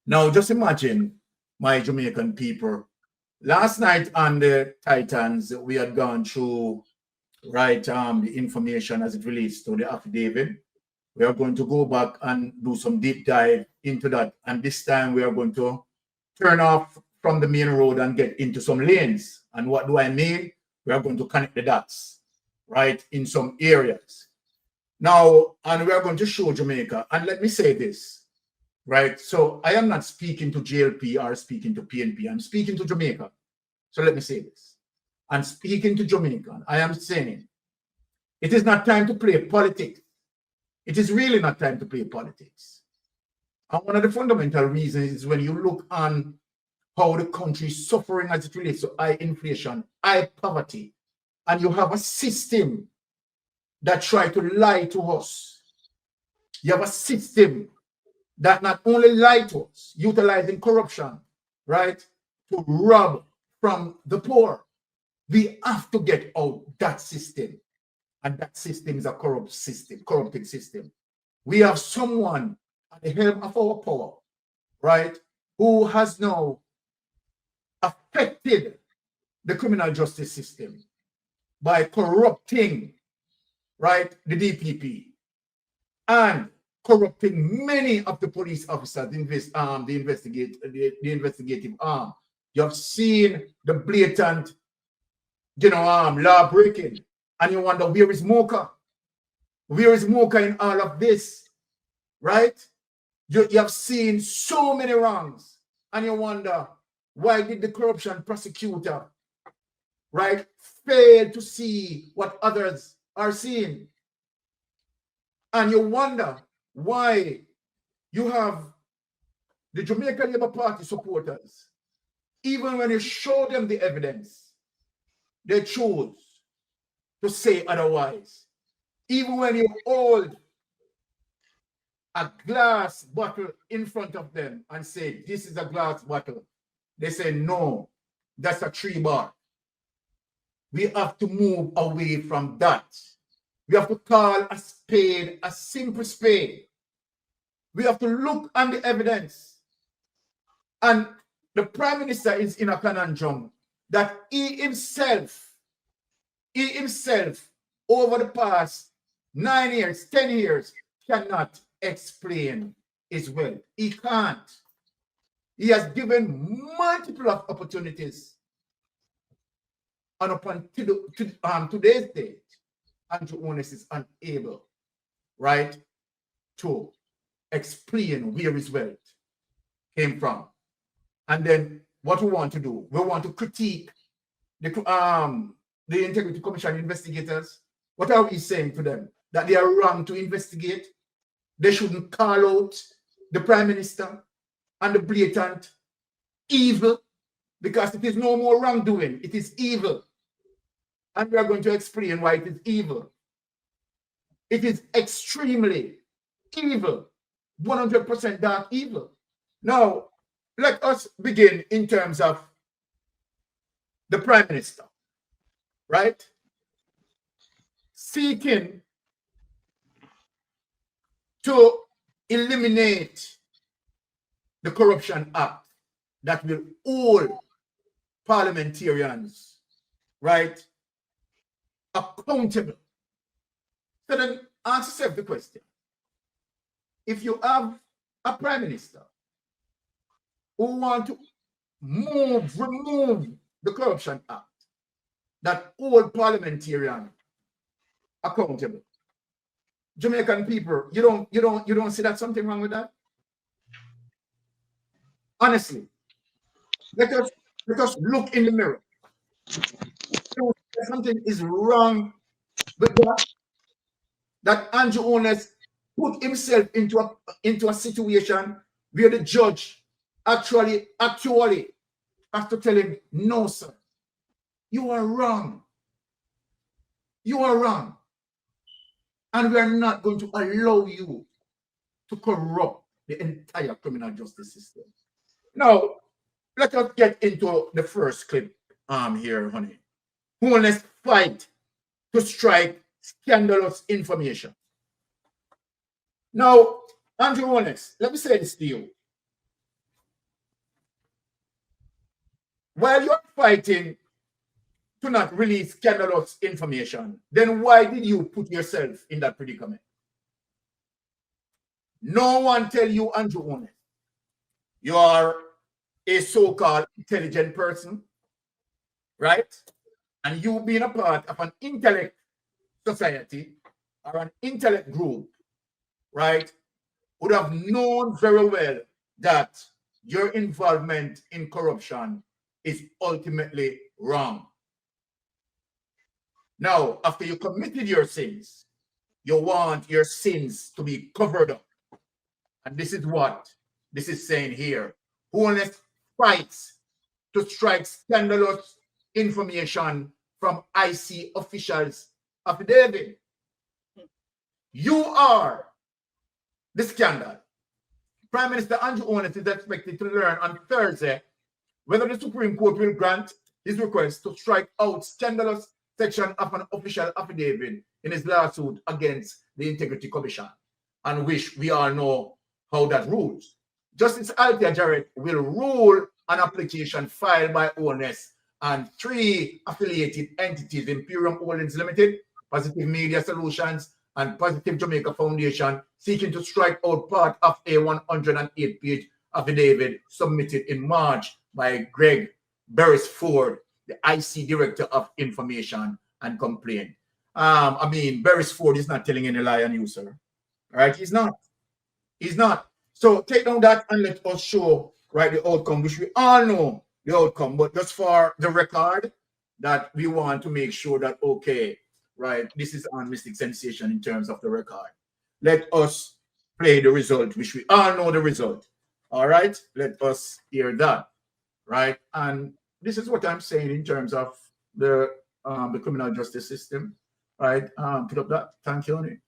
Now, just imagine, my Jamaican people, last night on the Titans, we had gone through, right, the information as it relates to the affidavit. We are going to go back and do some deep dive into that. And this time we are going to turn off from the main road and get into some lanes. And what do I mean? We are going to connect the dots, right, in some areas. Now, and we are going to show Jamaica. And let me say this, right? So I am not speaking to JLP or speaking to PNP. I'm speaking to Jamaica. So let me say this. I'm speaking to Jamaica. I am saying it is not time to play politics. It is really not time to play politics. And one of the fundamental reasons is when you look on how the country is suffering as it relates to high inflation, high poverty, and you have a system that tries to lie to us. You have a system that not only lies to us, utilizing corruption, right, to rob from the poor. We have to get out that system. And that system is a corrupted system. We have someone at the helm of our power, right, who has now affected the criminal justice system by corrupting, right, the DPP and corrupting many of the police officers, the investigative arm. You have seen the blatant, law breaking. And you wonder, where is Mocha? Where is Mocha in all of this? Right? You have seen so many wrongs. And you wonder, why did the corruption prosecutor, right, fail to see what others are seeing? And you wonder why you have the Jamaica Labour Party supporters, even when you show them the evidence, they chose to say otherwise. Even when you hold a glass bottle in front of them and say, this is a glass bottle, they say, no, that's a 3 bar. We have to move away from that. We have to call a spade a simple spade. We have to look on the evidence. And the Prime Minister is in a conundrum that he himself, over the past 9 years, 10 years, cannot explain his wealth. He can't. He has given multiple opportunities. And up until today's date, Andrew Holness is unable, right, to explain where his wealth came from. And then what we want to do, we want to critique the Integrity Commission investigators. What are we saying to them? That they are wrong to investigate? They shouldn't call out the Prime Minister and the blatant evil, because it is no more wrongdoing, it is evil. And we are going to explain why it is evil. It is extremely evil, 100% dark evil. Now, let us begin in terms of the Prime Minister, right? Seeking to eliminate the Corruption Act that will hold parliamentarians, right, accountable. So then ask yourself the question. If you have a Prime Minister who want to remove the Corruption Act that hold parliamentarians accountable, Jamaican people, you don't see that something wrong with that? Honestly, let us look in the mirror. Something is wrong with that Andrew Holness put himself into a situation where the judge actually has to tell him, no, sir, you are wrong. You are wrong. And we are not going to allow you to corrupt the entire criminal justice system. Now, let us get into the first clip here, honey. Holness fight to strike scandalous information. Now, Andrew Holness, let me say this to you. while you're fighting to not release scandalous information, then why did you put yourself in that predicament? No one tell you, Andrew Holness, you are a so-called intelligent person, right? And you being a part of an intellect society or an intellect group, right, would have known very well that your involvement in corruption is ultimately wrong. Now, after you committed your sins, you want your sins to be covered up. And this is what this is saying here. Holness fights to strike scandalous information from IC officials' affidavit. You are the scandal. Prime Minister Andrew Holness is expected to learn on Thursday whether the Supreme Court will grant his request to strike out scandalous section of an official affidavit in his lawsuit against the Integrity Commission, on which we all know how that rules. Justice Althea Jarrett will rule on application filed by Holness and 3 affiliated entities, Imperium Holdings Limited, Positive Media Solutions, and Positive Jamaica Foundation, seeking to strike out part of a 108-page affidavit submitted in March by Greg Beresford, the IC Director of Information and Complaint. I mean, Beresford is not telling any lie on you, sir. All right, he's not. He's not. So take down that and let us show, right, the outcome, which we all know the outcome, but just for the record, that we want to make sure that, okay, right, this is on Mystic Sensation in terms of the record. Let us play the result, which we all know the result. All right, let us hear that, right? And this is what I'm saying in terms of the criminal justice system, right? Put up that. Thank you, Oni.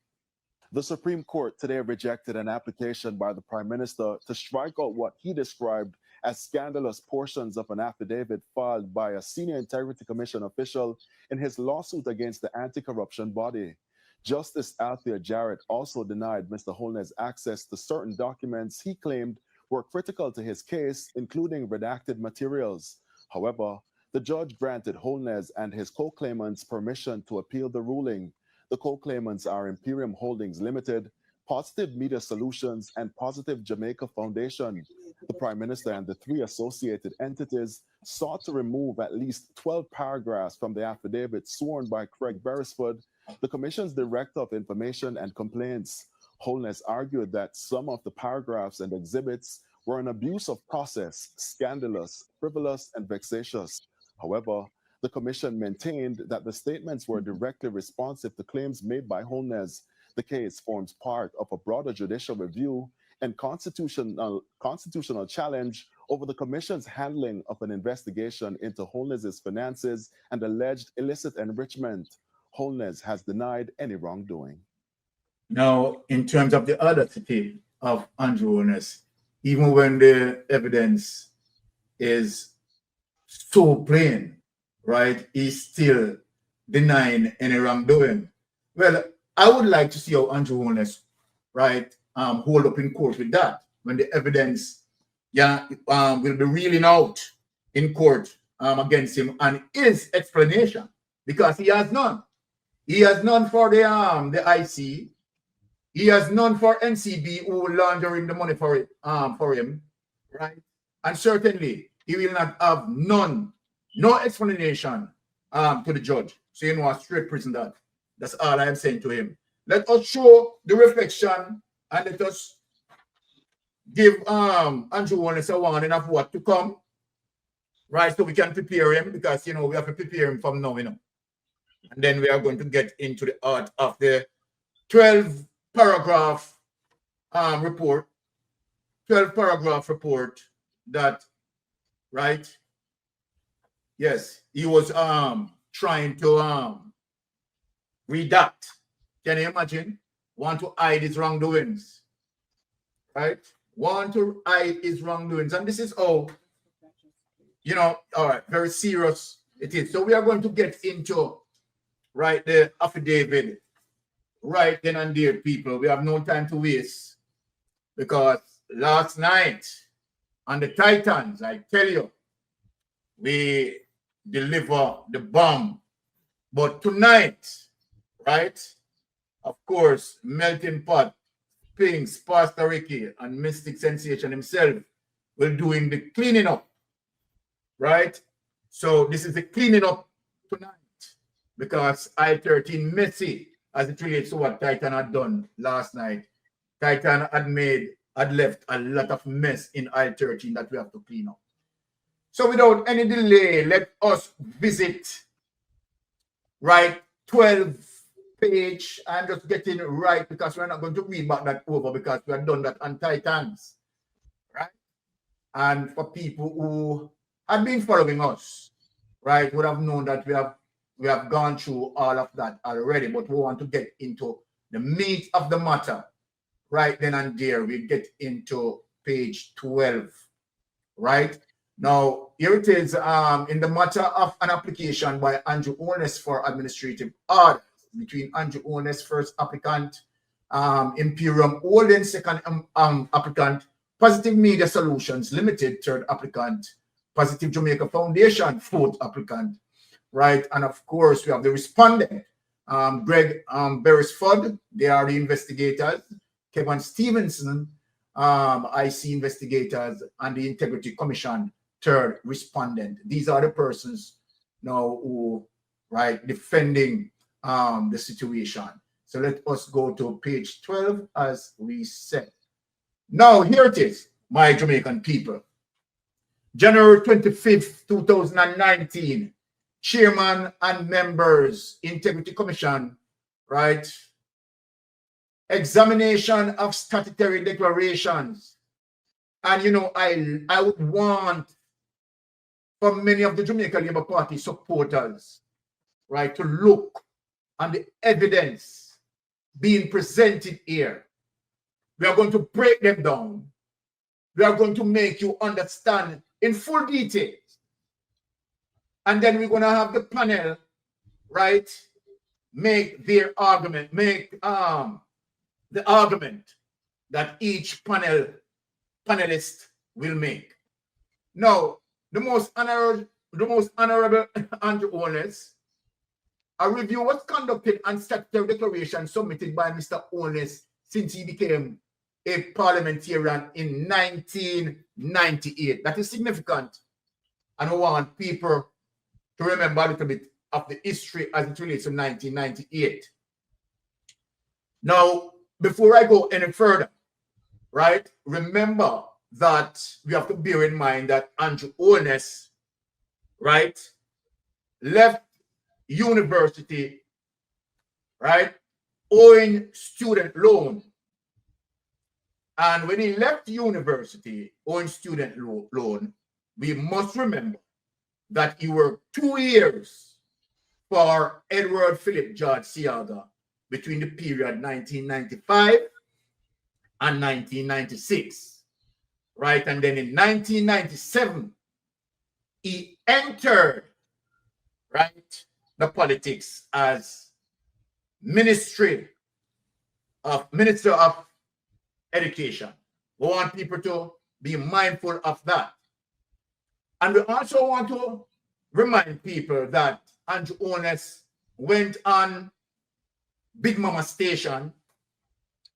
The Supreme Court today rejected an application by the Prime Minister to strike out what he described as scandalous portions of an affidavit filed by a senior Integrity Commission official in his lawsuit against the anti-corruption body. Justice Althea Jarrett also denied Mr. Holness access to certain documents he claimed were critical to his case, including redacted materials. However, the judge granted Holness and his co-claimants permission to appeal the ruling. The co-claimants are Imperium Holdings Limited, Positive Media Solutions, and Positive Jamaica Foundation. The Prime Minister and the 3 associated entities sought to remove at least 12 paragraphs from the affidavit sworn by Craig Beresford, the Commission's Director of Information and Complaints. Holness argued that some of the paragraphs and exhibits were an abuse of process, scandalous, frivolous, and vexatious. However, the Commission maintained that the statements were directly responsive to claims made by Holness. The case forms part of a broader judicial review and constitutional challenge over the Commission's handling of an investigation into Holness's finances and alleged illicit enrichment. Holness has denied any wrongdoing. Now, in terms of the audacity of Andrew Holness, even when the evidence is so plain, right, he's still denying any wrongdoing. Well, I would like to see how Andrew Holness, right, hold up in court with that when the evidence, will be reeling out in court against him and his explanation, because he has none. He has none for the IC. He has none for NCB, who laundering the money for it for him, right? And certainly he will not have none. No explanation to the judge. So you know, a straight prison that. That's all I am saying to him. Let us show the reflection and let us give Andrew Holness a warning of what to come. Right, so we can prepare him, because you know we have to prepare him from now, you know. And then we are going to get into the art of the 12-paragraph report. 12-paragraph report that, right? Yes, he was trying to redact. Can you imagine? Want to hide his wrongdoings, right? Want to hide his wrongdoings. And this is how, you know, all right, very serious it is. So we are going to get into, right, the affidavit right then and there, people. We have no time to waste, because last night on the Titans, I tell you, we deliver the bomb. But tonight, right, of course, Melting Pot, Pinks, Pastor Ricky, and Mystic Sensation himself will doing the cleaning up, right? So this is the cleaning up tonight because I-13 messy as it relates to what Titan had done last night. Titan had left a lot of mess in I-13 that we have to clean up. So without any delay, let us visit, right, 12 page. I'm just getting it right because we're not going to read back that over because we have done that on Titans, right? And for people who have been following us, right, would have known that we have gone through all of that already, but we want to get into the meat of the matter right then and there. We get into page 12, right? Now, here it is in the matter of an application by Andrew Holness for administrative orders between Andrew Holness, first applicant, Imperium Holden, second applicant, Positive Media Solutions Limited, third applicant, Positive Jamaica Foundation, fourth applicant, right? And of course, we have the respondent, Greg Beresford, they are the investigators, Kevin Stevenson, IC investigators, and the Integrity Commission, third respondent. These are the persons now who, right, defending the situation. So let us go to page 12 as we said. Now, here it is, my Jamaican people. January 25th, 2019, chairman and members, Integrity Commission, right? Examination of statutory declarations. And, you know, I would want for many of the Jamaica Labour Party supporters, right, to look on the evidence being presented here. We are going to break them down. We are going to make you understand in full detail. And then we're going to have the panel, right, make their argument, make the argument that each panelist will make. Now, the most honorable Andrew Holness, a review was conducted on statutory declaration submitted by Mr. Holness since he became a parliamentarian in 1998. That is significant. And I want people to remember a little bit of the history as it relates to 1998. Now, before I go any further, right, remember that we have to bear in mind that Andrew Holness, right, left university, right, owing student loan. And when he left university owing student loan, we must remember that he worked 2 years for Edward Philip George Seaga between the period 1995 and 1996, right? And then in 1997, he entered, right, the politics as Minister of Education. We want people to be mindful of that. And we also want to remind people that Andrew Holness went on Big Mama Station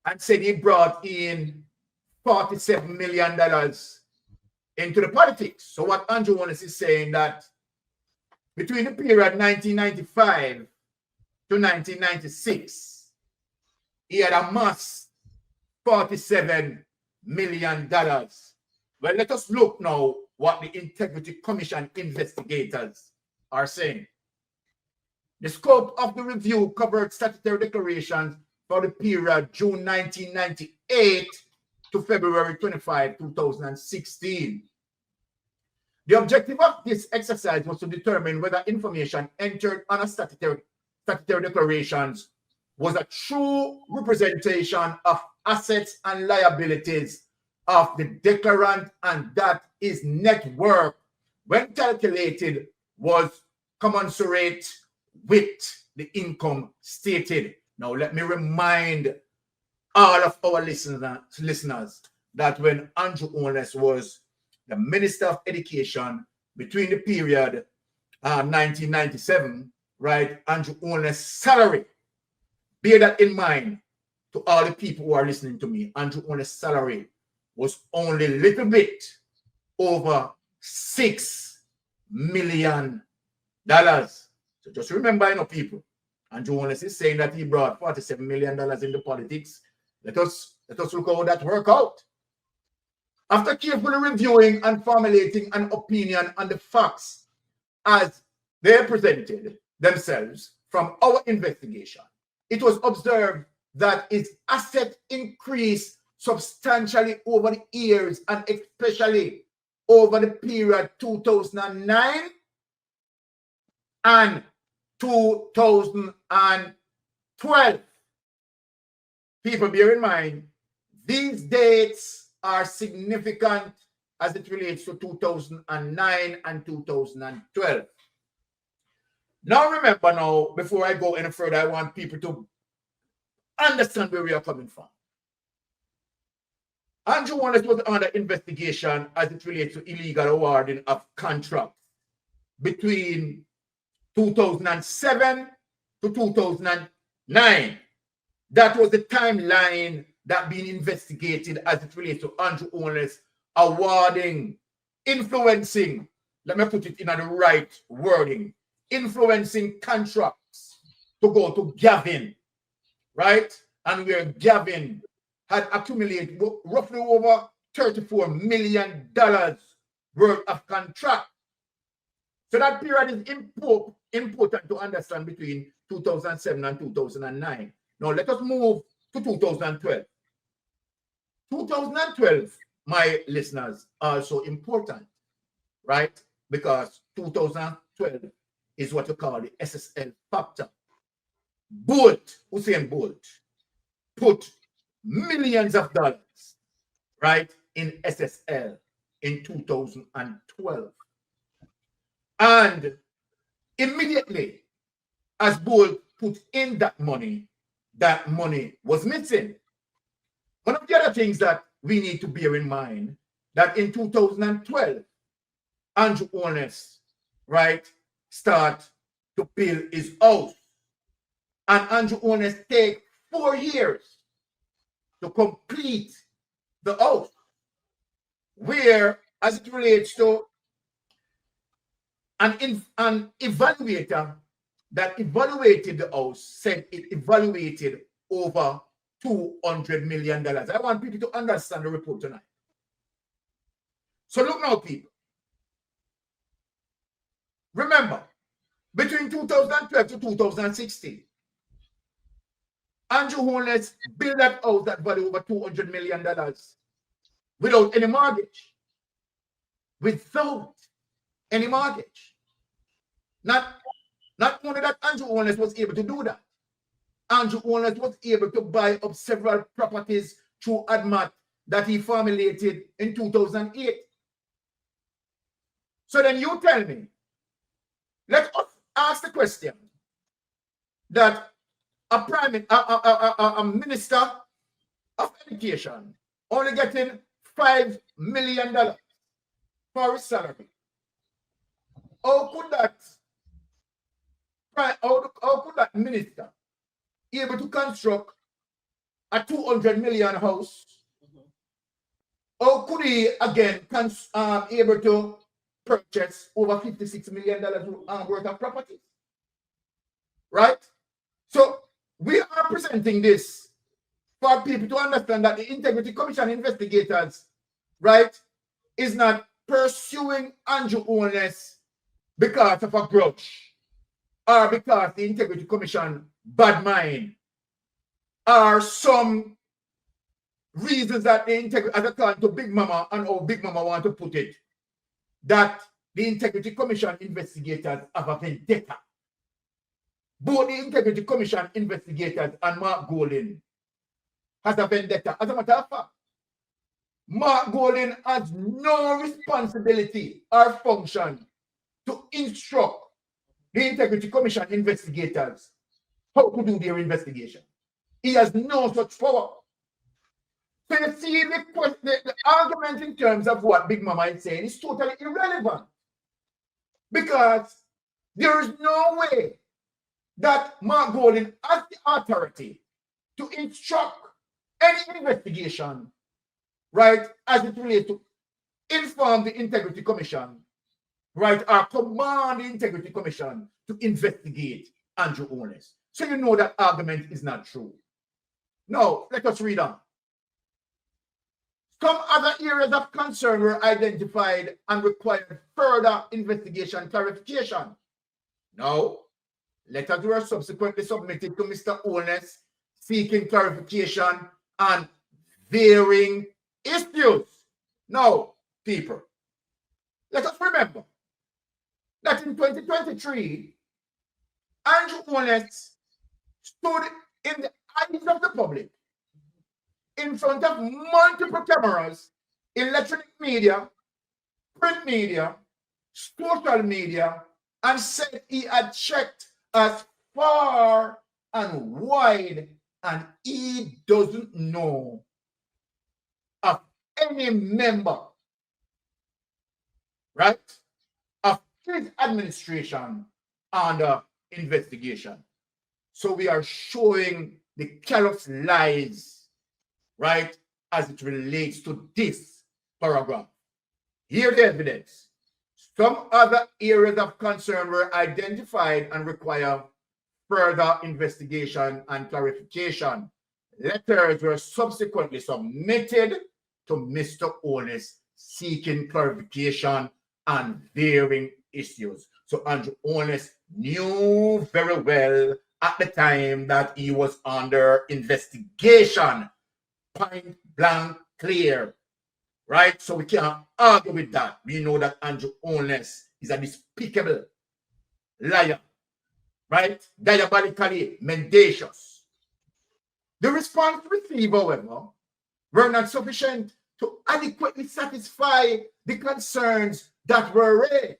and said he brought in $47 million into the politics. So what Andrew Holness is saying that between the period 1995 to 1996, he had amassed $47 million. Well, let us look now what the Integrity Commission investigators are saying. The scope of the review covered statutory declarations for the period June 1998 to February 25, 2016. The objective of this exercise was to determine whether information entered on a statutory declarations was a true representation of assets and liabilities of the declarant, and that his net worth, when calculated, was commensurate with the income stated. Now, let me remind all of our listeners that when Andrew Holness was the Minister of Education between the period 1997, right, Andrew Holness' salary, bear that in mind to all the people who are listening to me, Andrew Holness' salary was only a little bit over $6 million. So just remember, you know, people, Andrew Holness is saying that he brought $47 million into politics. Let us look how that worked out. After carefully reviewing and formulating an opinion on the facts as they presented themselves from our investigation, it was observed that its asset increased substantially over the years, and especially over the period 2009 and 2012. People, bear in mind, these dates are significant as it relates to 2009 and 2012. Now, remember now, before I go any further, I want people to understand where we are coming from. Andrew Holness was under investigation as it relates to illegal awarding of contracts between 2007 to 2009. That was the timeline that being investigated as it relates to Andrew Holness awarding, influencing, let me put it in the right wording, influencing contracts to go to Gavin, right? And where Gavin had accumulated roughly over $34 million worth of contract. So that period is important to understand between 2007 and 2009. Now let us move to 2012. 2012, my listeners, also important, right? Because 2012 is what you call the SSL factor. Usain Bolt put millions of dollars, right, in SSL in 2012. And immediately, as Bolt put in that money was missing. One of the other things that we need to bear in mind, that in 2012, Andrew Holness, right, start to build his house. And Andrew Holness take 4 years to complete the house, where, as it relates to an evaluator that evaluated the house, said it evaluated over $200 million. I want people to understand the report tonight. So look now, people. Remember, between 2012 to 2016, Andrew Holness built that house that value over $200 million without any mortgage. Without any mortgage. Not only that, Andrew Holness was able to do that. Andrew Holness was able to buy up several properties through ADMAT that he formulated in 2008. So then you tell me, let us ask the question that a minister of education only getting $5 million for his salary. How could that minister able to construct a $200 million house? How could he again able to purchase over $56 million worth of properties? Right? So we are presenting this for people to understand that the Integrity Commission investigators, right, is not pursuing Andrew Holness because of a grudge, or because the Integrity Commission bad mind, or some reasons that the Integrity, as according to Big Mama and how Big Mama want to put it, that the Integrity Commission investigators have a vendetta. Both the Integrity Commission investigators and Mark Golding has a vendetta. As a matter of fact, Mark Golding has no responsibility or function to instruct the Integrity Commission investigators how to do their investigation. He has no such power. So you see the argument in terms of what Big Mama is saying is totally irrelevant. Because there is no way that Mark Golding has the authority to instruct any investigation, right, as it relates to inform the Integrity Commission, right, or command the Integrity Commission to investigate Andrew Holness. So you know that argument is not true. Now, let us read on. Some other areas of concern were identified and required further investigation clarification. Now, letters were subsequently submitted to Mr. Holness seeking clarification on varying issues. Now, people, let us remember that in 2023, Andrew Holness stood in the eyes of the public in front of multiple cameras, electronic media, print media, social media, and said he had checked as far and wide, and he doesn't know of any member, right, of his administration under investigation. So we are showing the callous lies, right, as it relates to this paragraph. Here the evidence. Some other areas of concern were identified and require further investigation and clarification. Letters were subsequently submitted to Mr. Holness seeking clarification on varying issues. So Andrew Holness knew very well at the time that he was under investigation. Point blank clear, right? So we can't argue with that. We know that Andrew Holness is a despicable liar, right? Diabolically mendacious. The response received, however, were not sufficient to adequately satisfy the concerns that were raised.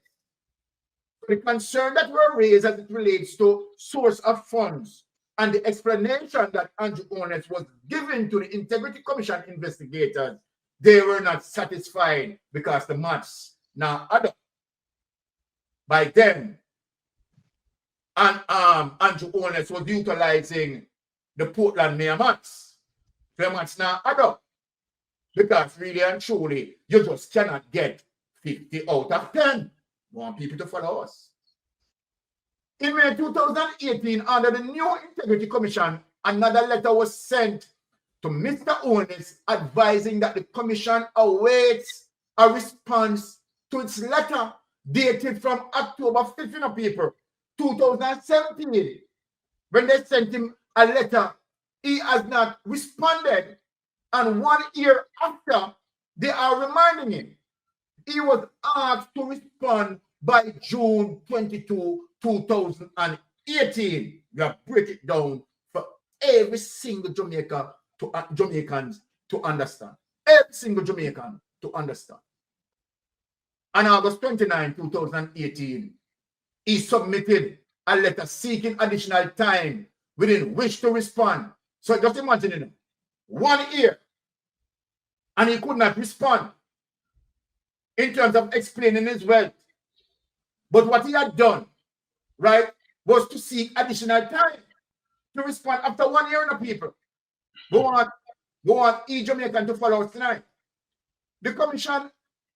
The concern that were raised as it relates to source of funds and the explanation that Andrew Holness was given to the Integrity Commission investigators, they were not satisfied because the maths now add up. By then, and Andrew Holness was utilizing the Portland Mayor maths. The maths now add up. Because really and truly, you just cannot get 50 out of 10. We want people to follow us. In May 2018, under the new Integrity Commission, another letter was sent to Mr. Holness advising that the commission awaits a response to its letter dated from October 15 of April 2017. When they sent him a letter, he has not responded. And 1 year after, they are reminding him. He was asked to respond by June 22, 2018. We have break it down for every single Jamaicans to understand. Every single Jamaican to understand. On August 29, 2018, he submitted a letter seeking additional time within which to respond. So just imagine it. 1 year. And he could not respond in terms of explaining his wealth. But what he had done, right, was to seek additional time to respond after 1 year on the people. We want each Jamaican to follow us tonight. The commission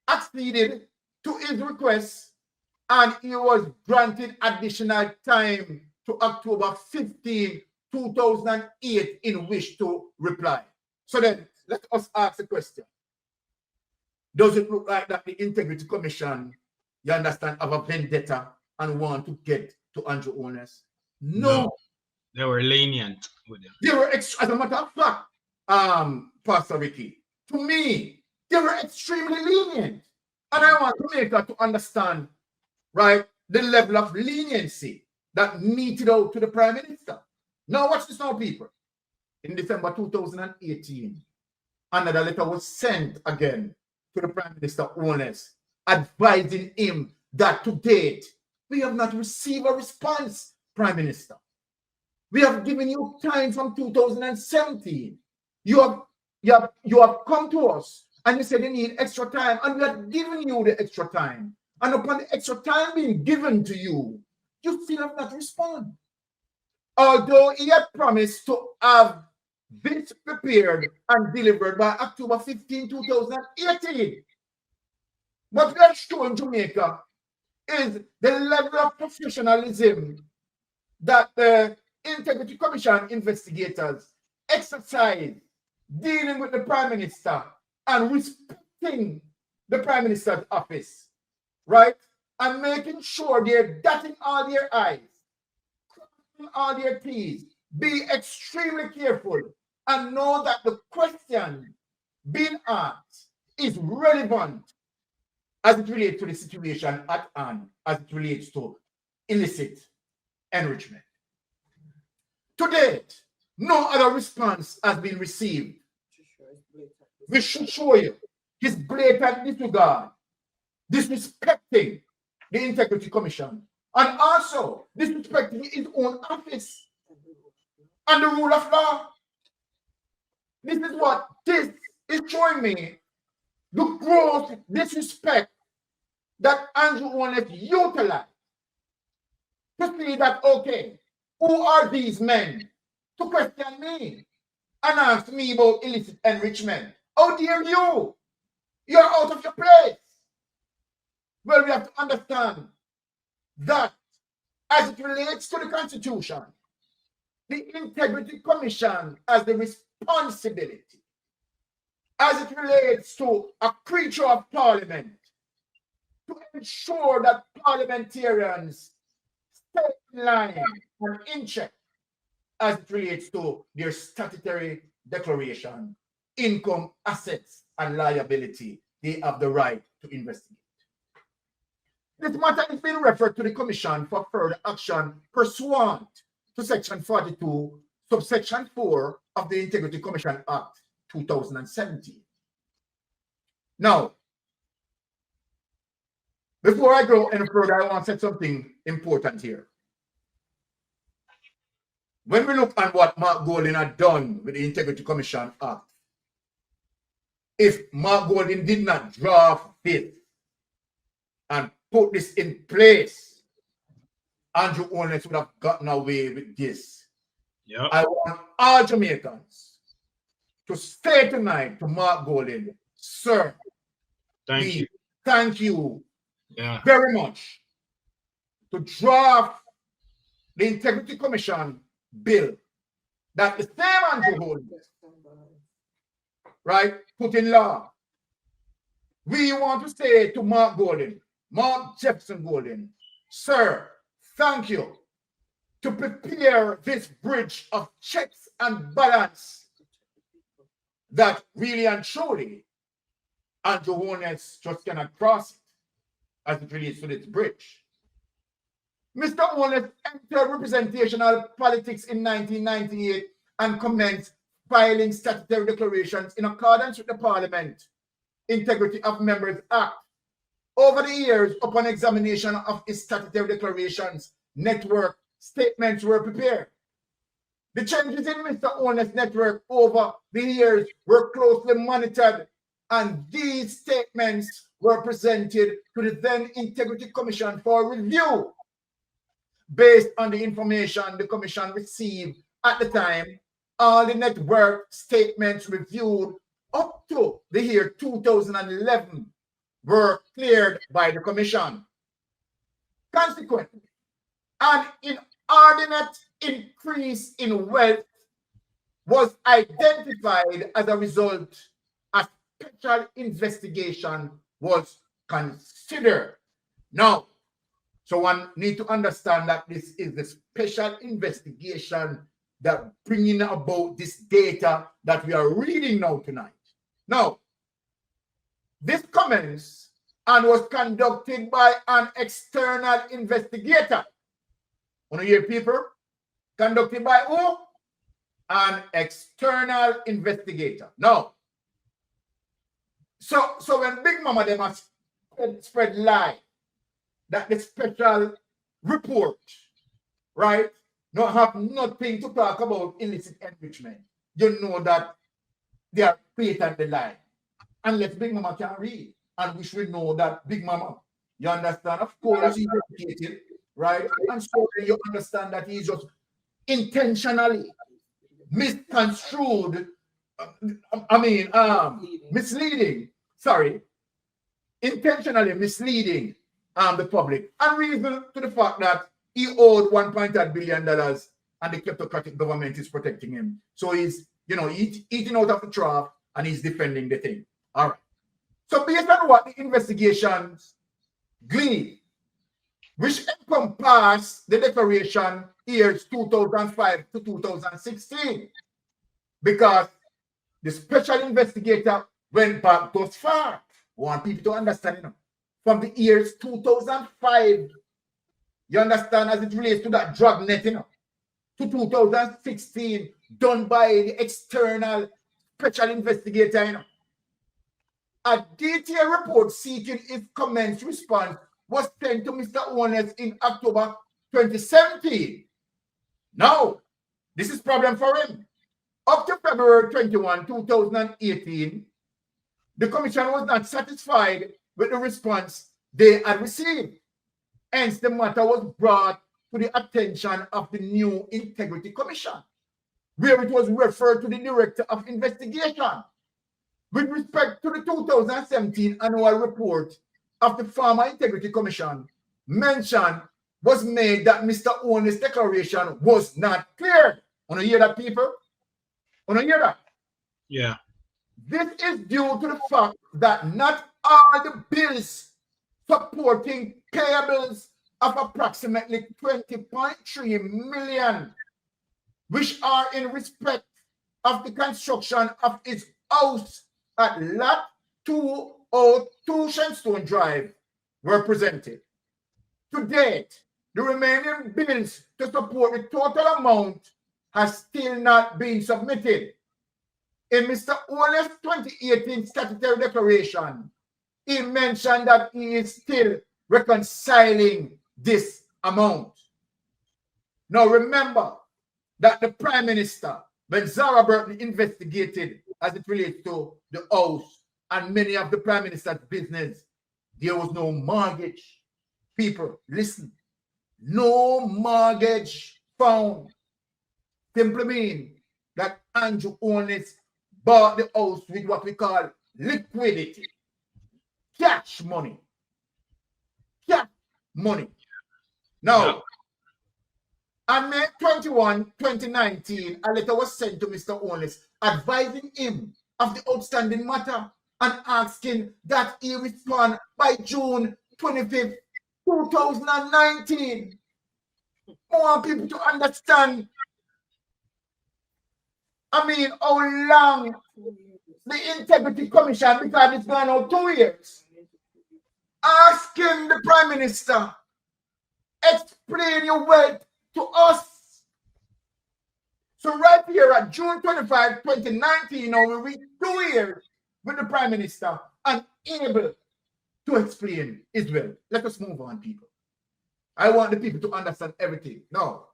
acceded to his request and he was granted additional time to October 15, 2008 in which to reply. So then, let us ask the question. Does it look like that the Integrity Commission, you understand, have a vendetta and want to get to Andrew Holness? No. They were lenient with him. They were, as a matter of fact, Pastor Ricky, to me, they were extremely lenient. And I want Jamaica to understand, right, the level of leniency that meted out to the Prime Minister. Now watch this now, people. In December 2018, another letter was sent again to the Prime Minister Holness, advising him that to date, we have not received a response, Prime Minister. We have given you time from 2017. You have come to us and you said you need extra time, and we have given you the extra time. And upon the extra time being given to you, you still have not responded. Although he had promised to have this prepared and delivered by October 15, 2018. What we are showing Jamaica is the level of professionalism that the Integrity Commission investigators exercise dealing with the Prime Minister and respecting the Prime Minister's office, right? And making sure they're dotting all their I's, crossing all their T's. Be extremely careful and know that the question being asked is relevant as it relates to the situation at hand, as it relates to illicit enrichment. To date, no other response has been received. We should show you his blatant disregard, disrespecting the Integrity Commission, and also disrespecting his own office and the rule of law. This is what this is showing me, the gross disrespect that Andrew Holness utilized to see that, okay, who are these men to question me and ask me about illicit enrichment? How dare you? You're out of your place. Well, we have to understand that as it relates to the Constitution, the Integrity Commission has the responsibility, as it relates to a creature of Parliament, to ensure that parliamentarians stay in line and in check as it relates to their statutory declaration, income, assets, and liability. They have the right to investigate. This matter is being referred to the Commission for further action pursuant to Section 42, subsection 4 of the Integrity Commission Act 2017. Now, before I go any further, I want to say something important here. When we look at what Mark Golding had done with the Integrity Commission Act, if Mark Golding did not draft this and put this in place, Andrew Holness would have gotten away with this. Yep. I want all Jamaicans to say tonight to Mark Golding, sir, thank you very much to draft the Integrity Commission bill that the same Andrew Holness, right, put in law. We want to say to Mark Golding, Mark Jefferson Golding, sir, thank you to prepare this bridge of checks and balance that really and truly Andrew Holness just cannot cross it as it relates to this bridge. Mr. Holness entered representational politics in 1998 and commenced filing statutory declarations in accordance with the Parliament Integrity of Members Act. Over the years, upon examination of his statutory declarations, network statements were prepared. The changes in Mr. Holness' network over the years were closely monitored, and these statements were presented to the then Integrity Commission for review. Based on the information the Commission received at the time, all the network statements reviewed up to the year 2011 were cleared by the Commission. Consequently, an inordinate increase in wealth was identified as a result. A special investigation was considered. Now, so one need to understand that this is the special investigation that bringing about this data that we are reading now tonight. Now, this commenced and was conducted by an external investigator. Want to hear people? Conducted by who? An external investigator. Now, so when Big Mama them has spread lie that the special report, right, don't have nothing to talk about illicit enrichment, you know that they are creating the lie. Unless Big Mama can read, and we should know that Big Mama You understand? Of course, he's educated, right? And so then you understand that he's just intentionally misconstrued, misleading, sorry, intentionally misleading the public, and reason to the fact that he owed $1.8 billion and the kleptocratic government is protecting him. So he's, eating out of the trough and he's defending the thing. All right. So based on what the investigations gleaned, which encompass the declaration years 2005 to 2016, because the special investigator went back thus far. I want people to understand, from the years 2005, you understand, as it relates to that drug net, to 2016, done by the external special investigator, A detailed report seeking his comments response was sent to Mr. Holness in October 2017. Now, this is problem for him. Up to February 21, 2018, the commission was not satisfied with the response they had received. Hence, the matter was brought to the attention of the new Integrity Commission, where it was referred to the Director of Investigation. With respect to the 2017 annual report of the Farmer Integrity Commission, mention was made that Mr. Holness' declaration was not clear. Want to hear that, people? Want to hear that? Yeah. This is due to the fact that not all the bills supporting payables of approximately 20.3 million, which are in respect of the construction of its house at Lot 202 Shenstone Drive, were presented. To date, the remaining bills to support the total amount has still not been submitted. In Mr. Holness' 2018 statutory declaration, he mentioned that he is still reconciling this amount. Now remember that the Prime Minister, when Zara Burton investigated as it relates to the house and many of the Prime Minister's business, there was no mortgage. People, listen, no mortgage found. Simply mean that Andrew Holness bought the house with what we call liquidity, cash money. Cash money. Now, on May 21, 2019, a letter was sent to Mr. Holness advising him of the outstanding matter and asking that he respond by June 25th, 2019. I want people to understand, how long the Integrity Commission, because it's gone out 2 years, asking the Prime Minister, explain your wealth to us. So right here at June 25, 2019, now we reach 2 years with the Prime Minister unable to explain his wealth. Let us move on, people. I want the people to understand everything. Now,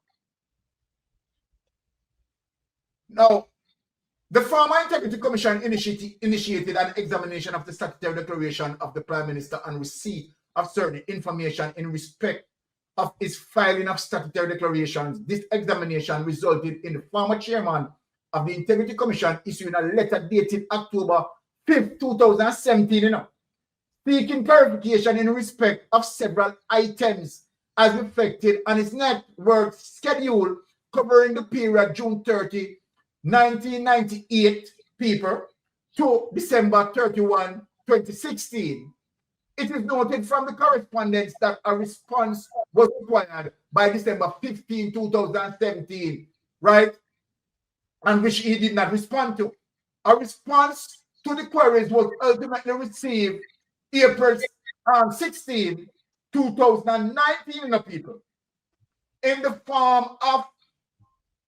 the Farmer Integrity Commission initiated an examination of the statutory declaration of the Prime Minister and receipt of certain information in respect of his filing of statutory declarations. This examination resulted in the former chairman of the Integrity Commission issuing a letter dated October 5th, 2017, seeking clarification in respect of several items as reflected on his net worth schedule covering the period June 30, 1998, people, to December 31, 2016. It is noted from the correspondence that a response was required by December 15, 2017, right? And which he did not respond to. A response to the queries was ultimately received April 16, 2019, people, in the form of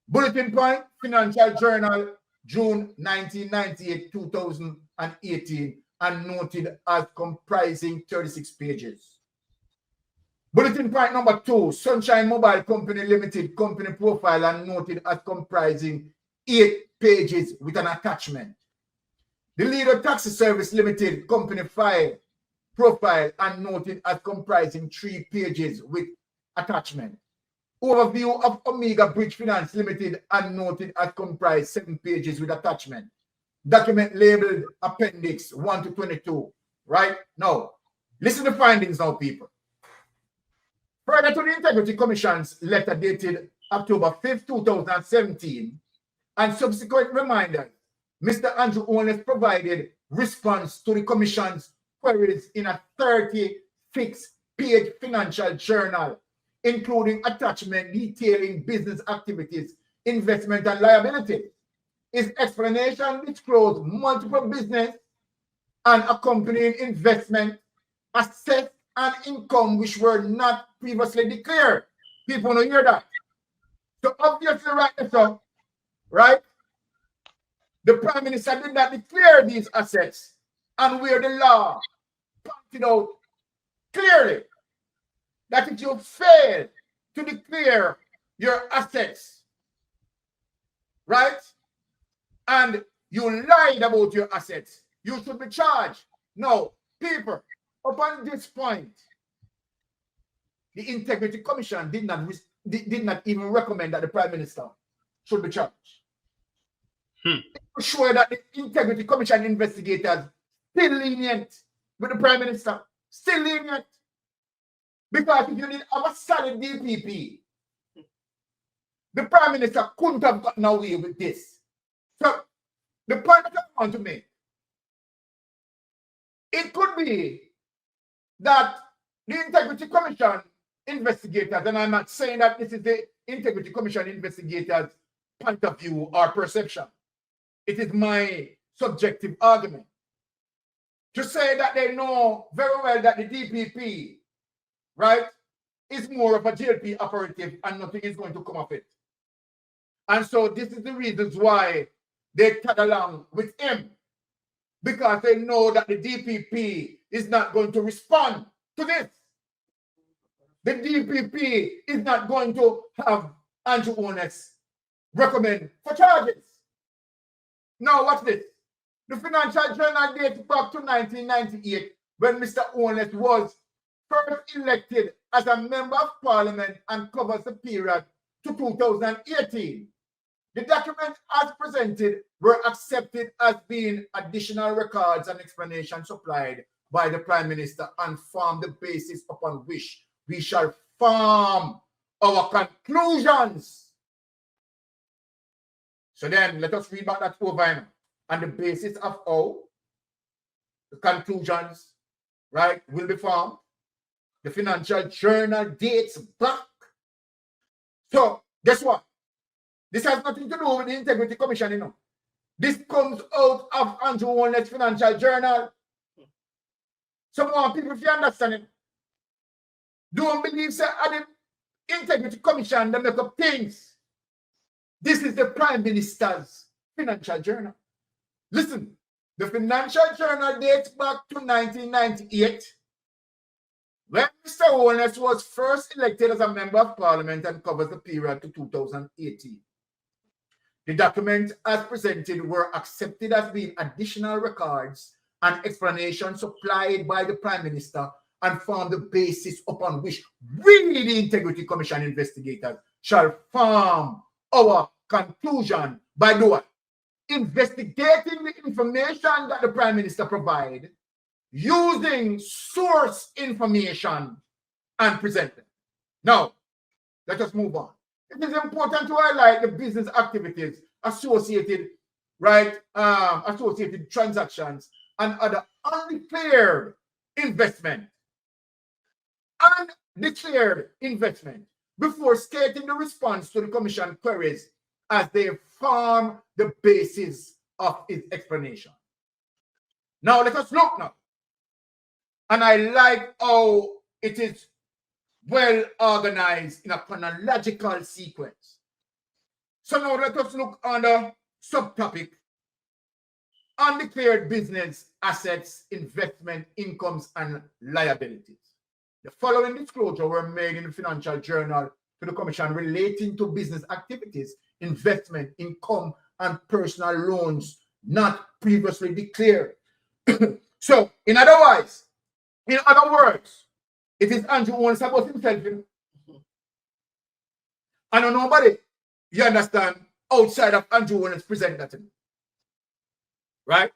Bulletin Point, Financial Journal, June 1998, 2018, and noted as comprising 36 pages. Bulletin Point number 2, Sunshine Mobile Company Limited, company profile, and noted as comprising 8 pages with an attachment. The Leader Taxi Service Limited, company file, profile and noted as comprising 3 pages with attachment. Overview of Omega Bridge Finance Limited and noted as comprised 7 pages with attachment. Document labeled Appendix 1 to 22. Right? Now, listen to the findings now, people. Further to the Integrity Commission's letter dated October 5th, 2017, and subsequent reminders, Mr. Andrew Holness provided response to the Commission's queries in a 36-page financial journal, including attachment detailing business activities, investment, and liabilities. His explanation disclosed multiple business and accompanying investment, assets, and income which were not previously declared. People don't hear that. So obviously, right? The Prime Minister did not declare these assets, and where the law pointed out clearly that if you fail to declare your assets, right, and you lied about your assets, you should be charged. No, people, upon this point, the Integrity Commission did not even recommend that the Prime Minister should be charged. It was sure that the Integrity Commission investigators still lenient with the Prime Minister, still lenient. Because if you didn't have a solid DPP, the Prime Minister couldn't have gotten away with this. So, the point that I want to make, it could be that the Integrity Commission investigators, and I'm not saying that this is the Integrity Commission investigators' point of view or perception. It is my subjective argument to say that they know very well that the DPP, right, is more of a JLP operative and nothing is going to come of it. And so this is the reasons why they tag along with him, because they know that the DPP is not going to respond to this. The DPP is not going to have Andrew Holness recommend for charges. Now, watch this. The Financial Journal dates back to 1998 when Mr. Holness was first elected as a member of parliament and covers the period to 2018. The documents as presented were accepted as being additional records and explanations supplied by the Prime Minister and form the basis upon which we shall form our conclusions. So then let us read back that over on the basis of how the conclusions, right, will be formed. The Financial Journal dates back. So guess what? This has nothing to do with the Integrity Commission, you know. This comes out of Andrew Holness' Financial Journal. Some more people, if you understand it, don't believe that at the Integrity Commission they make up things. This is the Prime Minister's Financial Journal. Listen, the Financial Journal dates back to 1998 when Mr. Holness was first elected as a member of parliament and covers the period to 2018. The documents as presented were accepted as being additional records and explanations supplied by the Prime Minister and form the basis upon which we, the Integrity Commission investigators, shall form our conclusion by doing investigating the information that the Prime Minister provided, using source information and presenting. Now, let us move on. It is important to highlight the business activities associated, right, associated transactions and other undeclared investment before stating the response to the Commission queries as they form the basis of its explanation. Now, let us look now. And I like how it is well organized in a chronological sequence. So now let us look on the subtopic, undeclared business assets, investment, incomes, and liabilities. The following disclosure were made in the Financial Journal to the Commission relating to business activities, investment, income, and personal loans not previously declared. So, in other words, In other words, it is Andrew Holness about himself. I know nobody, you understand, outside of Andrew Holness present that to me. Right?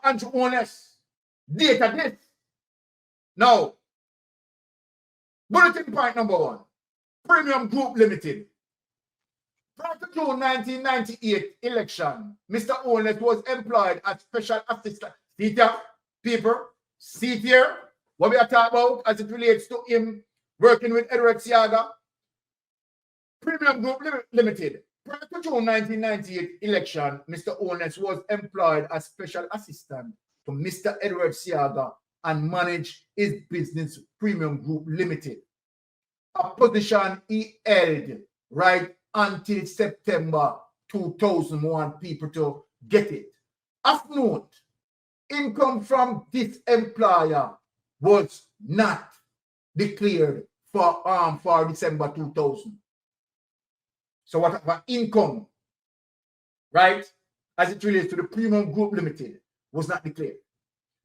Andrew Holness, data this. Now, bulletin point number 1, Premium Group Limited. Prior to June 1998 election, Mr. Holness was employed as special assistant. See here, people, see here, what we are talking about as it relates to him working with Edward Seaga. Premium Group Limited. Prior to June 1998 election, Mr. Holness was employed as special assistant to Mr. Edward Seaga and managed his business Premium Group Limited, a position he held right until September 2001, people to get it. Of note, income from this employer was not declared for December 2000. So whatever income, right, as it relates to the Premium Group Limited was not declared.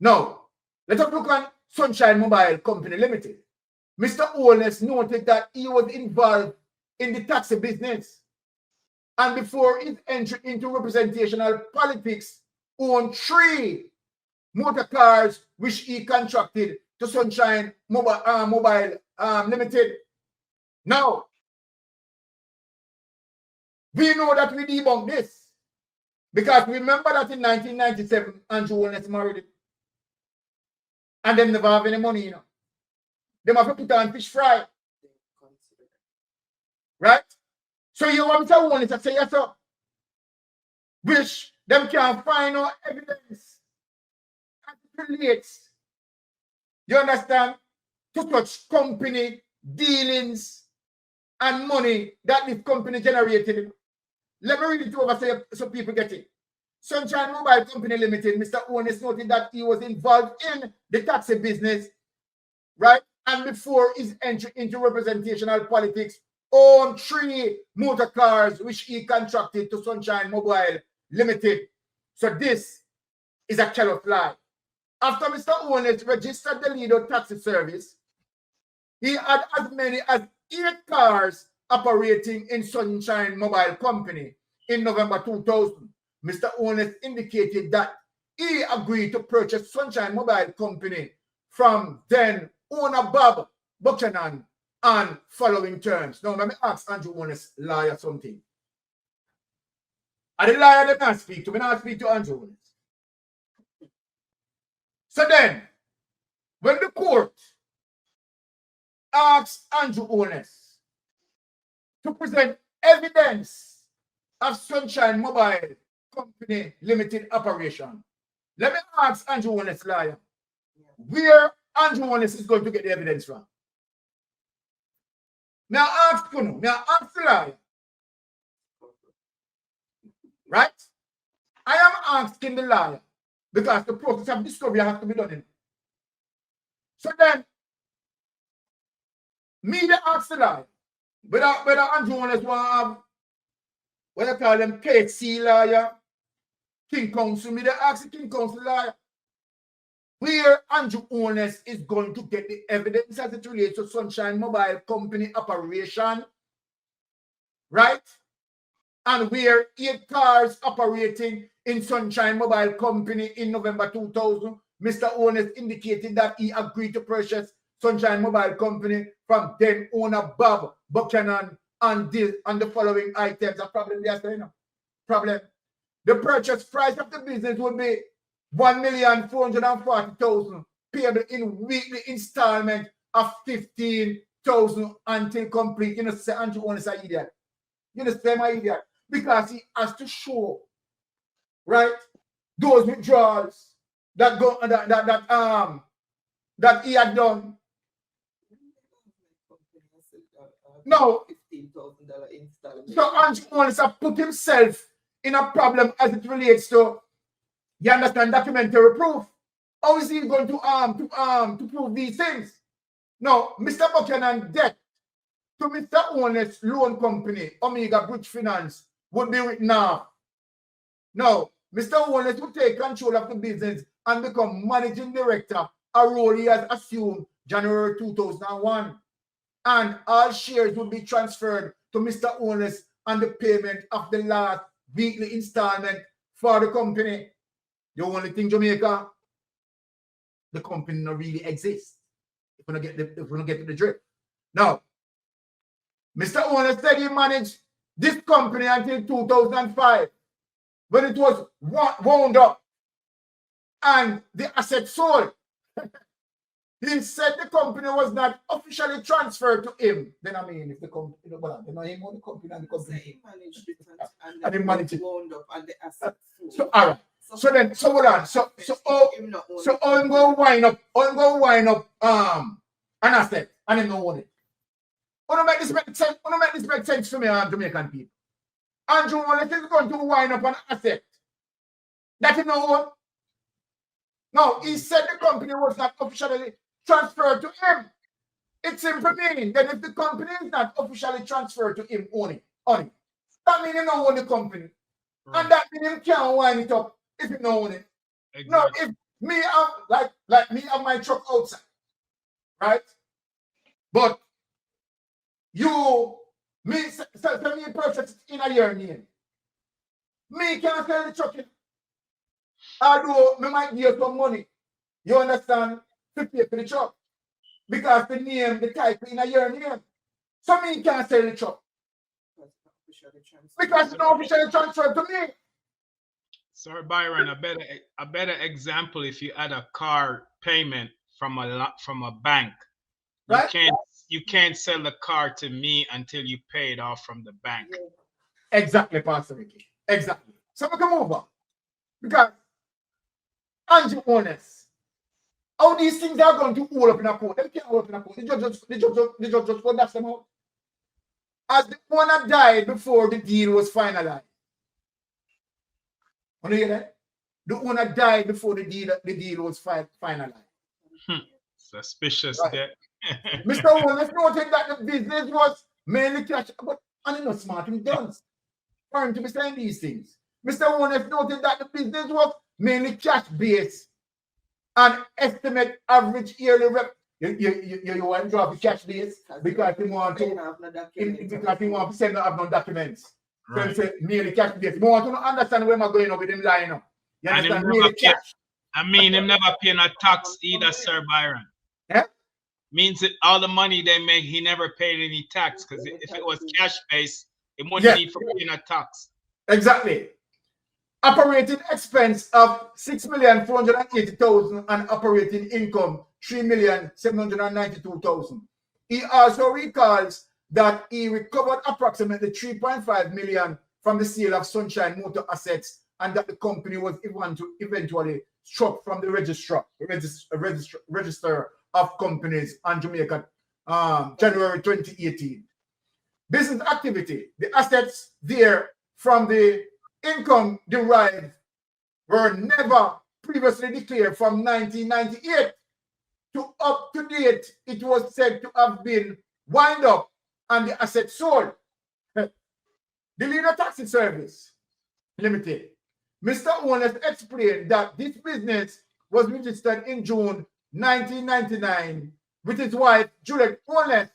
Now, let us look on Sunshine Mobile Company Limited. Mr. Holness noted that he was involved in the taxi business and before his entry into representational politics owned 3 motor cars which he contracted to Sunshine Mobile Limited. Now, we know that we debunk this because remember that in 1997, Andrew Holness married it. And them never have any money, you know. They have to put on fish fry. Right? So you want Mr. Holness to say yes, sir. Which them can't find no evidence as it relates. You understand? To such company dealings and money that this company generated. Let me read it over so people get it. Sunshine Mobile Company Limited, Mr. Holness noted that he was involved in the taxi business, right? And before his entry into representational politics, owned 3 motor cars which he contracted to Sunshine Mobile Limited. So this is a shallow lie. After Mr. Holness registered the Lido taxi service, he had as many as 8 cars operating in Sunshine Mobile Company. In November 2000, Mr. Holness indicated that he agreed to purchase Sunshine Mobile Company from then owner Bob Buchanan on following terms. Now, let me ask Andrew Holness lawyer something. And the lawyer did not speak to me, not speak to Andrew Holness. So then, when the court asked Andrew Holness to present evidence of Sunshine Mobile Company Limited operation, let me ask Andrew Holness lawyer, where Andrew Holness is going to get the evidence from. Now ask Kuno, now ask the lawyer. Right? I am asking the lawyer because the process of discovery has to be done in. So then, me to ask the lawyer, whether Andrew Holness want to have what I call them KC lawyer, King Counsel, me to ask the King Counsel lawyer where Andrew Holness is going to get the evidence as it relates to Sunshine Mobile Company operation, right? And where 8 cars operating in Sunshine Mobile Company in November 2000, Mr. Holness indicated that he agreed to purchase Sunshine Mobile Company from then owner Bob Buchanan and the following items. A problem there, you know. Problem. The purchase price of the business would be $1,440,000 payable in weekly installment of $15,000 until complete. You know, say Andrew Holness is an idiot. You understand my idiot? Because he has to show, right, those withdrawals that go that he had done. No. $15,000 installment. So Andrew Holness has put himself in a problem as it relates to, you understand, documentary proof. How is he going to prove these things? No, Mr. Buchanan debt to Mr. Holness loan company, Omega Bridge Finance, would be written off. No, Mr. Holness would take control of the business and become managing director a role he has assumed January 2001. And all shares will be transferred to Mr. Holness on the payment of the last weekly installment for the company. The only thing, Jamaica, the company not really exists. If we don't get to the drift. Now, Mr. Holness said he managed this company until 2005, when it was wound up and the asset sold. He said the company was not officially transferred to him. Then I mean, if the company, well, then he owned the company and the company. So he managed it And he managed it. wound up and the asset sold. So all right. So then, so hold on. So I'm going to wind up an asset and him not own it. Want to make this make sense to me, Jamaican people? Andrew Holness is going to wind up an asset that he no own. No, he said the company was not officially transferred to him. It simply means that if the company is not officially transferred to him only, that means he don't own the company. Right. And that means he can't wind it up if he don't own it. Exactly. No, if me like me have my truck outside, right? But me purchase in a year name. Me can't sell the truck in. Although me might give some money, you understand, to pay for the truck. Because the name, the type in a year name. So me can't sell the truck. Because it's not officially transferred to me. Sir Byron, a better example, if you add a car payment from a bank, right? You can't sell the car to me until you pay it off from the bank. Exactly, Pastor Ricky. Exactly. So we come over. Because Andrew Holness, how these things are going to hold up in a court? They can't hold up in a court. The judge just conducts them out. As the owner died before the deal was finalized. Want to hear that? The owner died before the deal was finalized. Suspicious, right. Mr. Holness noted that the business was mainly cash, but I'm not smart in guns for him to be saying these things. Mr. Holness noted that the business was mainly cash-based and estimate average yearly revenue. You want to drop the cash base because you want to send out no documents. Right. So merely cash base. You want to understand where I'm going with him lying up. You understand? Merely cash. Him never pay no tax either, Sir Byron. Yeah? Means that all the money they make, he never paid any tax, because if it was cash based, it wouldn't need for paying a tax. Exactly. Operating expense of 6,480,000 and operating income 3,792,000. He also recalls that he recovered approximately 3.5 million from the sale of Sunshine Motor assets, and that the company was eventually struck from the register of companies on Jamaica, January 2018. Business activity, the assets there from the income derived were never previously declared from 1998 to up to date. It was said to have been wind up and the assets sold. The Leader Taxi Service Limited. Mr. Holness explained that this business was registered in June 1999 with his wife Juliet Holness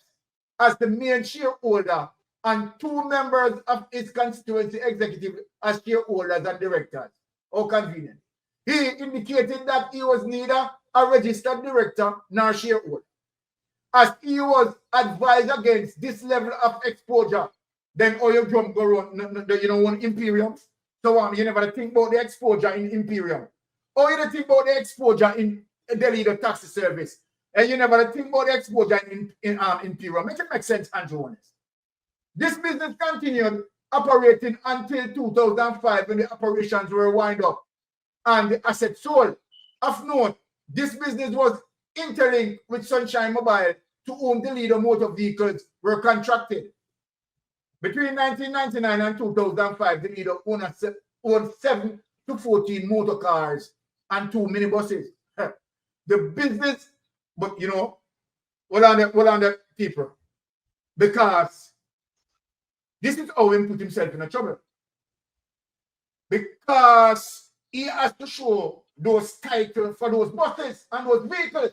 as the main shareholder and 2 members of his constituency executive as shareholders and directors. How convenient. He indicated that he was neither a registered director nor shareholder, as he was advised against this level of exposure. Then all your drum go on, on Imperium. So you never think about the exposure in Imperium. Or you don't think about the exposure in the Leader Taxi Service. And you never think about the exposure in Imperium. Make it make sense, Andrew Holness. This business continued operating until 2005 when the operations were wound up and the assets sold. Of note, this business was interlinked with Sunshine Mobile, to whom the Leader motor vehicles were contracted. Between 1999 and 2005, the Leader owned 7 to 14 motor cars and 2 minibuses. The business, but what on the people? Because this is how he put himself in a trouble. Because he has to show those titles for those buses and those vehicles,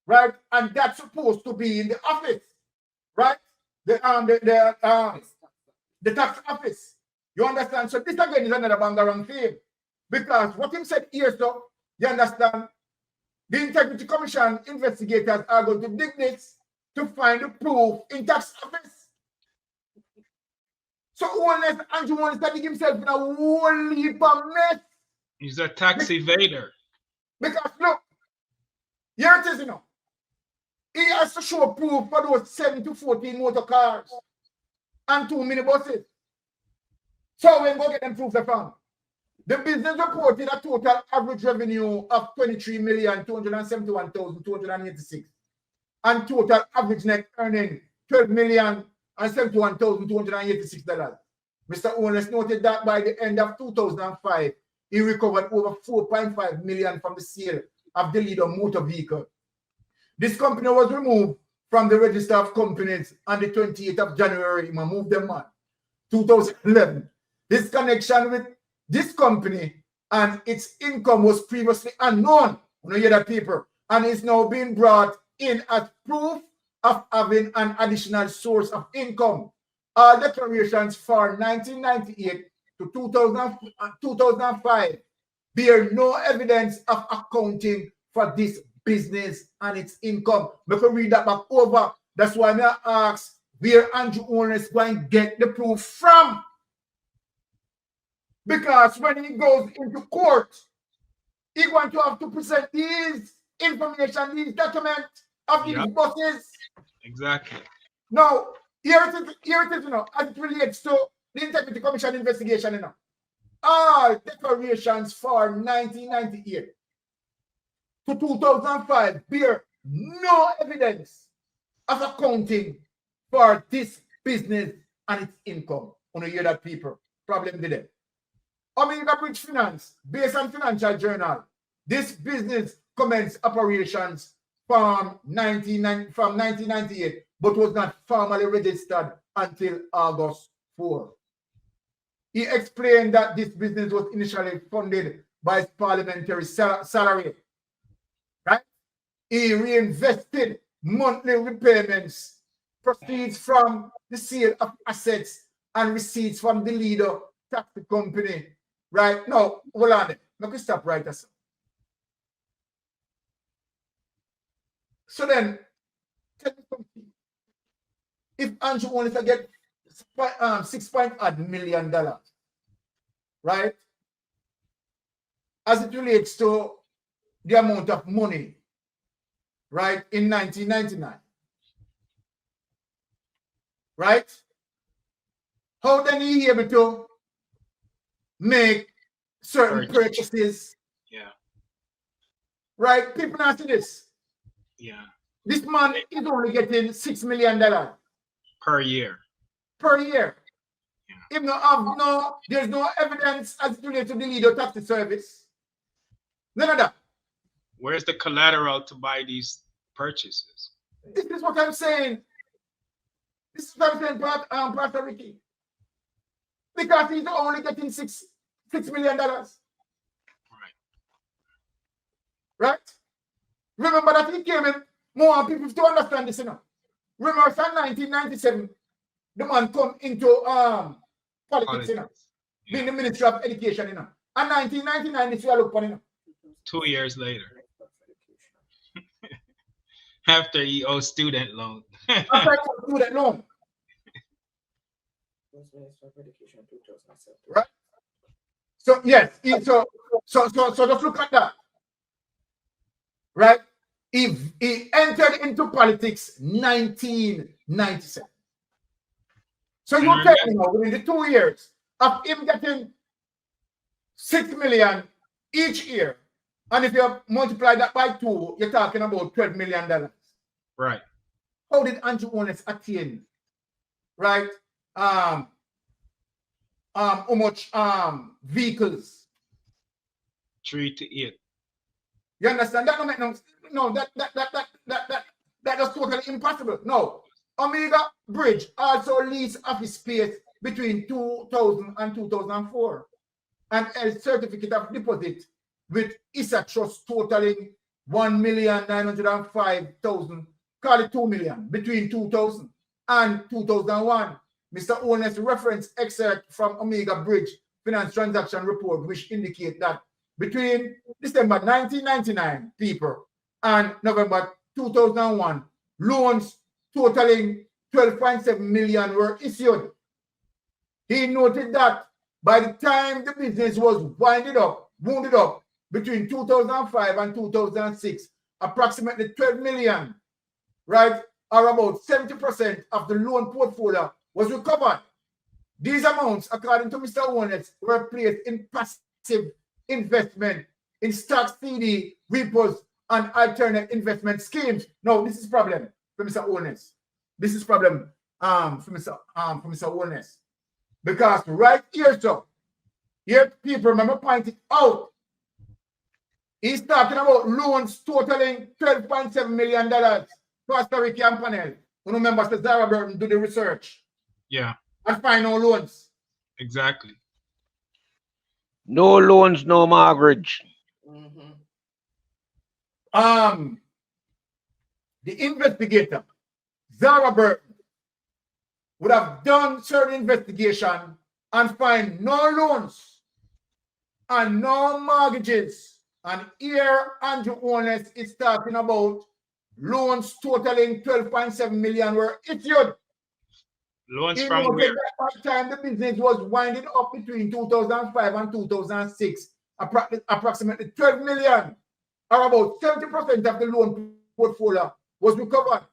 right? And that's supposed to be in the office, right? The tax office. You understand? So this again is another bangarang thing. Because what him said here, so you understand, the Integrity Commission investigators are going to dig this to find the proof in tax office. So Holness, Andrew Holness studying himself in a whole heap of mess. He's a tax evader. Because look, here it is, you know. He has to show proof for those 7 to 14 motor cars and 2 minibuses. So we go get them proof from. The business reported a total average revenue of 23,271,286 and total average net earning $12,071,286. Mr. Holness noted that by the end of 2005, he recovered over $4.5 million from the sale of the Leader motor vehicle. This company was removed from the register of companies on the 28th of January. He moved them on 2011. This connection with this company and its income was previously unknown. You know, hear that, people, and is now being brought in as proof of having an additional source of income. All declarations for 1998 to 2005 bear no evidence of accounting for this business and its income. We can read that back over. That's why I ask where Andrew Holness going to get the proof from. Because when he goes into court, he's going to have to present these information, these documents of these buses. Exactly. Now, here it is, you know, as it relates to the Integrity Commission investigation, you know. All declarations for 1998 to 2005 bear no evidence of accounting for this business and its income. Want to hear that, people? Problem with it. Omega Bridge Finance, based on Financial Journal, this business commenced operations from 1998, but was not formally registered until August 4. He explained that this business was initially funded by his parliamentary salary. Right? He reinvested monthly repayments, proceeds from the sale of assets, and receipts from the Leader taxi company. Right now, hold on. Let me stop right there. So then, tell me something. If Andrew wanted to get $6 million, right? As it relates to the amount of money, right, in 1999, right? How then he able to make certain purchases? Yeah. Right? People not see this. Yeah. This man is only getting $6 million per year. Per year. Yeah. If there's no evidence as it relates to the Leader taxi service. None of that. Where's the collateral to buy these purchases? This is what I'm saying. This is what I'm saying, Pastor Ricky. Because he's only getting $6 million. Right. Right? Remember that he came in, more people to understand this, you know. Remember from 1997, the man come into politics, you know, being the Ministry of Education, you know. And 1999, this year, look upon, you know. 2 years later. After he owes student loan. After he owes student loan. Right? So yes, so just look at that. Right? He entered into politics 1997. So you tell me now, within the 2 years of him getting $6 million each year, and if you multiply that by 2, you're talking about $12 million. Right. How did Andrew Holness attain? Right? How much vehicles? 3 to 8. You understand? That don't make no, that is totally impossible. No. Omega Bridge also leased office space between 2000 and 2004 and a certificate of deposit with ISAT trust totaling 1,905,000, call it 2 million, between 2000 and 2001. Mr. Holness reference excerpt from Omega Bridge Finance Transaction Report, which indicate that between December 1999 people and November 2001, loans totaling 12.7 million were issued. He noted that by the time the business was wounded up between 2005 and 2006, approximately 12 million, right, or about 70% of the loan portfolio was recovered. These amounts, according to Mr. Holness, were placed in passive investment in stock, CD, repos, and alternate investment schemes. Now, this is problem for Mr. Holness. This is problem for Mr. Holness. Because right here, so, here people remember pointing out, he's talking about loans totaling $12.7 million. Pastor Ricky and panel, who remember Seaga Burton do the research. Yeah. And find no loans. Exactly. No loans, no mortgage. The investigator, Zara Burton, would have done certain investigation and find no loans and no mortgages. And here Andrew Holness is talking about loans totaling 12.7 million were issued. Loans from where? By the time the business was winding up between 2005 and 2006, approximately 12 million, or about 70% of the loan portfolio was recovered.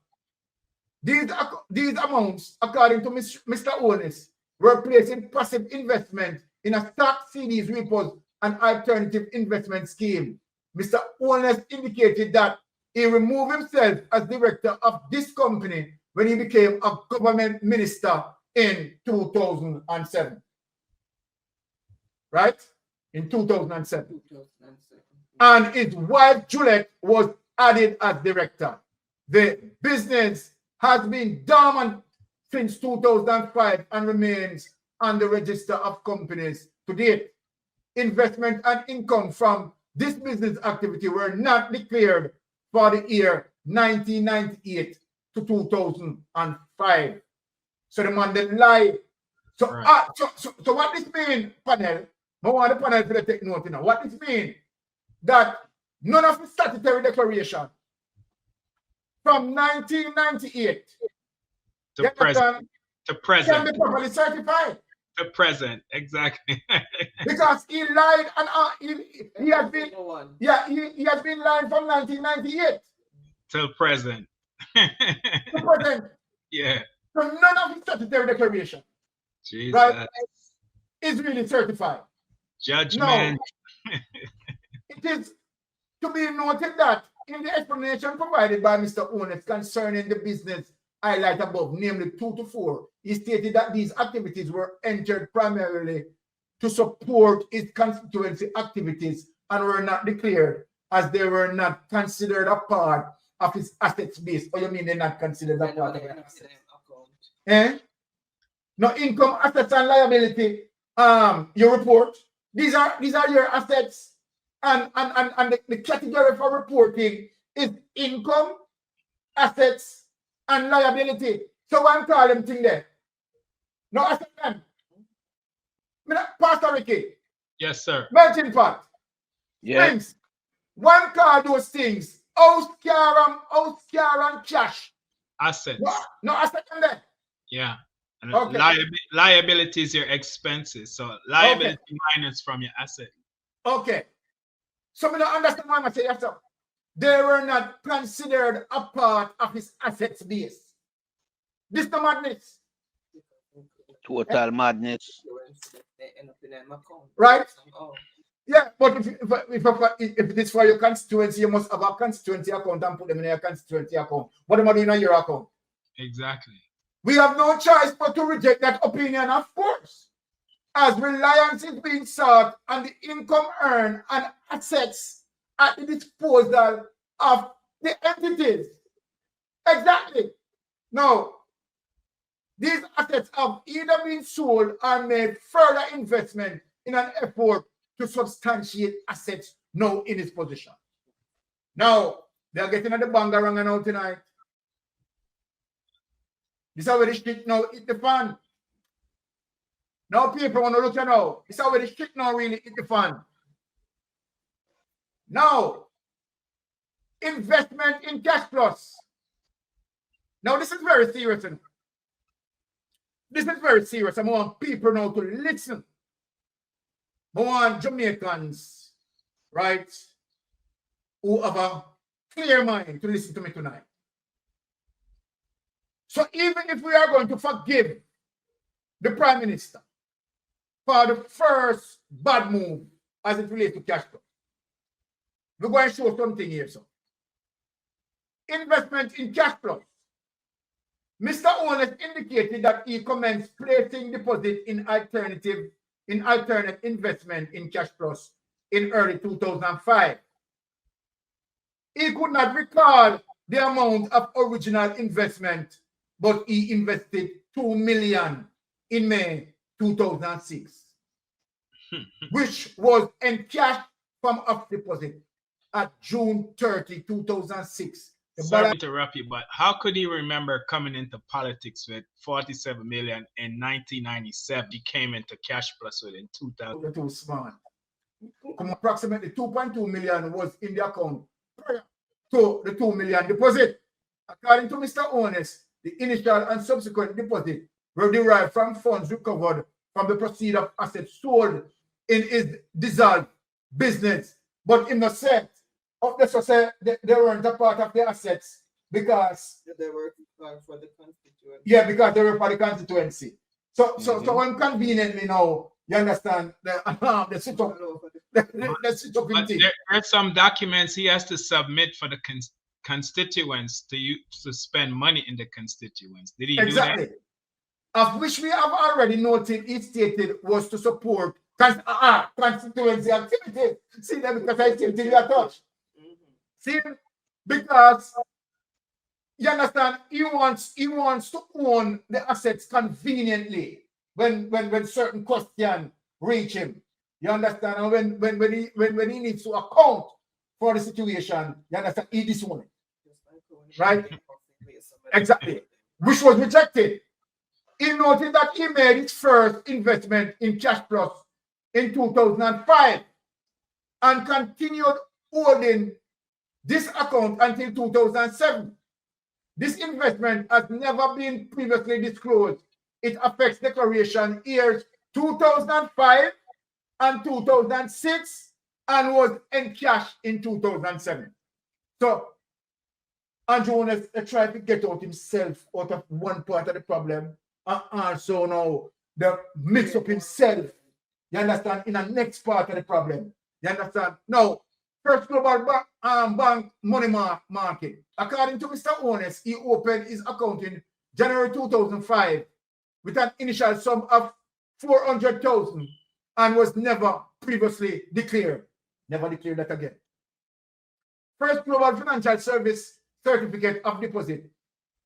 These amounts, according to Mr. Holness, were placed in passive investment in a stock, CDs, repos, and alternative investment scheme. Mr. Holness indicated that he removed himself as director of this company when he became a government minister in 2007. Right? In 2007. And his wife, Juliet, was added as director. The business has been dormant since 2005 and remains on the register of companies to date. Investment and income from this business activity were not declared for the year 1998 to 2005. So the man didn't lie. So, right. So what this mean, panel? I want the panel to take note now. What this mean? That none of the statutory declaration from 1998 to present can be properly certified. To present, exactly. Because he lied and he has been he has been lying from 1998 till present. to present. Yeah. So none of the statutory declaration, Jesus. right, is really certified. Judgment. No. It is to be noted that in the explanation provided by Mr. Holness concerning the business highlight above, namely 2 to 4, he stated that these activities were entered primarily to support his constituency activities and were not declared as they were not considered a part of his assets base. Or you mean they're not considered a part of his assets? Eh? No, income, assets, and liability. Your report. These are your assets. And the category for reporting is income, assets, and liability. So one call them thing there. No asset man. Pastor Ricky. Yes, sir. Melting pot. Yeah. Friends, one call those things. House, car, and cash. Assets. No asset in there. Yeah. And Okay. liability is your expenses. So liability minus from your asset. Okay. So I don't understand why I say that. They were not considered a part of his assets base. This is the madness. Total madness. Right? Yeah, but if it is for your constituency, you must have a constituency account and put them in your constituency account. What am I doing on your account? Exactly. We have no choice but to reject that opinion, of course, as reliance is being sought on the income earned and assets at the disposal of the entities. Exactly. Now, these assets have either been sold or made further investment in an effort to substantiate assets now in his position. Now, they are getting at the bangarang now tonight. This is how the street now hit the fan. Now people want to look at now. This is how the street now really hit the fan. Now, investment in cash plus. Now, this is very serious. This is very serious. I want people now to listen. I want Jamaicans, right, who have a clear mind to listen to me tonight. So even if we are going to forgive the Prime Minister for the first bad move as it relates to cash flow, we're going to show something here. So, investment in cash flow. Mr. Holness indicated that he commenced placing deposit in alternate investment in cash plus in early 2005. He could not recall the amount of original investment, but he invested $2 million in May 2006, which was encashed from off deposit at June 30, 2006. Sorry to interrupt you, but how could he remember coming into politics with 47 million in 1997? He came into cash plus within 2000. Too smart. Approximately 2.2 million was in the account prior to the 2 million deposit. According to Mr. Holness, the initial and subsequent deposit were derived from funds recovered from the proceeds of assets sold in his dissolved business. But in the set of the society, they weren't a part of the assets because they were for the constituency. Yeah, because they were for the constituency. So inconveniently now, you understand the sit up in thing. There's some documents he has to submit for the constituents to spend money in the constituents. Did he do that? Of which we have already noted, it stated was to support constituency activity. See that because I still you are touched. See, because you understand, he wants to own the assets conveniently when certain questions reach him. You understand? And when he needs to account for the situation, you understand, he disown it. Right? Exactly. Which was rejected. He noted that he made his first investment in cash plus in 2005 and continued holding this account until 2007. This investment has never been previously disclosed. It affects declaration years 2005 and 2006 and was encashed in 2007. So, Andrew Holness tried to get out himself out of one part of the problem and also now the mix up himself, you understand, in the next part of the problem. You understand? Now, First Global Bank money market. According to Mr. Holness, he opened his account in January 2005 with an initial sum of $400,000 and was never previously declared. Never declared that again. First Global Financial Service Certificate of Deposit.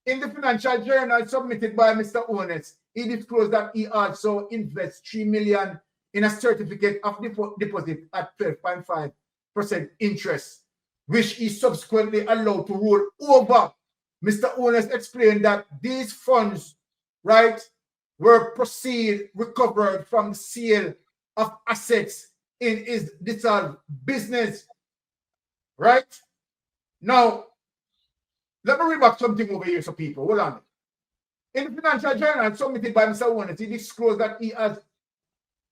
In the financial journal submitted by Mr. Holness, he disclosed that he also invests $3 million in a certificate of deposit at 12.5% interest, which he subsequently allowed to roll over. Mr. Holness explained that these funds, right, were proceeds recovered from the sale of assets in his dissolved business. Right? Now, let me read back something over here, so people. Hold on. In the financial journal submitted by Mr. Holness, he disclosed that he has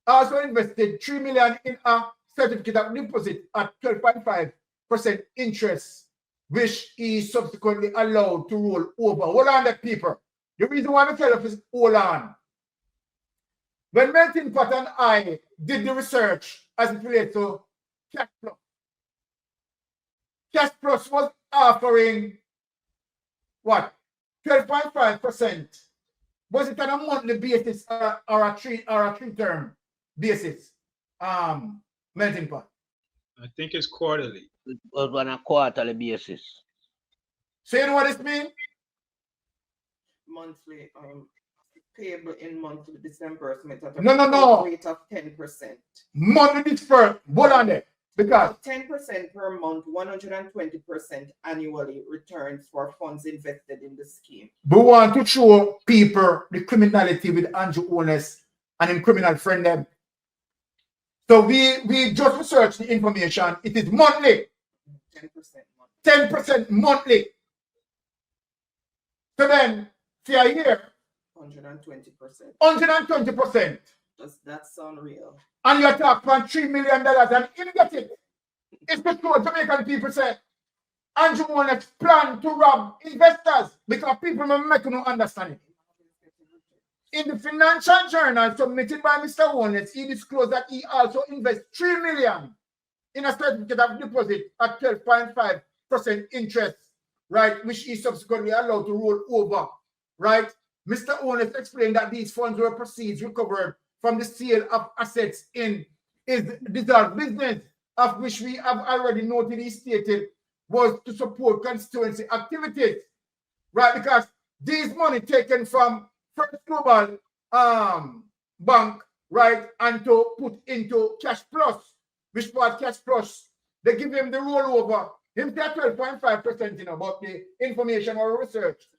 also invested $3 million in a certificate of deposit at 12.5% interest, which he subsequently allowed to roll over. Hold on, that people. The reason why I tell you is hold on. When Melting Pot and I did the research as it relates to Cash Plus, Cash Plus was offering what? 12.5%. Was it on a monthly basis or a three-term basis? Melting Pot. I think it's quarterly. It was on a quarterly basis. So you know what this means? Monthly, payable in monthly disbursement at a No. rate of 10%. Monthly disbursement. Hold on there. Because 10% per month, 120% annually returns for funds invested in the scheme. we want to show people the criminality with Andrew Holness and him criminal friend them. So we just research the information. It is monthly. 10% monthly. 10% monthly. So then, see I hear 120%. 120%. Does that sound real? And you talk for $3 million and you get it. It's the truth. Jamaican people say Andrew Holness plan to rob investors because people may make no understanding. In the financial journal submitted by Mr. Holness, he disclosed that he also invests $3 million in a certificate of deposit at 12.5% interest, right, which he subsequently allowed to roll over, right? Mr. Holness explained that these funds were proceeds recovered from the sale of assets in his dissolved business, of which we have already noted he stated was to support constituency activities, right? Because these money taken from First Global Bank, right, and to put into Cash Plus, which part Cash Plus, they give him the rollover. Him take 12.5%, you know, about the information or research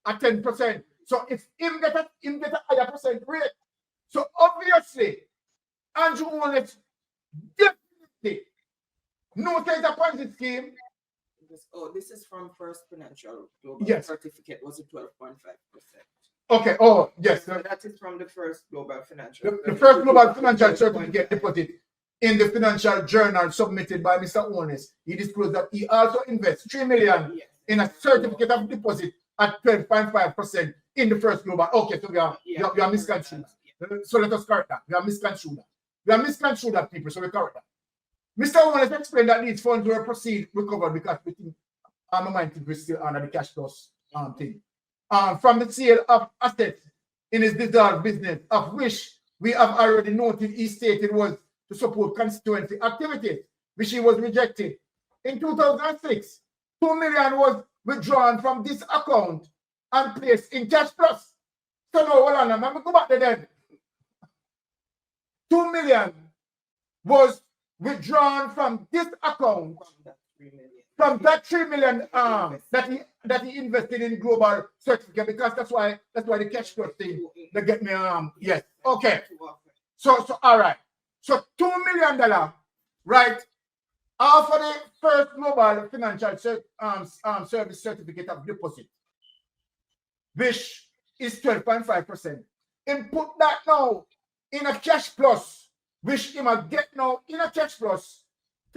at 10%. So if him get a higher percent rate, so obviously Andrew Holness definitely knows there's a Ponzi scheme. This is from First Financial Global. Yes. Certificate was a 12.5%. Okay, oh yes. So that is from the First Global Financial. The First Global Financial Certificate deposit in the financial journal submitted by Mr. Holness. He disclosed that he also invests $3 million in a certificate of deposit at 12.5% in the First Global. Okay, so we are misconstrued. So let us correct that. We are misconstrued. We are misconstrued that, people, so we correct that. Mr. Holness explained that these funds were proceed recovered because we think my mind is still under the Cash Plus thing. From the sale of assets in his dissolved business, of which we have already noted he stated was to support constituency activities, which he was rejected. In 2006, $2 million was withdrawn from this account and placed in Cash Plus. So now, hold on, I'm going to go back to then. $2 million was withdrawn from this account, from that $3 million that he invested in global certificate, because that's why the Cash Plus thing they get me yes. Okay. So all right. So $2 million, right? For the First Global Financial Service Certificate of Deposit, which is 12.5%. Input that now in a Cash Plus, which he might get now in a Cash Plus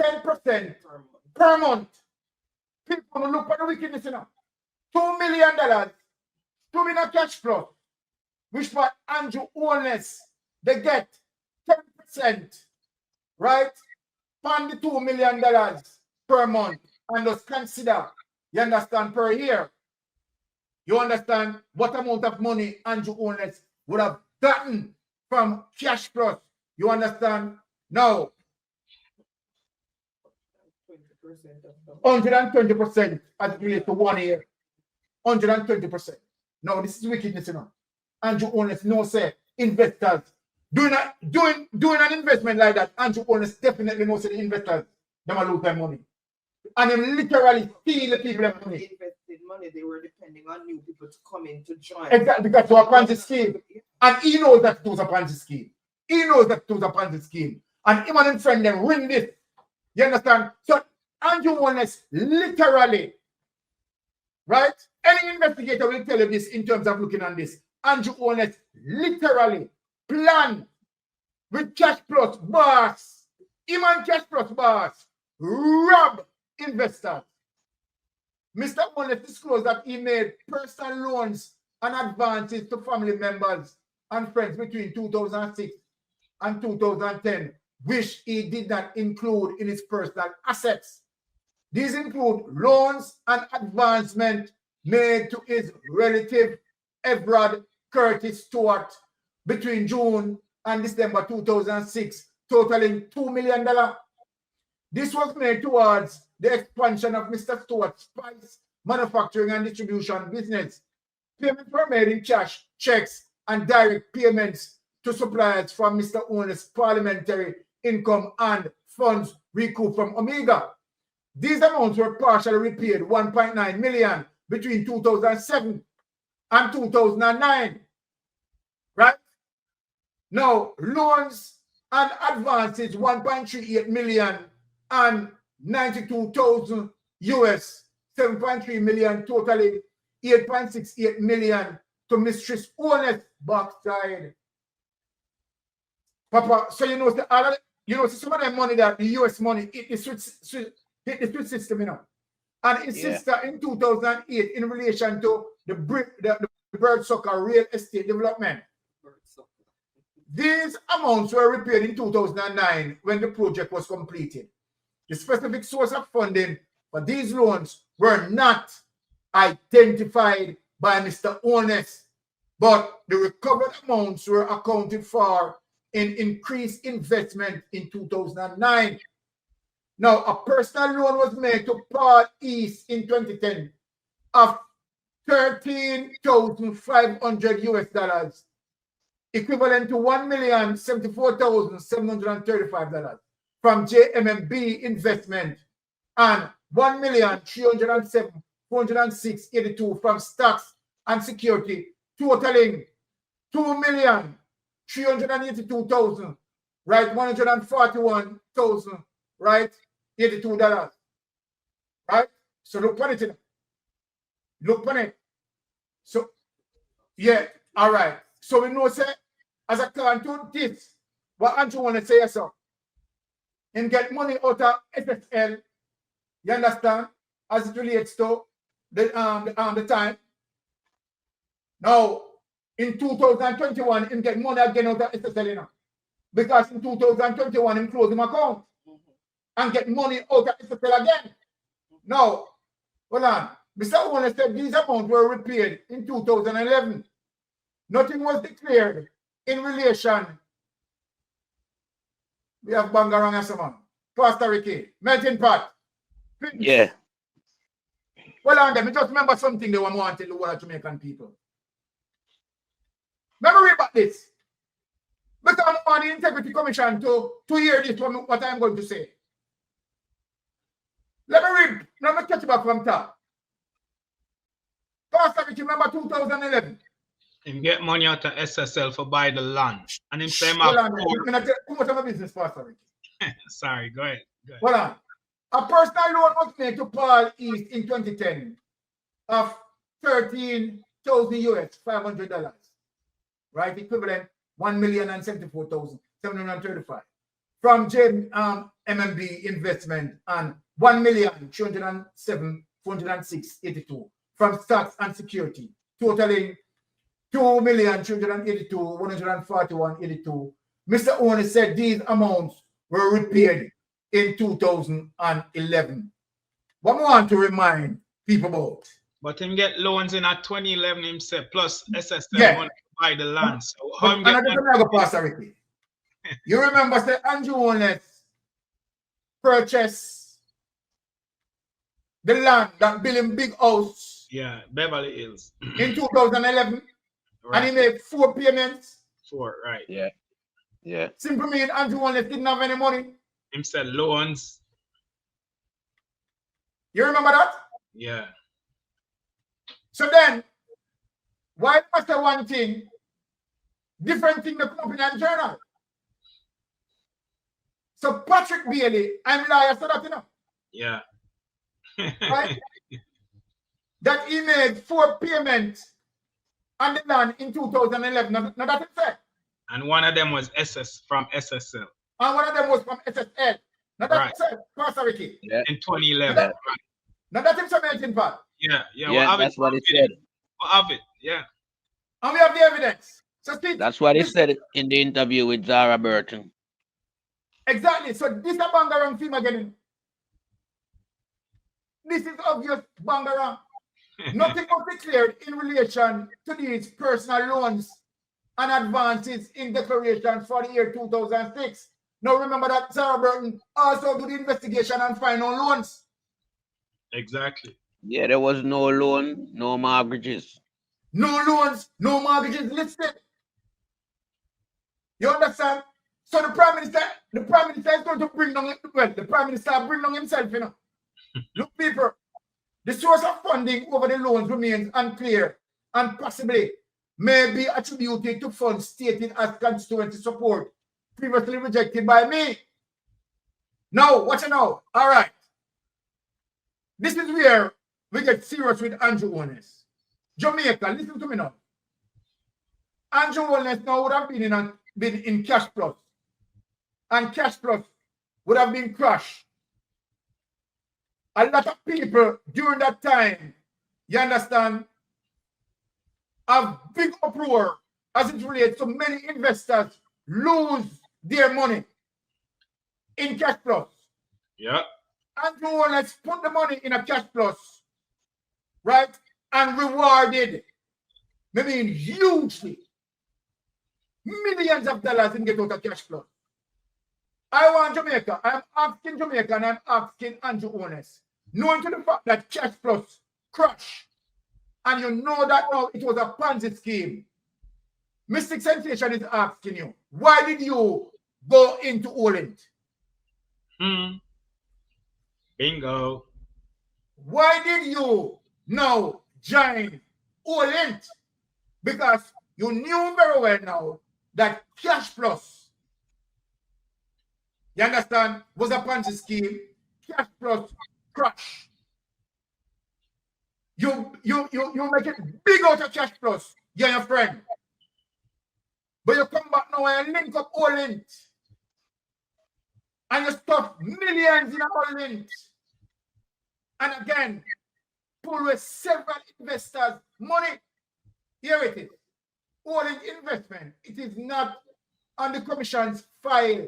10% per month. People look at the wickedness, you know. $2 million to in a Cash Plus, which for Andrew Holness, they get 10%, right? On the $2 million per month, and just consider, you understand, per year. You understand what amount of money Andrew Holness would have gotten from Cash Plus. You understand? Now, 120% as it relates to 1 year. 120%. Now, this is wickedness, you know. Andrew Holness no say investors. Doing an investment like that, Andrew Holness definitely knows the investors they will lose their money. And they literally steal the people their money. Invested money, they were depending on new people to come in to join. Exactly, because it was a Ponzi scheme. And he knows that it was a Ponzi scheme. He knows that it was a Ponzi scheme. And him and his friend then win this. You understand? So Andrew Holness literally, right? Any investigator will tell you this in terms of looking at this. Andrew Holness literally plan with Cash Plus boss, him and Cash Plus boss, rob investors. Mr. Holness disclosed that he made personal loans and advances to family members and friends between 2006 and 2010, which he did not include in his personal assets. These include loans and advancement made to his relative Everard Curtis Stewart between June and December 2006, totaling $2 million. This was made towards the expansion of Mr. Stewart's spice manufacturing and distribution business. Payments were made in cash, checks, and direct payments to suppliers from Mr. Holness' parliamentary income and funds recouped from Omega. These amounts were partially repaid, 1.9 million between 2007 and 2009. Right? Now, loans and advances, 1.38 million and 92,000 US, 7.3 million, totaling 8.68 million to Mistress Holness backside. Papa, so you know some of the money that the US money hit the Swiss system, you know. And it sister in 2008 in relation to the Birdsucker real estate development. These amounts were repaid in 2009 when the project was completed. The specific source of funding for these loans were not identified by Mr. Holness, but the recovered amounts were accounted for in increased investment in 2009. Now, a personal loan was made to Paul East in 2010 of $13,500 US, equivalent to $1,074,735 from JMMB Investment and $1,307,406.82 from Stocks and Security, totaling $2,382,000, right? $141,000, right? $82, right? So look on it. Look on it. So, yeah, all right. So we know, say, as a cartoon, this, what Andrew want to say, so, and get money out of SSL, you understand, as it relates to the time. Now, in 2021, him get money again out of SSL, you know, because in 2021, him close him account and get money out of SSL again. Now, hold on. Mr. Holness said these amounts were repaid in 2011. Nothing was declared in relation. We have Bangarang as a man. Pastor Ricky, melting pot. Yeah. Well, on them, just remember something they want to tell the world Jamaican people. Remember about this. Because I'm on the Integrity Commission to hear this, what I'm going to say. Let me read. Let me catch you back from top. Pastor Ricky, remember 2011? Him get money out of SSL for buy the land. And him say, Hold on, too much of a business, Pastor Ricky. Sorry, go ahead. Hold on. A personal loan was made to Paul East in 2010 of $13,000 US, $500, right? Equivalent $1,074,735 from MMB Investment and $1,307,406.82 from Stocks and Security, totaling $2,382,141.82. Mr. Holness said these amounts were repaid in 2011. What I want to remind people about. But him get loans in at 2011 himself, plus SSL money to buy the land. So how him get money? You remember that Andrew Holness purchased the land that built him big house. Yeah, Beverly Hills. In 2011. Right. And he made 4 payments. 4, right. Yeah. Yeah. Simply mean Andrew Holness didn't have any money. Him said loans. You remember that? Yeah. So then, why must I one thing, different thing the company and journal? So Patrick Bailey, I'm liar, so that you know. Yeah. Right? That he made 4 payments on the land in 2011. Now that is fair. And one of them was from SSL. And one of them was from SSL. Now that's right. Pastor Ricky. Yeah. In 2011. Right. Now that's him mentioned, Pat. Yeah. Yeah, that's what he said. We have it, yeah. And we have the evidence. So that's what he said in the interview with Zara Burton. Exactly. So this is a Bangarang film again. This is obvious Bangarang. Nothing was declared in relation to these personal loans and advances in declarations for the year 2006. Now remember that Sarah Burton also did the investigation and find no loans. Exactly. Yeah, there was no loan, no mortgages. No loans, no mortgages listed. You understand? So the Prime Minister is going to bring down, well, the Prime Minister bring down himself, you know. Look, people, the source of funding over the loans remains unclear and possibly may be attributed to funds stated as constituency support previously rejected by me. Now, watch it now. All right. This is where we get serious with Andrew Holness. Jamaica, listen to me now. Andrew Holness now would have been in cash plus. And cash plus would have been crushed. A lot of people during that time, you understand, have big uproar as it relates to many investors lose their money in cash plus. Yeah. Andrew Holness put the money in a cash plus, right? And rewarded, maybe hugely, millions of dollars in get out of cash plus. I want Jamaica. I'm asking Jamaica and I'm asking Andrew Holness, knowing to the fact that cash plus crashed, and you know that now it was a Ponzi scheme. Mystic Sensation is asking you, why did you go into Holland? Bingo. Why did you now join Holland? Because you knew very well now that cash plus, you understand, was a Ponzi scheme. Cash plus crash. You make it big out of cash plus, you're your friend. But you come back now and link up Holland. And you stuff millions in a Holland. And again, pull with several investors' money. Here it is. Holland investment. It is not on the commission's file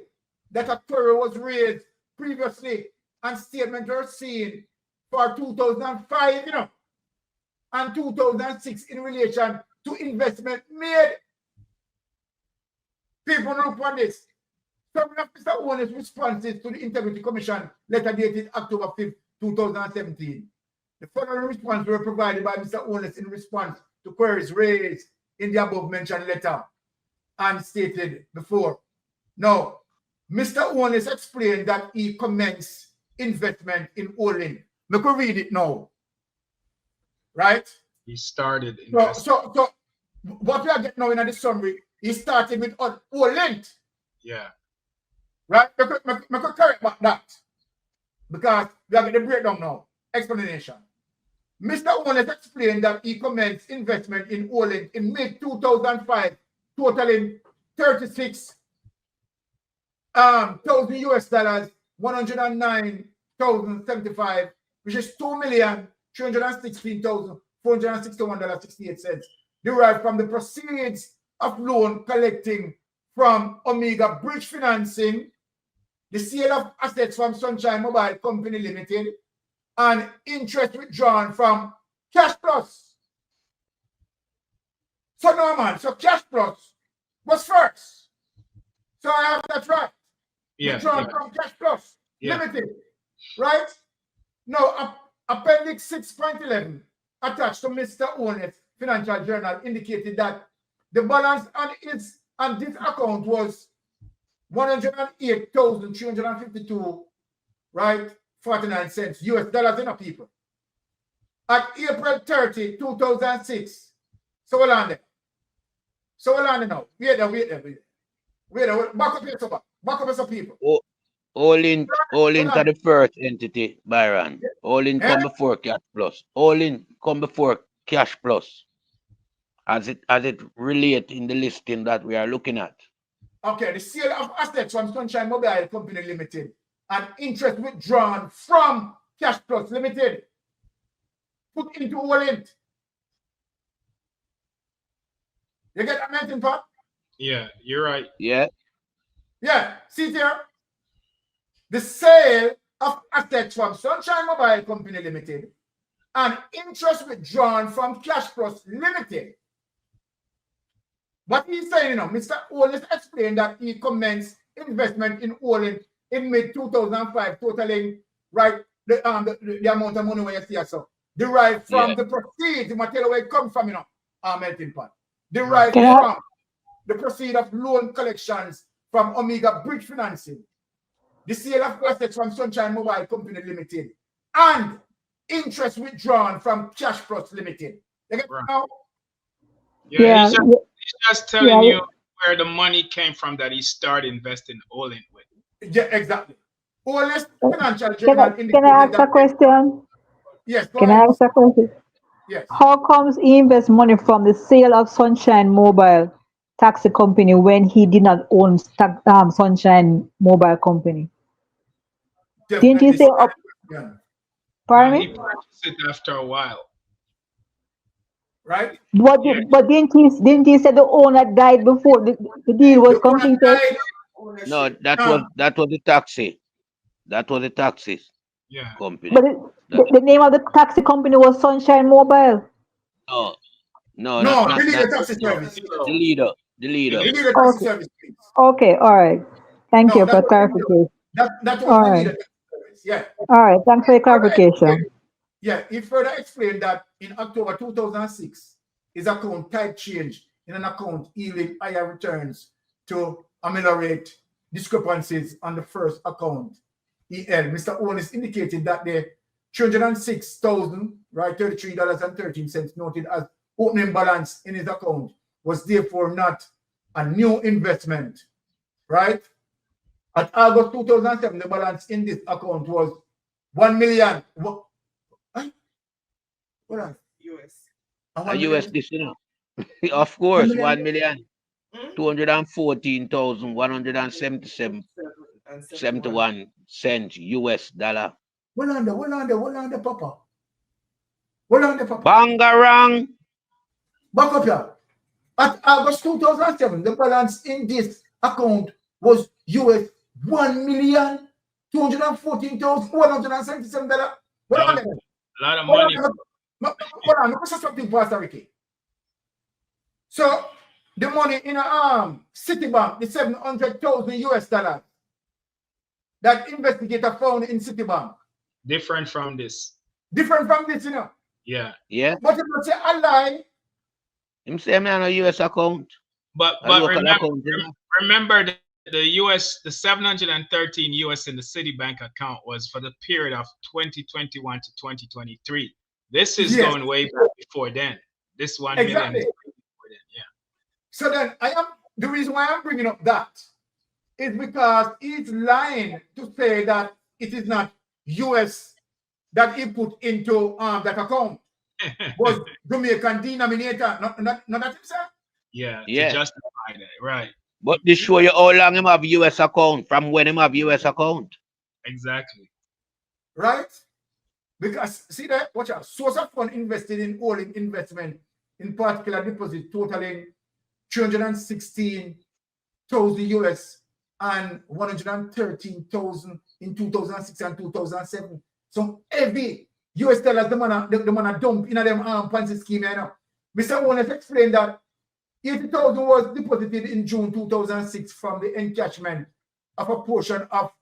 that a query was raised previously and statements were seen for 2005, you know, and 2006 in relation to investment made. People look on this. Some of Mr. Holness' responses to the Integrity Commission letter dated October 5th, 2017. The following responses were provided by Mr. Holness in response to queries raised in the above mentioned letter and stated before. Now, Mr. Holness explained that he commenced investment in Holland. Let me read it now. Right? He started So what we are getting now in the summary, he started with Holland. Yeah. Right? I could correct about that. Because we are getting the breakdown now. Explanation. Mr. Holness explained that he commenced investment in Holland in mid-2005, totaling 36,000 US dollars, 109,075, which is $2,316,461.68, derived from the proceeds of loan collecting from Omega Bridge Financing, the sale of assets from Sunshine Mobile Company Limited, and interest withdrawn from Cash Plus. So no man, so Cash Plus was first. So I have that right. Yeah. Withdrawn from Cash Plus Limited. Right? Now, Appendix 6.11 attached to Mr. Holness' financial journal indicated that the balance on this account was 108,352, right? 49 cents US dollars in a people. At April 30, 2006. So we'll land there. Now. Wait there. Back up here, back up some people. All in to the first entity, Byron. All in come before cash plus. All in come before cash plus. As it relate in the listing that we are looking at. Okay, the sale of assets from Sunshine Mobile Company Limited and interest withdrawn from Cash Plus Limited put into Holland. You get that melting pot? Yeah, you're right. Yeah. Yeah, see there? The sale of assets from Sunshine Mobile Company Limited and interest withdrawn from Cash Plus Limited. What he's saying, you know, Mr. Holness explained that he commenced investment in Holland in mid-2005, totaling, right, the amount of money where you see us, so derived from the proceeds, you tell where it comes from, you know, our melting pot. Derived from the proceeds of loan collections from Omega Bridge Financing, the sale of assets from Sunshine Mobile Company Limited, and interest withdrawn from Cash Plus Limited. You get Right. now? Yeah, he's just telling you where the money came from that he started investing all in with. Yeah, exactly. Holness Financial Can Journal I indicated ask that. a question? Yes, go Can I ahead. ask a question? Yes. How comes he invests money from the sale of Sunshine Mobile taxi company when he did not own Sunshine Mobile Company? Didn't he Definitely. say up? Yeah. No, Pardon he me? purchased it after a while. Right? But, Yeah. but didn't he say the owner died before the deal was The owner completed? died. No, that was the taxi. That was the taxi Yeah. company. But That, the name of the taxi company was Sunshine Mobile. no, no, No, not delete the taxi no. service. The leader. Delete the taxi service, please. Okay, all right. Thank No, you for that was clarification. that was All delete right, the taxi service. Yeah. all right. Thanks for your clarification. Yeah, he further explained that in October 2006, his account type changed in an account yielding higher returns to ameliorate discrepancies on the first account he held. Mr. Holness indicated that the $306,000, right, $33.13 noted as opening balance in his account was therefore not a new investment, right? At August 2007, the balance in this account was 1 million. What on? US. A US this, you know. Of course, 1,214,177.71 US dollar. Hold on, Papa. Papa. Bangarang. Back up here. At August 2007, the balance in this account was US $1,214,177. Hold on. A lot of money. Hold on, let me say something, Pastor Ricky. So the money in Citibank, the 700,000 US dollars that investigator found in Citibank. Different from this. Different from this, you know. Yeah. But if you say a lie. Him say I'm on a US account. But remember the US, the 713 US in the Citibank account was for the period of 2021 to 2023. This is going way back before then. This 1 million is before then, yeah. So then the reason why I'm bringing up that is because he's lying to say that it is not US that he put into that account was Jamaican denominator, not that himself. Yeah, to justify that, right? But this show you how long him have US account, from when him have US account. Exactly. Right? Because see that, watch out, source of fund invested in all investment, in particular deposit totaling 316,000 US and 113,000 in 2006 and 2007. So every US dollars the man dump in them Ponzi scheme. You know. Mr. Holness explained that 80,000 was deposited in June 2006 from the encashment of a portion of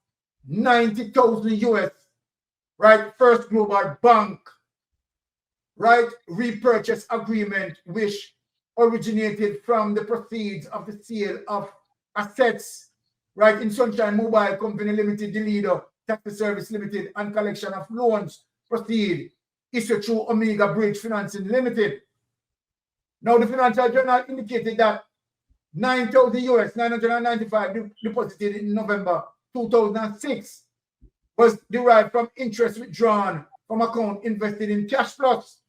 90,000 US, right? First Global Bank, right? Repurchase agreement, which originated from the proceeds of the sale of assets, right? In Sunshine Mobile Company Limited, the leader, Taxi Service Limited, and collection of loans proceed issued through Omega Bridge Financing Limited. Now, the Financial Journal indicated that 9,000 US, 995 deposited in November 2006 was derived from interest withdrawn from account invested in Cash Plus.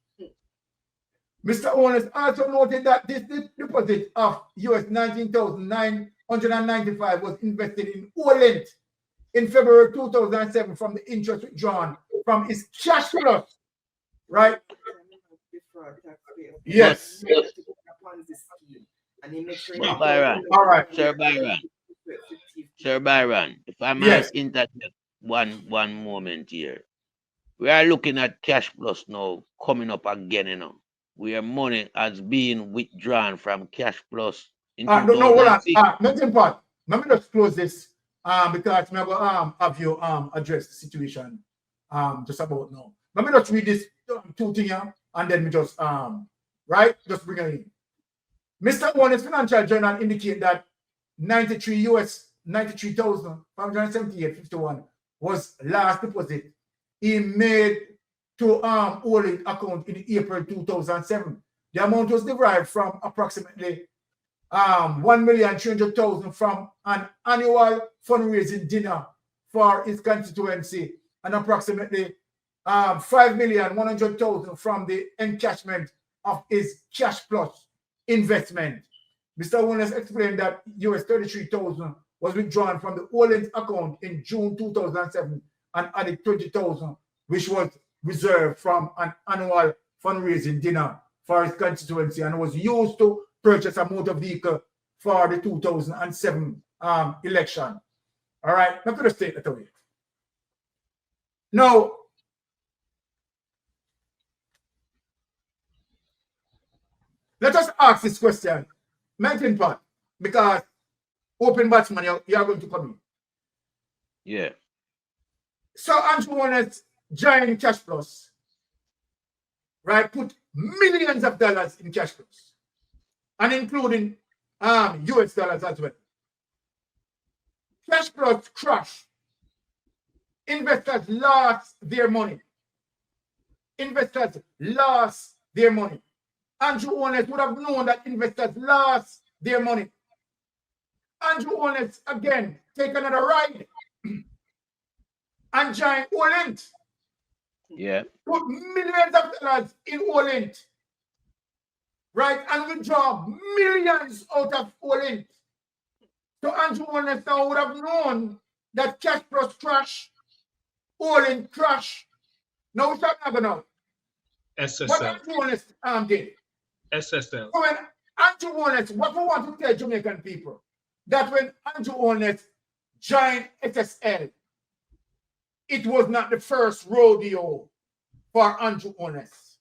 Mr. Holness also noted that this deposit of US 19,995 was invested in Orient in February 2007 from the interest withdrawn from his Cash Plus, right? Yes. Byron. All right. Sir Byron, if I might interject one moment here. We are looking at Cash Plus now coming up again, you know, where money has been withdrawn from Cash Plus in 2006. Nothing part. Let me just close this because I'm going to have you address the situation just about now. Let me just read this two things here and then we just just bring it in. Mr. Holness Financial Journal indicate that 93 US $93,578.51 was last deposit he made to Olin account in April 2007. The amount was derived from approximately 1,300,000 from an annual fundraising dinner for his constituency and approximately 5,100,000 from the encashment of his cash plus investment. Mr. Holness explained that US 33,000 was withdrawn from the Olin account in June 2007 and added 20,000, which was reserved from an annual fundraising dinner for his constituency and was used to purchase a motor vehicle for the 2007 election. All right, not to the state that away. Now, let us ask this question, melting pot, because open batsman, you are going to come in. Yeah. So Andrew Holness joined Cash Plus, right? Put millions of dollars in Cash Plus, and including US dollars as well. Cash Plus crashed. Investors lost their money. Investors lost their money. Andrew Holness would have known that investors lost their money. Andrew Holness again take another ride and join Olint. Yeah. Put millions of dollars in Olint, right? And withdraw millions out of Olint. So Andrew Holness now would have known that Cash Plus crash, Olint crash. Now we start having now. SSL. What Andrew Holness did. SSL. So when Andrew Holness, what we want to tell Jamaican people, that when Andrew Holness joined SSL, it was not the first rodeo for Andrew Holness.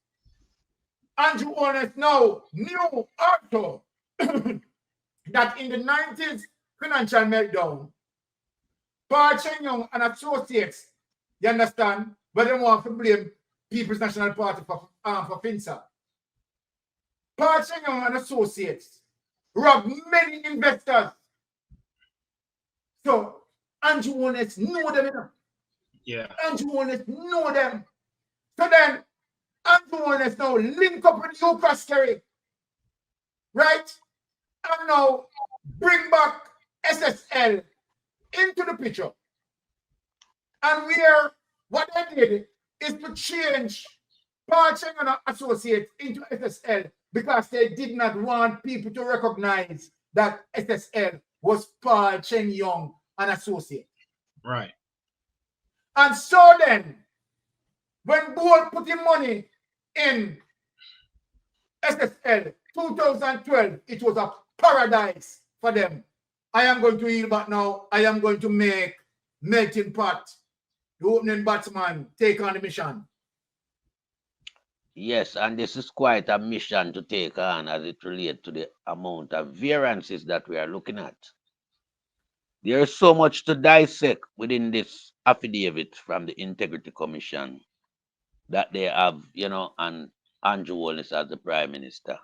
Andrew Holness now knew also that in the 90s financial meltdown, Paul Chen Young and associates, you understand, but they want to blame People's National Party for FINSA. Paul Chen Young and associates robbed many investors. So Andrew Holness know them enough. Yeah. Andrew Holness know them. So then Andrew Holness now link up with you, Prosperity, right? And now bring back SSL into the picture. And where what they did is to change Paul Cheng and Associates into SSL because they did not want people to recognize that SSL was Paul Cheng Young and Associates. Right. And so then, when Bull put in money in SSL 2012, it was a paradise for them. I am going to yield back now. I am going to make melting pot, the opening batsman, take on the mission. Yes, and this is quite a mission to take on as it relates to the amount of variances that we are looking at. There is so much to dissect within this affidavit from the Integrity Commission that they have, and Andrew Holness as the Prime Minister.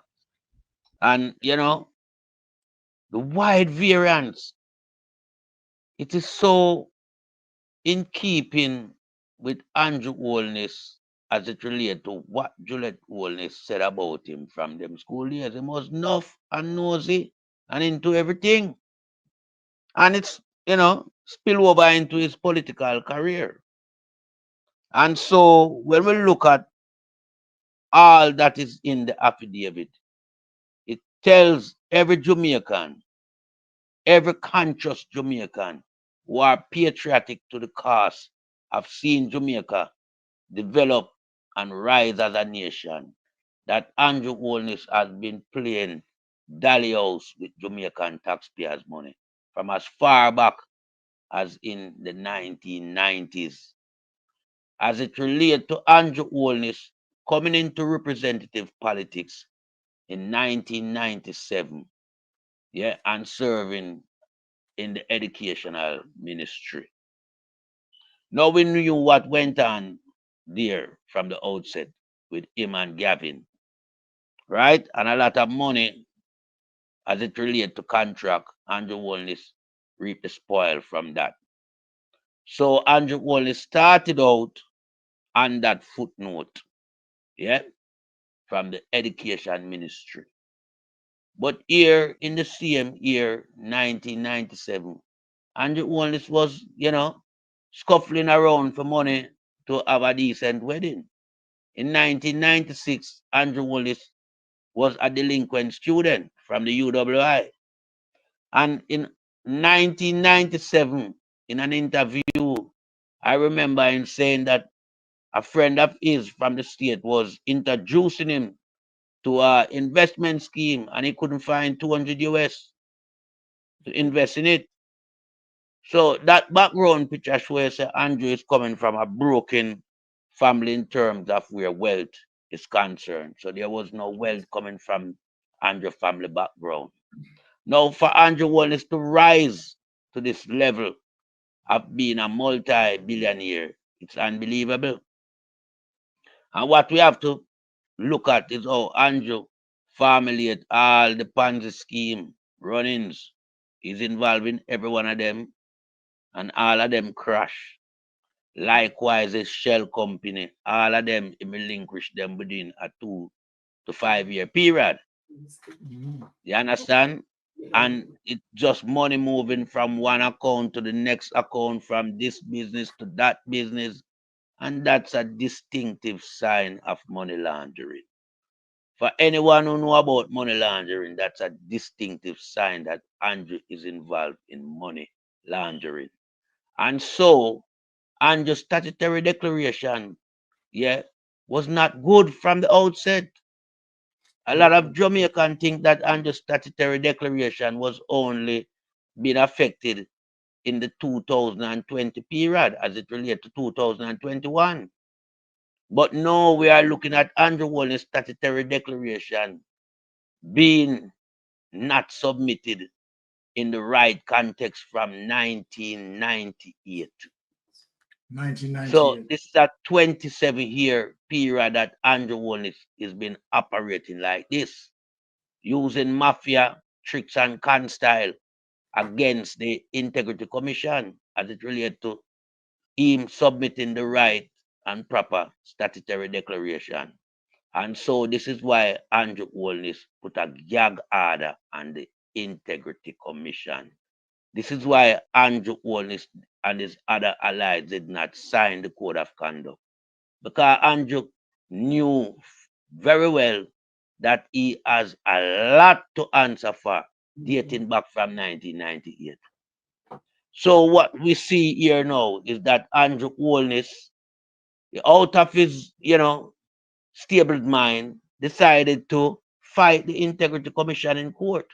And, the wide variance, it is so in keeping with Andrew Holness as it relates to what Juliet Holness said about him from them school years. He was nuff and nosy and into everything. And it's, spill over into his political career. And so when we look at all that is in the affidavit, it tells every Jamaican, every conscious Jamaican who are patriotic to the cause of seeing Jamaica develop and rise as a nation, that Andrew Holness has been playing dallyhouse with Jamaican taxpayers' money from as far back as in the 1990s. As it relates to Andrew Holness coming into representative politics in 1997, and serving in the educational ministry. Now we knew what went on there from the outset with him and Gavin, right? And a lot of money as it relates to contract Andrew Holness reap the spoil from that. So Andrew Holness started out on that footnote, yeah, from the education ministry. But here in the same year, 1997, Andrew Holness was, scuffling around for money to have a decent wedding. In 1996, Andrew Holness was a delinquent student from the UWI. And in 1997, in an interview, I remember him saying that a friend of his from the state was introducing him to an investment scheme and he couldn't find 200 US to invest in it. So that background picture shows that Andrew is coming from a broken family in terms of where wealth is concerned. So there was no wealth coming from Andrew's family background. Now for Andrew Holness to rise to this level of being a multi-billionaire, it's unbelievable. And what we have to look at is how Andrew formulate all the Ponzi scheme runnings. He's involved in every one of them, and all of them crash. Likewise, his shell company, all of them he relinquish them within a 2 to 5 year period. You understand? And it's just money moving from one account to the next account, from this business to that business. And that's a distinctive sign of money laundering. For anyone who know about money laundering, that's a distinctive sign that Andrew is involved in money laundering. And so, Andrew's statutory declaration, was not good from the outset. A lot of Jamaicans think that Andrew's statutory declaration was only being affected in the 2020 period as it relates to 2021. But no, we are looking at Andrew Holness' statutory declaration being not submitted in the right context from 1998. 1998. So this is a 27-year period that Andrew Holness has been operating like this, using mafia tricks and con style against the Integrity Commission as it relates to him submitting the right and proper statutory declaration. And so this is why Andrew Holness put a gag order on the Integrity Commission. This is why Andrew Holness and his other allies did not sign the Code of Conduct. Because Andrew knew very well that he has a lot to answer for dating back from 1998. So what we see here now is that Andrew Holness, out of his, stable mind, decided to fight the Integrity Commission in court.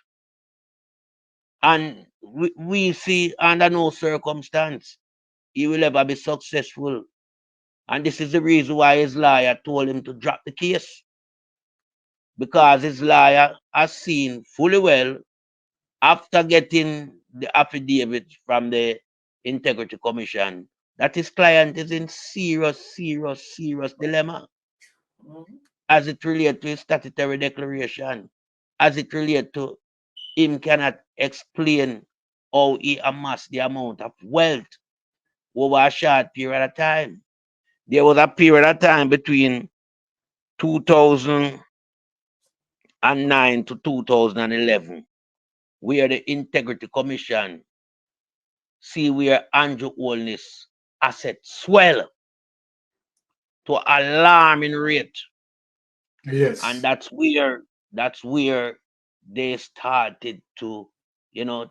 And we see under no circumstance he will ever be successful. And this is the reason why his lawyer told him to drop the case. Because his lawyer has seen fully well, after getting the affidavit from the Integrity Commission, that his client is in serious dilemma as it relates to his statutory declaration, as it relates to him cannot explain how he amassed the amount of wealth over a short period of time. There was a period of time between 2009 to 2011 where the Integrity Commission see where Andrew Holness assets swell to alarming rate. Yes. And that's where they started to,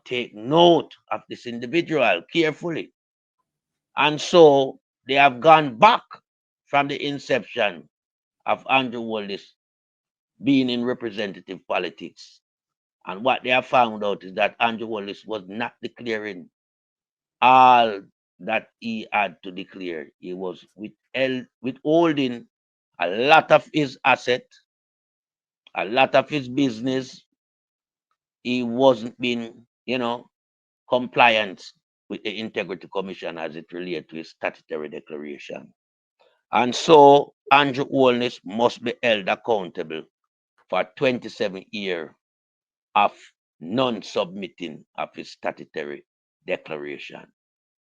take note of this individual carefully. And so they have gone back from the inception of Andrew Holness being in representative politics. And what they have found out is that Andrew Holness was not declaring all that he had to declare. He was withholding a lot of his asset, a lot of his business. He wasn't being, compliant with the Integrity Commission as it related to his statutory declaration. And so Andrew Holness must be held accountable for 27 years of non-submitting of his statutory declaration.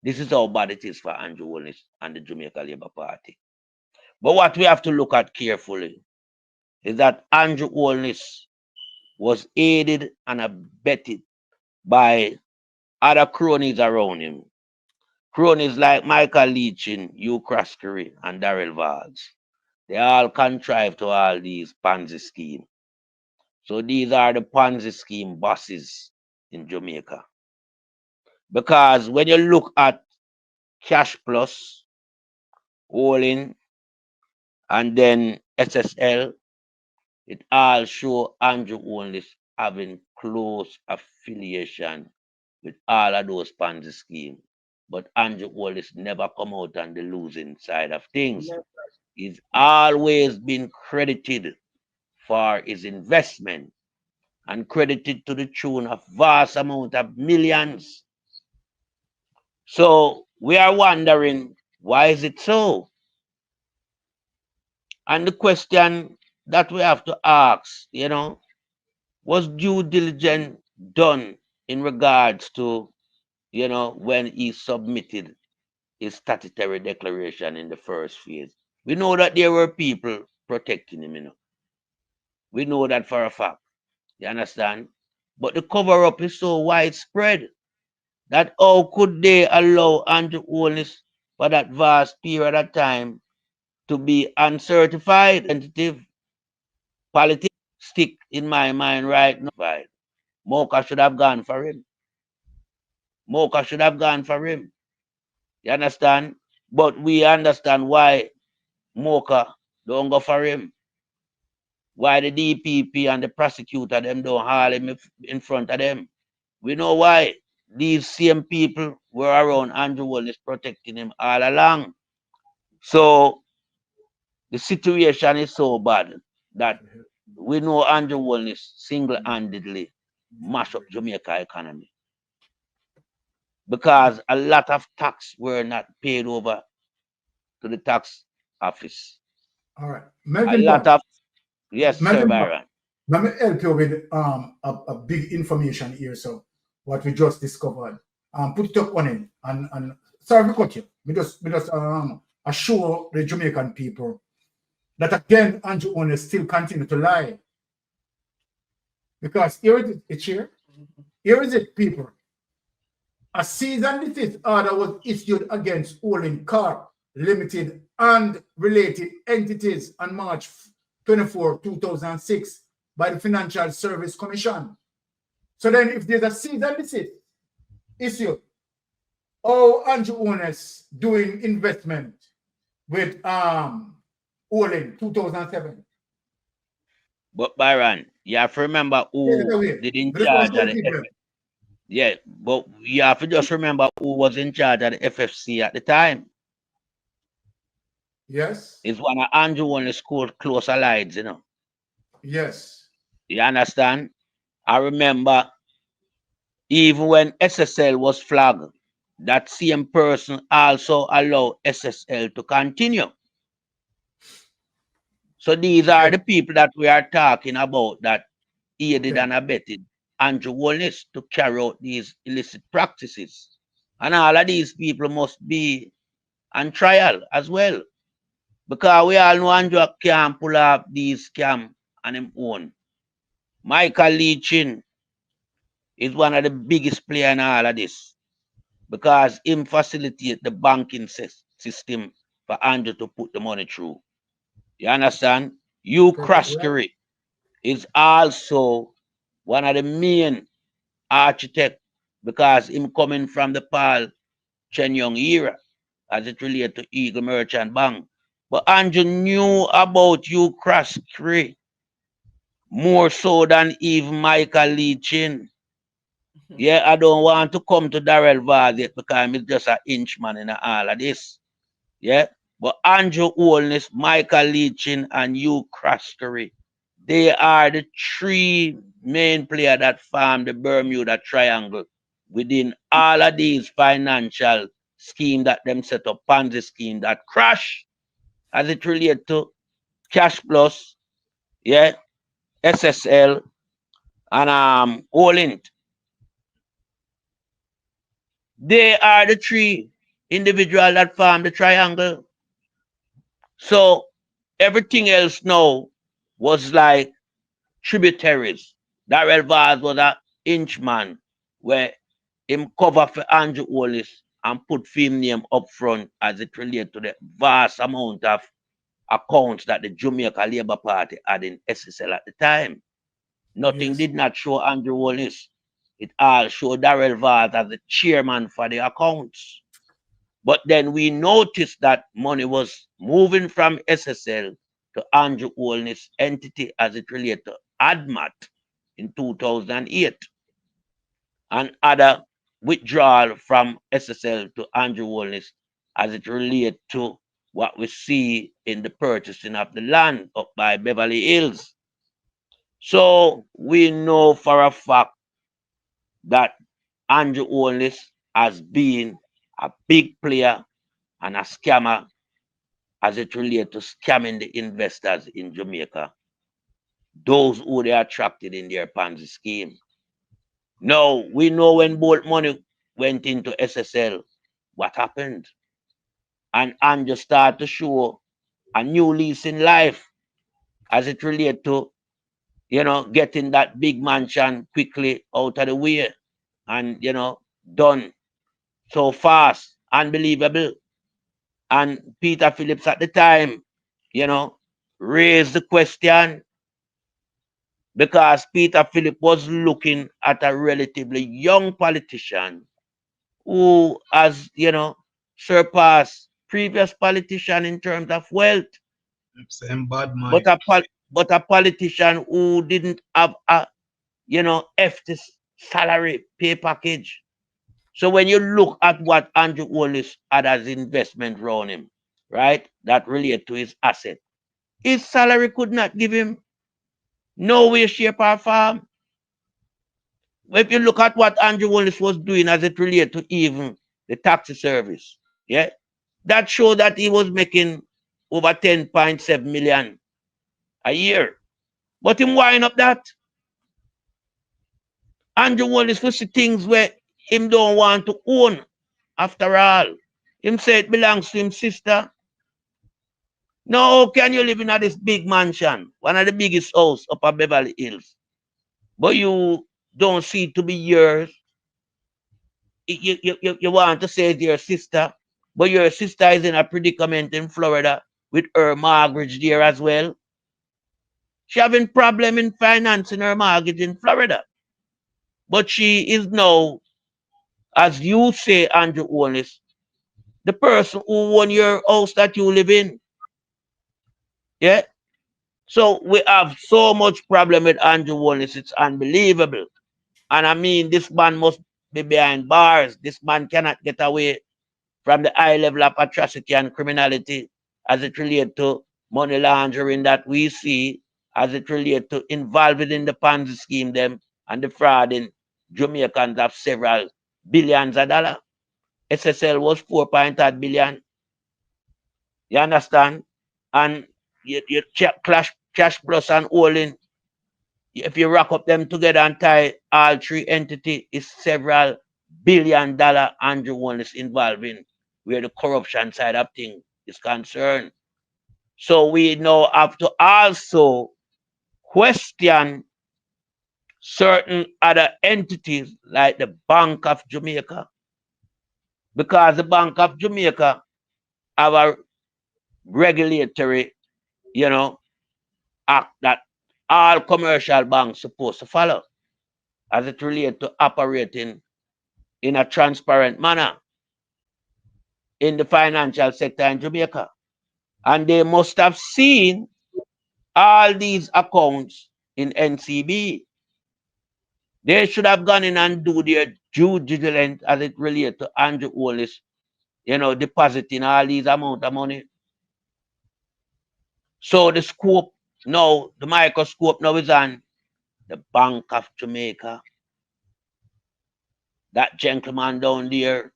This is how bad it is for Andrew Holness and the Jamaica Labour Party. But what we have to look at carefully is that Andrew Holness was aided and abetted by other cronies around him. Cronies like Michael Leachin, Hugh Craskery, and Darrell Valls. They all contrive to all these Ponzi schemes. So these are the Ponzi scheme bosses in Jamaica. Because when you look at Cash Plus, Olin, and then SSL, it all show Andrew Holness having close affiliation with all of those Ponzi schemes. But Andrew Holness never come out on the losing side of things. He's always been credited for his investment and credited to the tune of vast amount of millions. So we are wondering, why is it so? And the question that we have to ask, was due diligence done in regards to, when he submitted his statutory declaration in the first phase? We know that there were people protecting him, We know that for a fact. You understand? But the cover-up is so widespread that how could they allow Andrew Holness for that vast period of time to be uncertified? Tentative politics stick in my mind right now. Mocha should have gone for him. Mocha should have gone for him. You understand? But we understand why Mocha don't go for him. Why the DPP and the prosecutor them don't haul him in front of them. We know why. These same people were around Andrew Holness protecting him all along. So the situation is so bad that we know Andrew Holness single-handedly mash up Jamaica economy. Because a lot of tax were not paid over to the tax office. All right. A lot of, yes, sir, Byron. Let me help you with a big information here. So what we just discovered. Put it up on it. And sorry to cut you. We just assure the Jamaican people that again Andrew Holness still continue to lie. Because here it is here. Here is it, people. A cease and desist order was issued against Olin Corp Limited and related entities on March 24, 2006 by the Financial Service Commission. So then if there's a cease and desist issue, Andrew Holness doing investment with Olin 2007. But Byron, you have to remember who did in charge of the Yeah, but you have to just remember who was in charge of the FFC at the time. Yes. It's one of Andrew Holness' close allies, Yes. You understand? I remember even when SSL was flagged, that same person also allowed SSL to continue. So these are the people that we are talking about that aided and abetted Andrew Holness to carry out these illicit practices. And all of these people must be on trial as well. Because we all know Andrew can't pull off these scams on his own. Michael Leachin is one of the biggest players in all of this. Because him facilitate the banking system for Andrew to put the money through. You understand? Hugh Craskery is also one of the main architects because him coming from the Paul Chen Young era as it relates to Eagle Merchant Bank. But Andrew knew about Hugh Craskery more so than even Michael Leachin. Yeah, I don't want to come to Darrell Valls yet because he's just an inchman in all of this. Yeah, but Andrew Holness, Michael Leachin, and Hugh Craskery, they are the three main players that form the Bermuda Triangle within all of these financial schemes that them set up, Ponzi scheme that crash as it relates to Cash Plus, yeah, SSL, and Olin. They are the three individuals that form the triangle. So everything else now was like tributaries. Darrell Vaz was a inchman where him cover for Andrew Holness and put film name up front as it related to the vast amount of accounts that the Jamaica Labour Party had in SSL at the time. Nothing Yes. did not show Andrew Holness. It all showed Darrell Vaz as the chairman for the accounts. But then we noticed that money was moving from SSL to Andrew Holness' entity as it related to ADMAT in 2008, and other withdrawal from SSL to Andrew Holness as it related to what we see in the purchasing of the land up by Beverly Hills. So we know for a fact that Andrew Holness has been a big player and a scammer as it relates to scamming the investors in Jamaica, those who they attracted in their Ponzi scheme. Now, we know when both money went into SSL, what happened. And Andrew started to show a new lease in life as it relates to, getting that big mansion quickly out of the way and, done so fast, unbelievable. And Peter Phillips at the time, raised the question because Peter Phillips was looking at a relatively young politician who has, surpassed previous politician in terms of wealth, Same bad but mind. a politician who didn't have a, hefty salary pay package. So when you look at what Andrew Holness had as investment around him, right, that relate to his asset, his salary could not give him no way, shape, or form. If you look at what Andrew Holness was doing as it related to even the taxi service, yeah, that showed that he was making over 10.7 million a year. But him wind up that. Andrew Holness for see things where him don't want to own after all. Him say it belongs to him sister. No, how can you live in this big mansion, one of the biggest house up at Beverly Hills, but you don't see it to be yours? You want to say it's your sister, but your sister is in a predicament in Florida with her mortgage there as well. She having problem in financing her mortgage in Florida. But she is now, as you say, Andrew Holness, the person who won your house that you live in. Yeah? So we have so much problem with Andrew Holness, it's unbelievable. And I mean, this man must be behind bars. This man cannot get away from the high level of atrocity and criminality as it relates to money laundering that we see, as it relates to involving in the Ponzi scheme them and the fraud in Jamaicans of several billions of dollars. SSL was 4.8 billion. You understand? And you check cash plus and all in. If you rack up them together and tie all three entities, it's several $billion Andrew Holness involving where the corruption side of things is concerned. So we now have to also question certain other entities like the Bank of Jamaica, because the Bank of Jamaica have a regulatory, you know, act that all commercial banks supposed to follow as it relates to operating in a transparent manner in the financial sector in Jamaica. And they must have seen all these accounts in NCB. They should have gone in and do their due diligence as it relates to Andrew Holness, depositing all these amount of money. So the scope now, the microscope now is on the Bank of Jamaica. That gentleman down there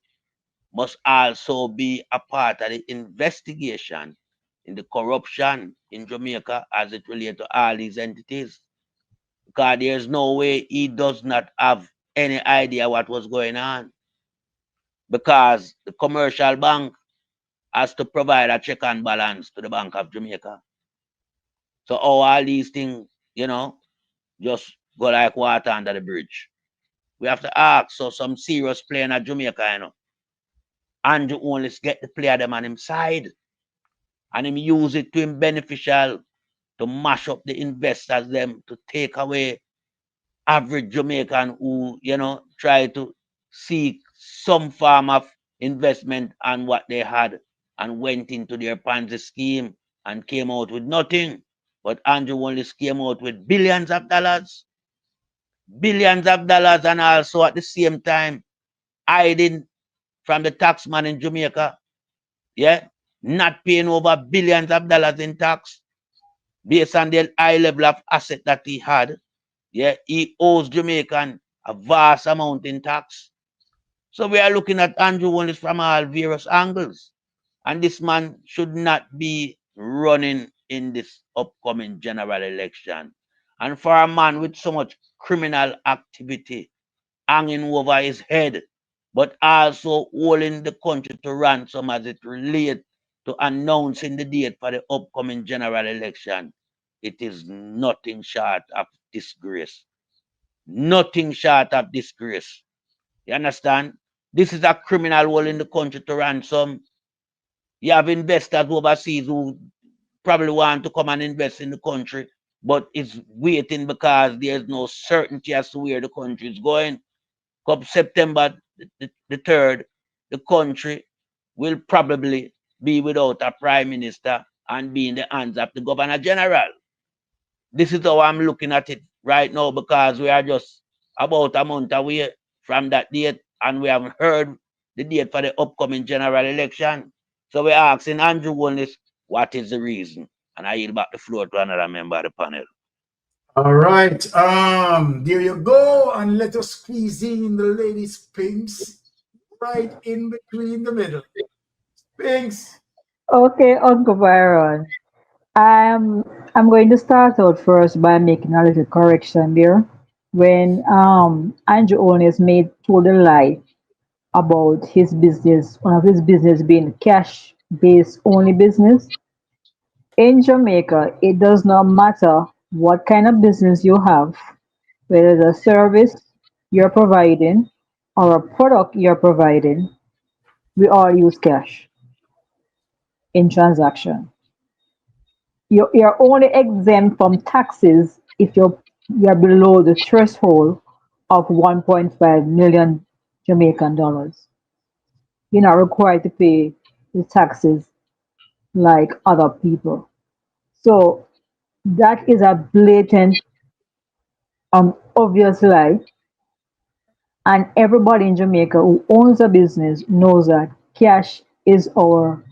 must also be a part of the investigation in the corruption in Jamaica as it relates to all these entities. Because there's no way he does not have any idea what was going on. because the commercial bank has to provide a check and balance to the Bank of Jamaica. So all these things, just go like water under the bridge. We have to ask, so some serious player in Jamaica, Andrew only get the player them on him side. And him use it to him beneficial to mash up the investors them, to take away average Jamaican who, try to seek some form of investment on what they had and went into their Ponzi scheme and came out with nothing. But Andrew only came out with billions of dollars, and also at the same time hiding from the taxman in Jamaica, not paying over billions of dollars in tax based on the high level of asset that he had. He owes Jamaican a vast amount in tax. So we are looking at Andrew Holness from all various angles. And this man should not be running in this upcoming general election. And for a man with so much criminal activity hanging over his head, but also holding the country to ransom as it relates to announcing the date for the upcoming general election, it is nothing short of disgrace. Nothing short of disgrace. You understand? This is a criminal holding the country to ransom. You have investors overseas who probably want to come and invest in the country, but it's waiting because there's no certainty as to where the country is going. Come September the 3rd, the country will probably be without a prime minister and be in the hands of the governor general. This is how I'm looking at it right now, because we are just about a month away from that date and we haven't heard the date for the upcoming general election. So we're asking Andrew Holness, what is the reason? And I yield back the floor to another member of the panel. All right. There you go. And let us squeeze in the ladies' pinks right in between the middle. Pinks. Okay, Uncle Byron. I'm going to start out first by making a little correction there. When Andrew Holness told a lie about his business, one of his business being cash based only business. In Jamaica, it does not matter what kind of business you have, whether it's a service you're providing or a product you're providing, we all use cash in transaction. You're only exempt from taxes if you're below the threshold of 1.5 million Jamaican dollars. You're not required to pay the taxes like other people. So that is a blatant, obvious lie. And everybody in Jamaica who owns a business knows that cash is our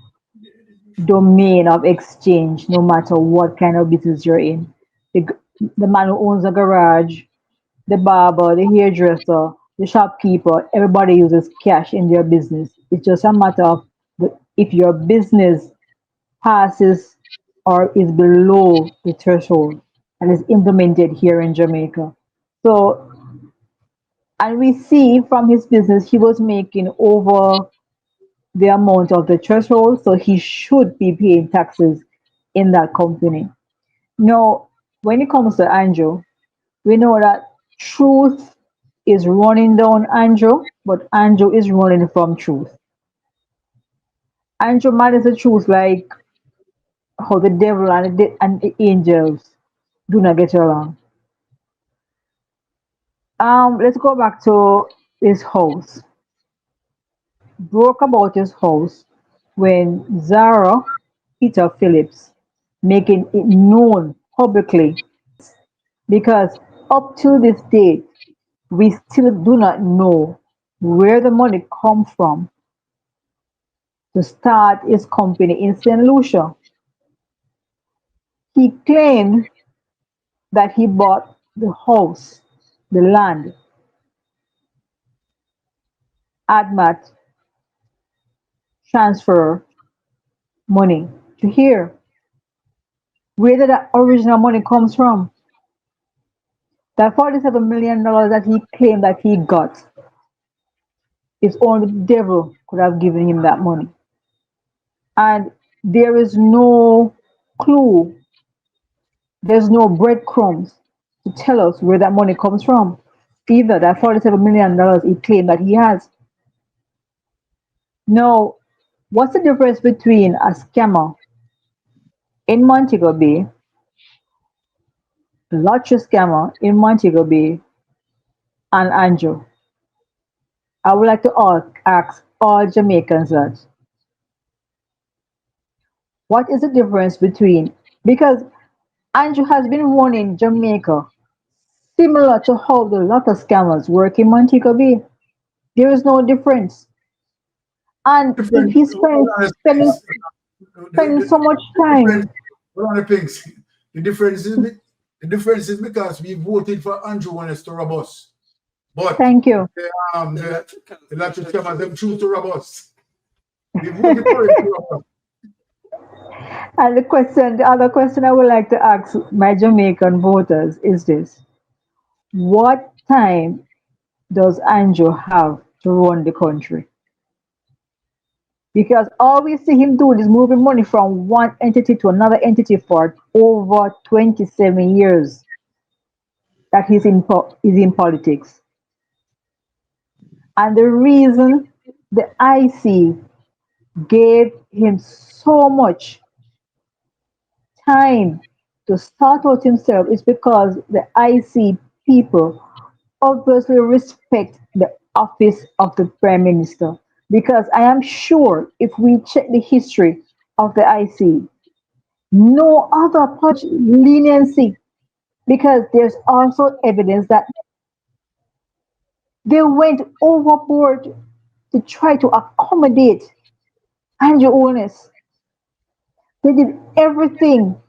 domain of exchange, no matter what kind of business you're in. The man who owns a garage, the barber, the hairdresser, the shopkeeper, everybody uses cash in their business. It's just a matter of if your business passes or is below the threshold and is implemented here in Jamaica. So, and we see from his business, he was making over the amount of the threshold, so he should be paying taxes in that company. Now, when it comes to Andrew, we know that truth is running down Andrew, but Andrew is running from truth. Andrew managed the truth like how the devil and the angels do not get along. Let's go back to his house. Broke about his house when Zara Peter Phillips making it known publicly, because up to this date we still do not know where the money come from to start his company in St. Lucia. He claimed that he bought the house, the land, ADMAT transfer money to here. Where did that original money comes from? That $47 million that he claimed that he got, It's only the devil could have given him that money. And there is no clue, there's no breadcrumbs to tell us where that money comes from. Either that $47 million he claimed that he has. Now, what's the difference between a scammer in Montego Bay, a lottery scammer in Montego Bay, and Andrew? I would like to ask all Jamaicans that. What is the difference between, because Andrew has been running Jamaica similar to how the lotto scammers work in Montego Bay. There is no difference. And if Different. he's spending so much Different. time, One of the things. The difference is because we voted for Andrew Holness to rob us. But thank you. the electric scammers them choose to rob us. We voted for him to rob us. And the other question I would like to ask my Jamaican voters is this. What time does Andrew have to run the country? Because all we see him doing is moving money from one entity to another entity for over 27 years that he's in politics. And the reason the IC gave him so much time to start out himself is because the IC people obviously respect the office of the Prime Minister. Because I am sure if we check the history of the IC, no other much leniency, because there's also evidence that they went overboard to try to accommodate Andrew Holness. They did everything.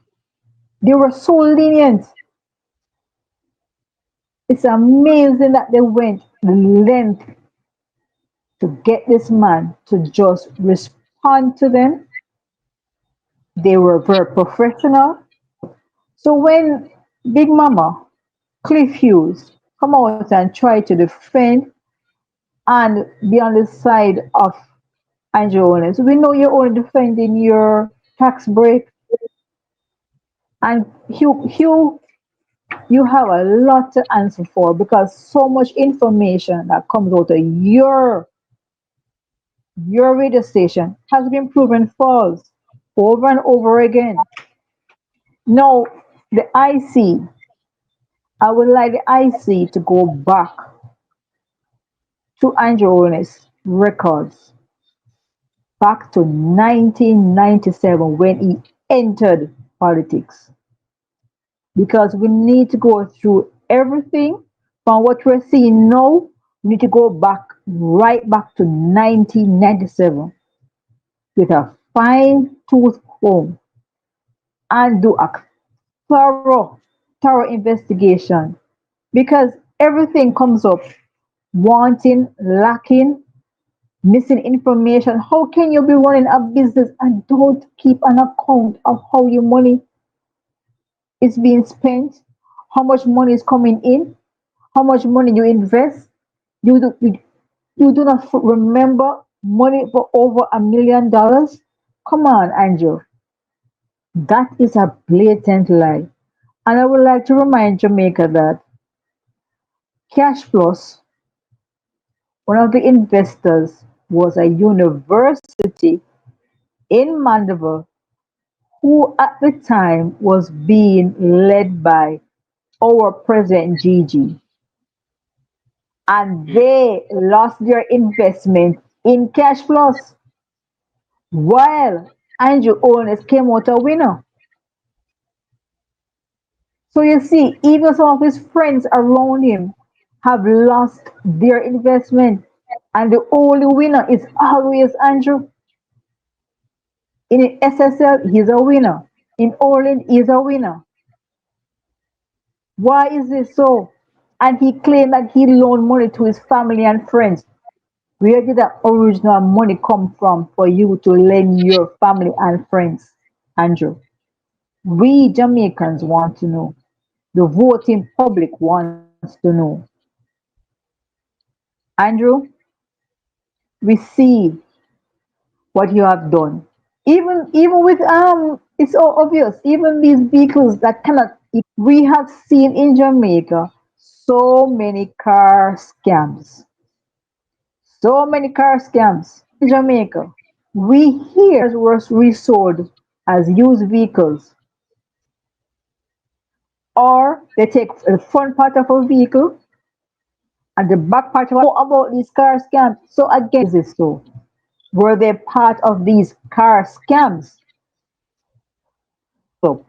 They were so lenient. It's amazing that they went the length to get this man to just respond to them. They were very professional. So when Big Mama Cliff Hughes come out and try to defend and be on the side of Andrew Holness, we know you're only defending your tax break. And Hugh, you have a lot to answer for because so much information that comes out of your radio station has been proven false over and over again. Now, the IC, I would like the IC to go back to Andrew Holness records back to 1997 when he entered politics. Because we need to go through everything from what we're seeing now. We need to go back right back to 1997 with a fine tooth comb and do a thorough investigation because everything comes up wanting, lacking, missing information. How can you be running a business and don't keep an account of how your money is being spent, how much money is coming in, how much money you invest? You do not remember money for over $1 million? Come on, Andrew. That is a blatant lie. And I would like to remind Jamaica that Cash Plus, one of the investors, was a university in Mandeville who at the time was being led by our President Gigi. And they lost their investment in Cash Plus while Andrew Holness came out a winner. So you see, even some of his friends around him have lost their investment, and the only winner is always Andrew. In SSL, he's a winner. In Orland, he's a winner. Why is this so? And he claimed that he loaned money to his family and friends. Where did that original money come from for you to lend your family and friends, Andrew? We Jamaicans want to know. The voting public wants to know. Andrew, receive what you have done. Even with it's so obvious. Even these vehicles that cannot. We have seen in Jamaica so many car scams. So many car scams in Jamaica. We hear was resold as used vehicles, or they take the front part of a vehicle and the back part of a about these car scams. So again, is this so? Were they part of these car scams? So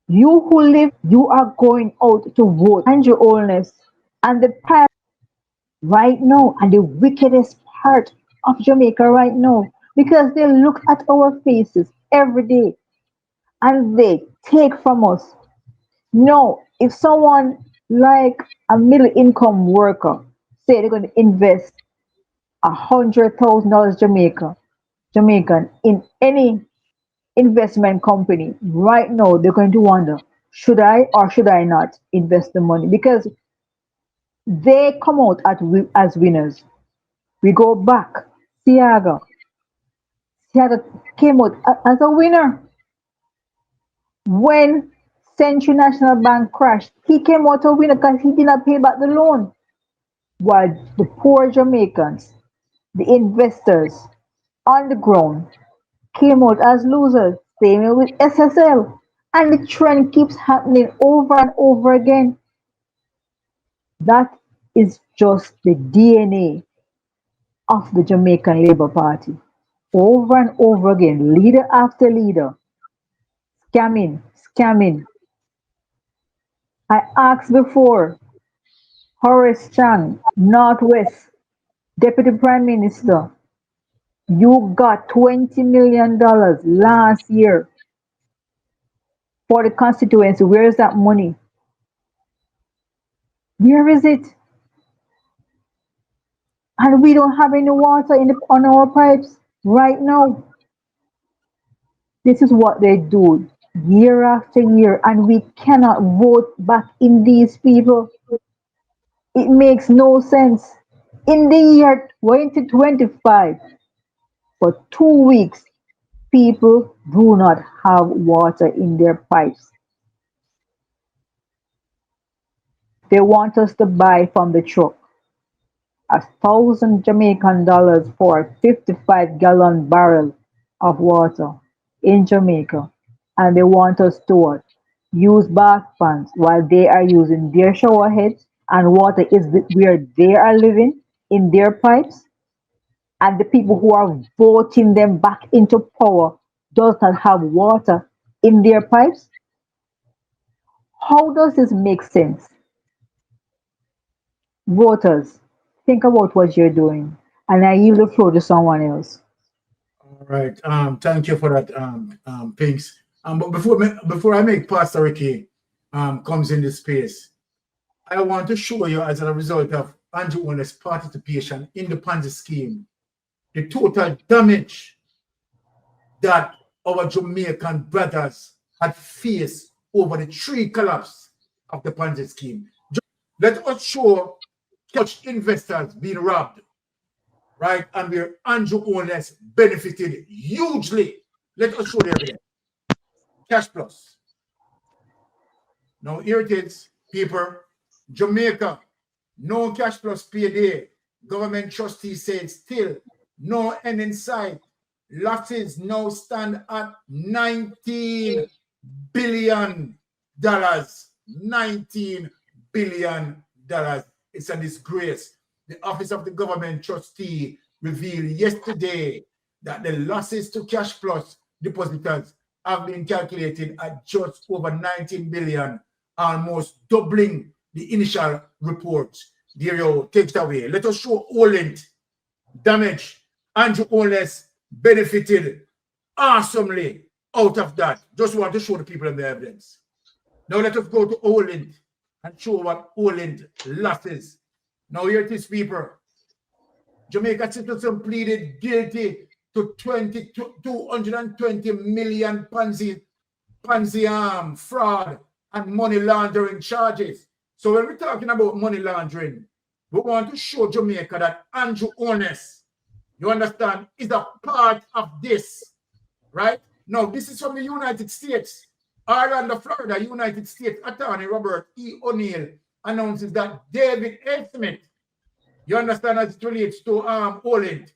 you who live, you are going out to vote, and your Holness and the part right now, and the wickedest part of Jamaica right now, because they look at our faces every day and they take from us. No, if someone like a middle income worker say they're going to invest $100,000 Jamaican in any investment company, right now they're going to wonder, should I or should I not invest the money? Because they come out as winners. We go back. Seaga. Seaga came out as a winner. When Century National Bank crashed, he came out a winner because he did not pay back the loan. While the poor Jamaicans, the investors on the ground, came out as losers. Same with SSL. And the trend keeps happening over and over again. That is just the DNA of the Jamaican Labour Party. Over and over again, leader after leader, scamming, scamming. I asked before, Horace Chang, Northwest, Deputy Prime Minister, you got $20 million last year for the constituency. Where is that money? Where is it? And we don't have any water on our pipes right now. This is what they do year after year, and we cannot vote back in these people. It makes no sense. In the year 2025, for 2 weeks, people do not have water in their pipes. They want us to buy from the truck 1,000 Jamaican dollars for a 55-gallon barrel of water in Jamaica, and they want us to what? Use bath pans while they are using their shower heads, and water is where they are living in their pipes, and the people who are voting them back into power does not have water in their pipes. How does this make sense? Voters, think about what you're doing, and I yield the floor to someone else. All right. Thank you for that, Pinks. But before I make Pastor Ricky comes in this space, I want to show you, as a result of Andrew Holness' participation in the Ponzi scheme, the total damage that our Jamaican brothers had faced over the three collapse of the Ponzi scheme. Let us show such investors being robbed, right? And where Andrew Holness benefited hugely. Let us show the evidence. Cash plus. Now here it is, people. Jamaica, no cash plus payday. Government trustee said still no end in sight. Losses now stand at $19 billion. $19 billion. It's a disgrace. The Office of the Government Trustee revealed yesterday that the losses to cash plus depositors have been calculated at just over 19 billion, almost doubling the initial report. Dario, take it away. Let us show Holland damage. Andrew Holness benefited awesomely out of that. Just want to show the people in the evidence. Now let us go to Holland and show what Holland losses. Now here it is, people. Jamaica citizen pleaded guilty to 220 million Ponzi fraud and money laundering charges. So when we're talking about money laundering, we want to show Jamaica that Andrew Holness you understand, is a part of this, right? Now, this is from the United States. Orlando, Florida, United States Attorney Robert E. O'Neill announces that David A. Smith, you understand, as it relates to Holland,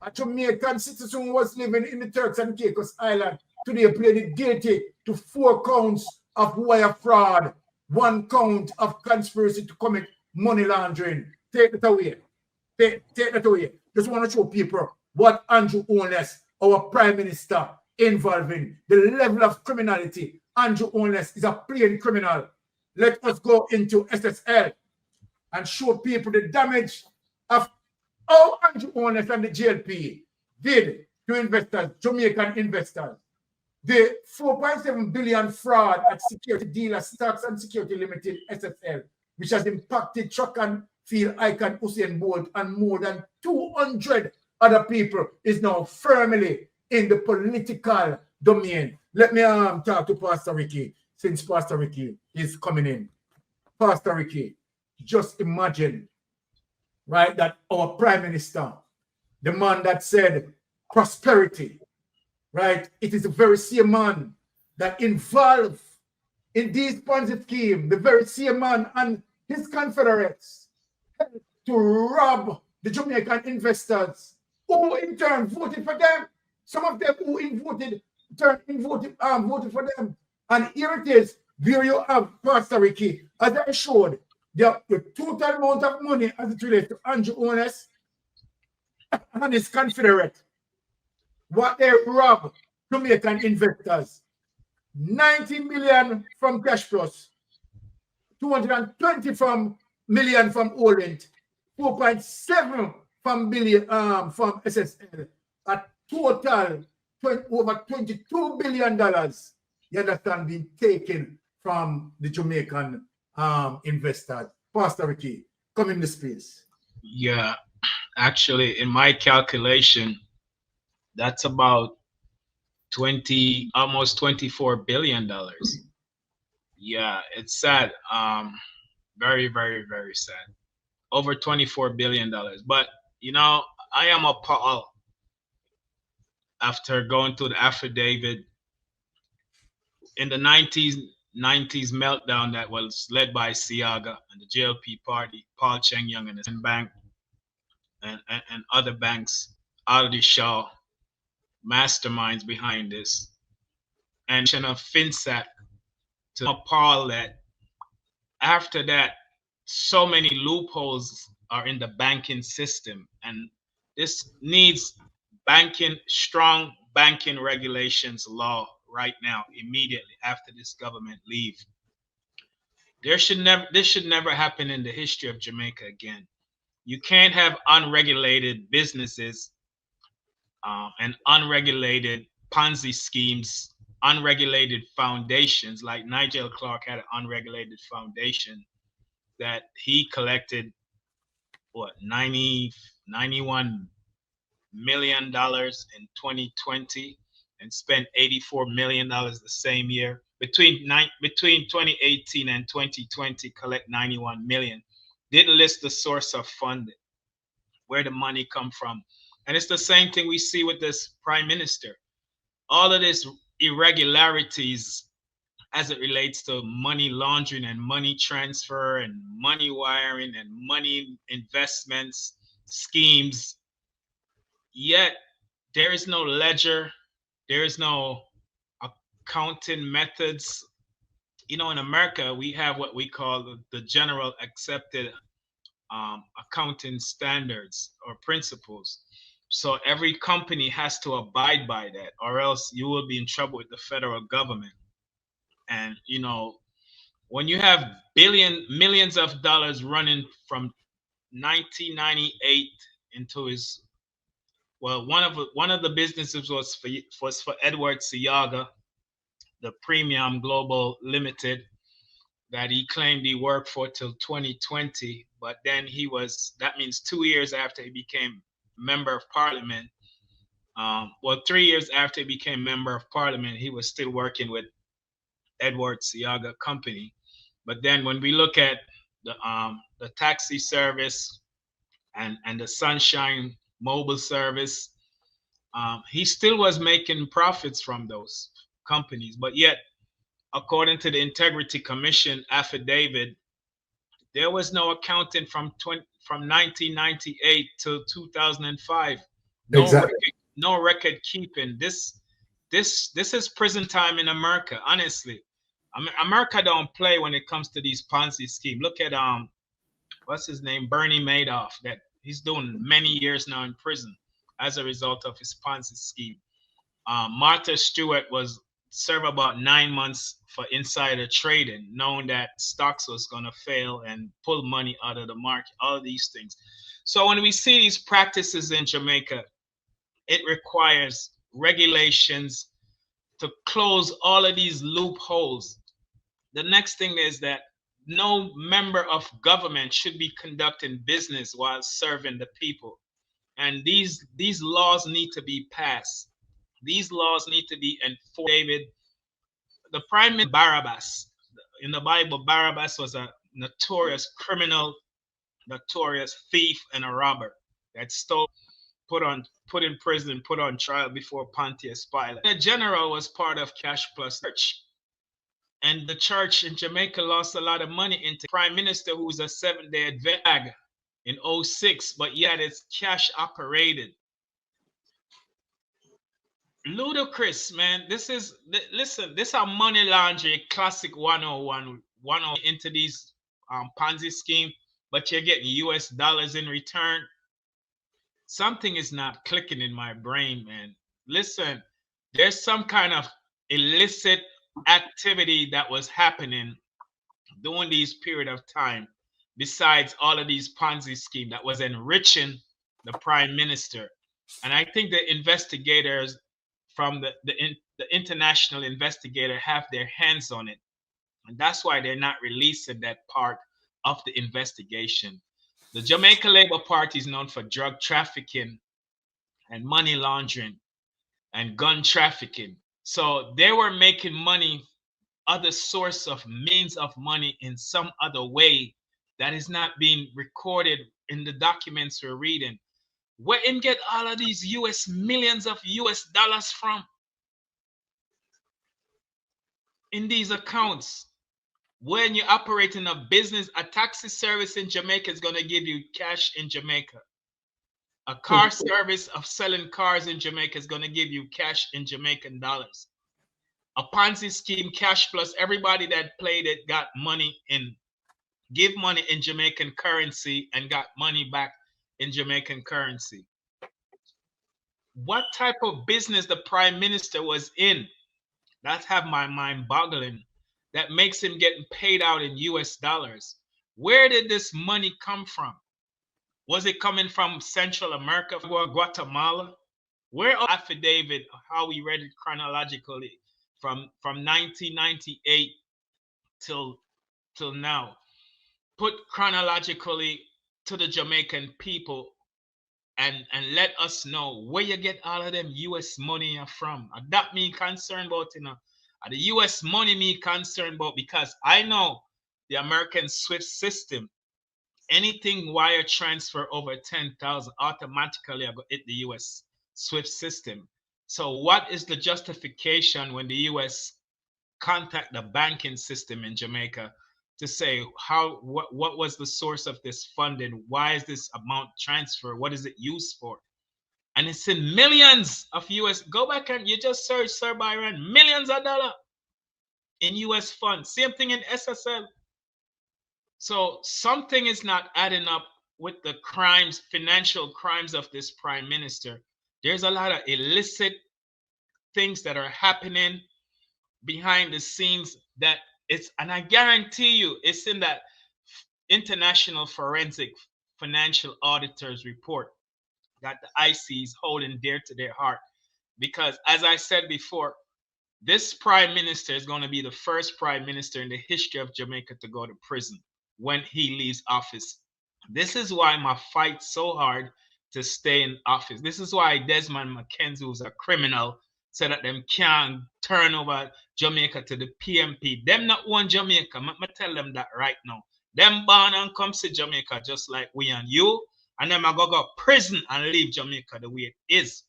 a Jamaican citizen who was living in the Turks and Caicos Island, today pleaded guilty to 4 counts of wire fraud, 1 count of conspiracy to commit money laundering. Take that away. Take that away. Just want to show people what Andrew Holness, our Prime Minister, involving the level of criminality. Andrew Holness is a plain criminal. Let us go into SSL and show people the damage of how Andrew Holness and the GLP did to investors, Jamaican investors. The 4.7 billion fraud at Security Dealer Stocks and Security Limited, SSL, which has impacted track and field icon Usain Bolt and more than 200 other people, is now firmly in the political domain. Let me talk to Pastor Ricky, since Pastor Ricky is coming in. Pastor Ricky, just imagine, right, that our Prime Minister, the man that said prosperity, right, it is the very same man that involved in these Ponzi schemes, the very same man and his confederates to rob the Jamaican investors, who in turn voted for them. Some of them who voted for them. And here it is, there you have Pastor Ricky, as I showed, the total amount of money as it relates to Andrew Holness and his confederate, what they rob Jamaican investors. 90 million from Cash Plus, 220 million from Orient, 4.7 from billion from SSL, a total over $22 billion, you understand, being taken from the Jamaican investors. Pastor Ricky, come in the space. Yeah, actually, in my calculation, that's about almost $24 billion. Yeah, it's sad. Very, very, very sad. Over $24 billion. But you know, I am appalled after going through the affidavit in the 90s meltdown that was led by Seaga and the JLP party, Paul Cheng Young and the bank and other banks, Aldi Shaw, masterminds behind this, and of FinSat, to appall that after that, so many loopholes are in the banking system, and this needs strong banking regulations law right now, immediately after this government leave. This should never happen in the history of Jamaica again. You can't have unregulated businesses and unregulated Ponzi schemes, unregulated foundations. Like Nigel Clark had an unregulated foundation that he collected, what, $91 million in 2020 and spent $84 million the same year. Between 2018 and 2020, collect 91 million. Didn't list the source of funding, where the money come from. And it's the same thing we see with this prime minister. All of this irregularities as it relates to money laundering and money transfer and money wiring and money investments, schemes. Yet there is no ledger, there is no accounting methods. You know, in America, we have what we call the general accepted accounting standards or principles. So every company has to abide by that, or else you will be in trouble with the federal government. And you know, when you have millions of dollars running from 1998 into his, well, one of the businesses was for Edward Seaga, the Premium Global Limited, that he claimed he worked for till 2020, but then that means 2 years after he became member of parliament, 3 years after he became member of parliament, he was still working with Edward Seaga Company. But then when we look at the taxi service and the Sunshine mobile service. He still was making profits from those companies, but yet, according to the Integrity Commission affidavit, there was no accounting from 1998 to 2005. No record keeping. This is prison time in America. Honestly, I mean, America don't play when it comes to these Ponzi schemes. Look at what's his name, Bernie Madoff. That he's doing many years now in prison as a result of his Ponzi scheme. Martha Stewart was served about 9 months for insider trading, knowing that stocks was going to fail and pull money out of the market, all of these things. So when we see these practices in Jamaica, it requires regulations to close all of these loopholes. The next thing is that no member of government should be conducting business while serving the people. And these laws need to be passed. These laws need to be enforced. David, the prime minister Barabbas, in the Bible, Barabbas was a notorious criminal, notorious thief, and a robber that stole, put in prison, put on trial before Pontius Pilate. The general was part of Cash Plus Church. And the church in Jamaica lost a lot of money into prime minister who was a 7-day Adventist in 2006, but yet it's cash operated. Ludicrous, man. Listen, this is a money laundering classic 101 into these Ponzi scheme, but you're getting US dollars in return. Something is not clicking in my brain, man. Listen, there's some kind of illicit activity that was happening during this period of time, besides all of these Ponzi schemes that was enriching the prime minister. And I think the investigators from the international investigator have their hands on it. And that's why they're not releasing that part of the investigation. The Jamaica Labour Party is known for drug trafficking and money laundering and gun trafficking. So they were making money, other source of means of money in some other way that is not being recorded in the documents we're reading. Where in get all of these millions of US dollars from? In these accounts. When you operate in a business, a taxi service in Jamaica is going to give you cash in Jamaica. A car service of selling cars in Jamaica is going to give you cash in Jamaican dollars. A Ponzi scheme, Cash Plus, everybody that played it got money give money in Jamaican currency and got money back in Jamaican currency. What type of business the prime minister was in? That have my mind boggling. That makes him getting paid out in US dollars. Where did this money come from? Was it coming from Central America or Guatemala? Where affidavit, how we read it chronologically from 1998 till now, put chronologically to the Jamaican people and let us know where you get all of them US money from. And that me concerned about, the US money me concerned about, because I know the American SWIFT system, anything wire transfer over 10,000 automatically hit the US SWIFT system. So what is the justification when the US contact the banking system in Jamaica to say what was the source of this funding? Why is this amount transfer? What is it used for? And it's in millions of US. Go back and you just search, Sir Byron, millions of dollars in US funds. Same thing in SSL. So something is not adding up with the crimes, financial crimes of this prime minister. There's a lot of illicit things that are happening behind the scenes that it's, and I guarantee you it's in that International Forensic Financial Auditors report that the IC is holding dear to their heart. Because as I said before, this prime minister is going to be the first prime minister in the history of Jamaica to go to prison when he leaves office. This is why my fight so hard to stay in office. This is why Desmond McKenzie, who's a criminal, said that them can't turn over Jamaica to the PMP. Them not want Jamaica. I tell them that right now. Them born and come to Jamaica just like we and you. and them I go prison and leave Jamaica the way it is.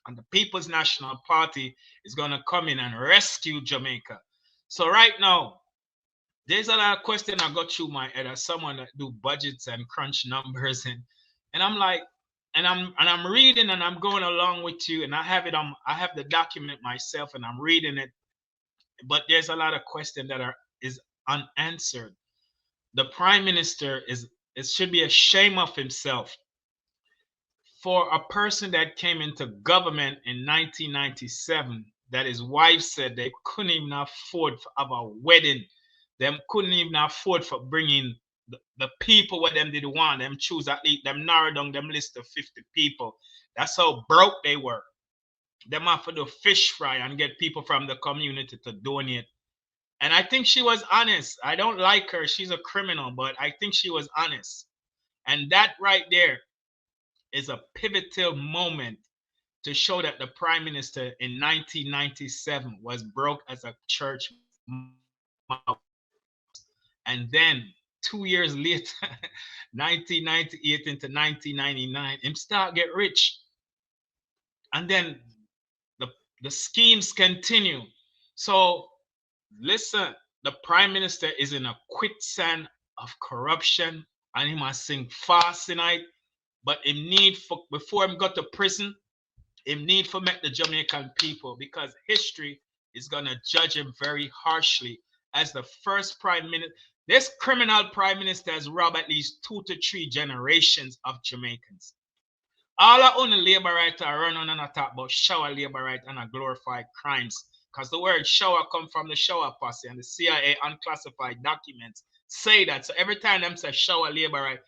And the People's National Party is going to come in and rescue Jamaica. So right now, there's a lot of questions I got through my head as someone that do budgets and crunch numbers, and I'm like, and I'm reading and I'm going along with you, and I have the document myself and I'm reading it, but there's a lot of questions that is unanswered. The Prime Minister should be ashamed of himself. For a person that came into government in 1997, that his wife said they couldn't even afford to have a wedding. Them couldn't even afford for bringing the people what them did want. Them choose at least, them narrow down them list of 50 people. That's how broke they were. Them have to do fish fry and get people from the community to donate. And I think she was honest. I don't like her. She's a criminal, but I think she was honest. And that right there is a pivotal moment to show that the Prime Minister in 1997 was broke as a church mouse. And then 2 years later, 1998 into 1999, him start get rich. And then the schemes continue. So listen, the Prime Minister is in a quicksand of corruption, and he must sing fast tonight. But him need for, before him got to prison, him need for make the Jamaican people, because history is gonna judge him very harshly as the first Prime Minister. This criminal Prime Minister has robbed at least 2 to 3 generations of Jamaicans. All our own labor right are run on and talk about shower labor right and a glorified crimes. Because the word shower come from the shower posse, and the CIA unclassified documents say that. So every time them say shower labor right,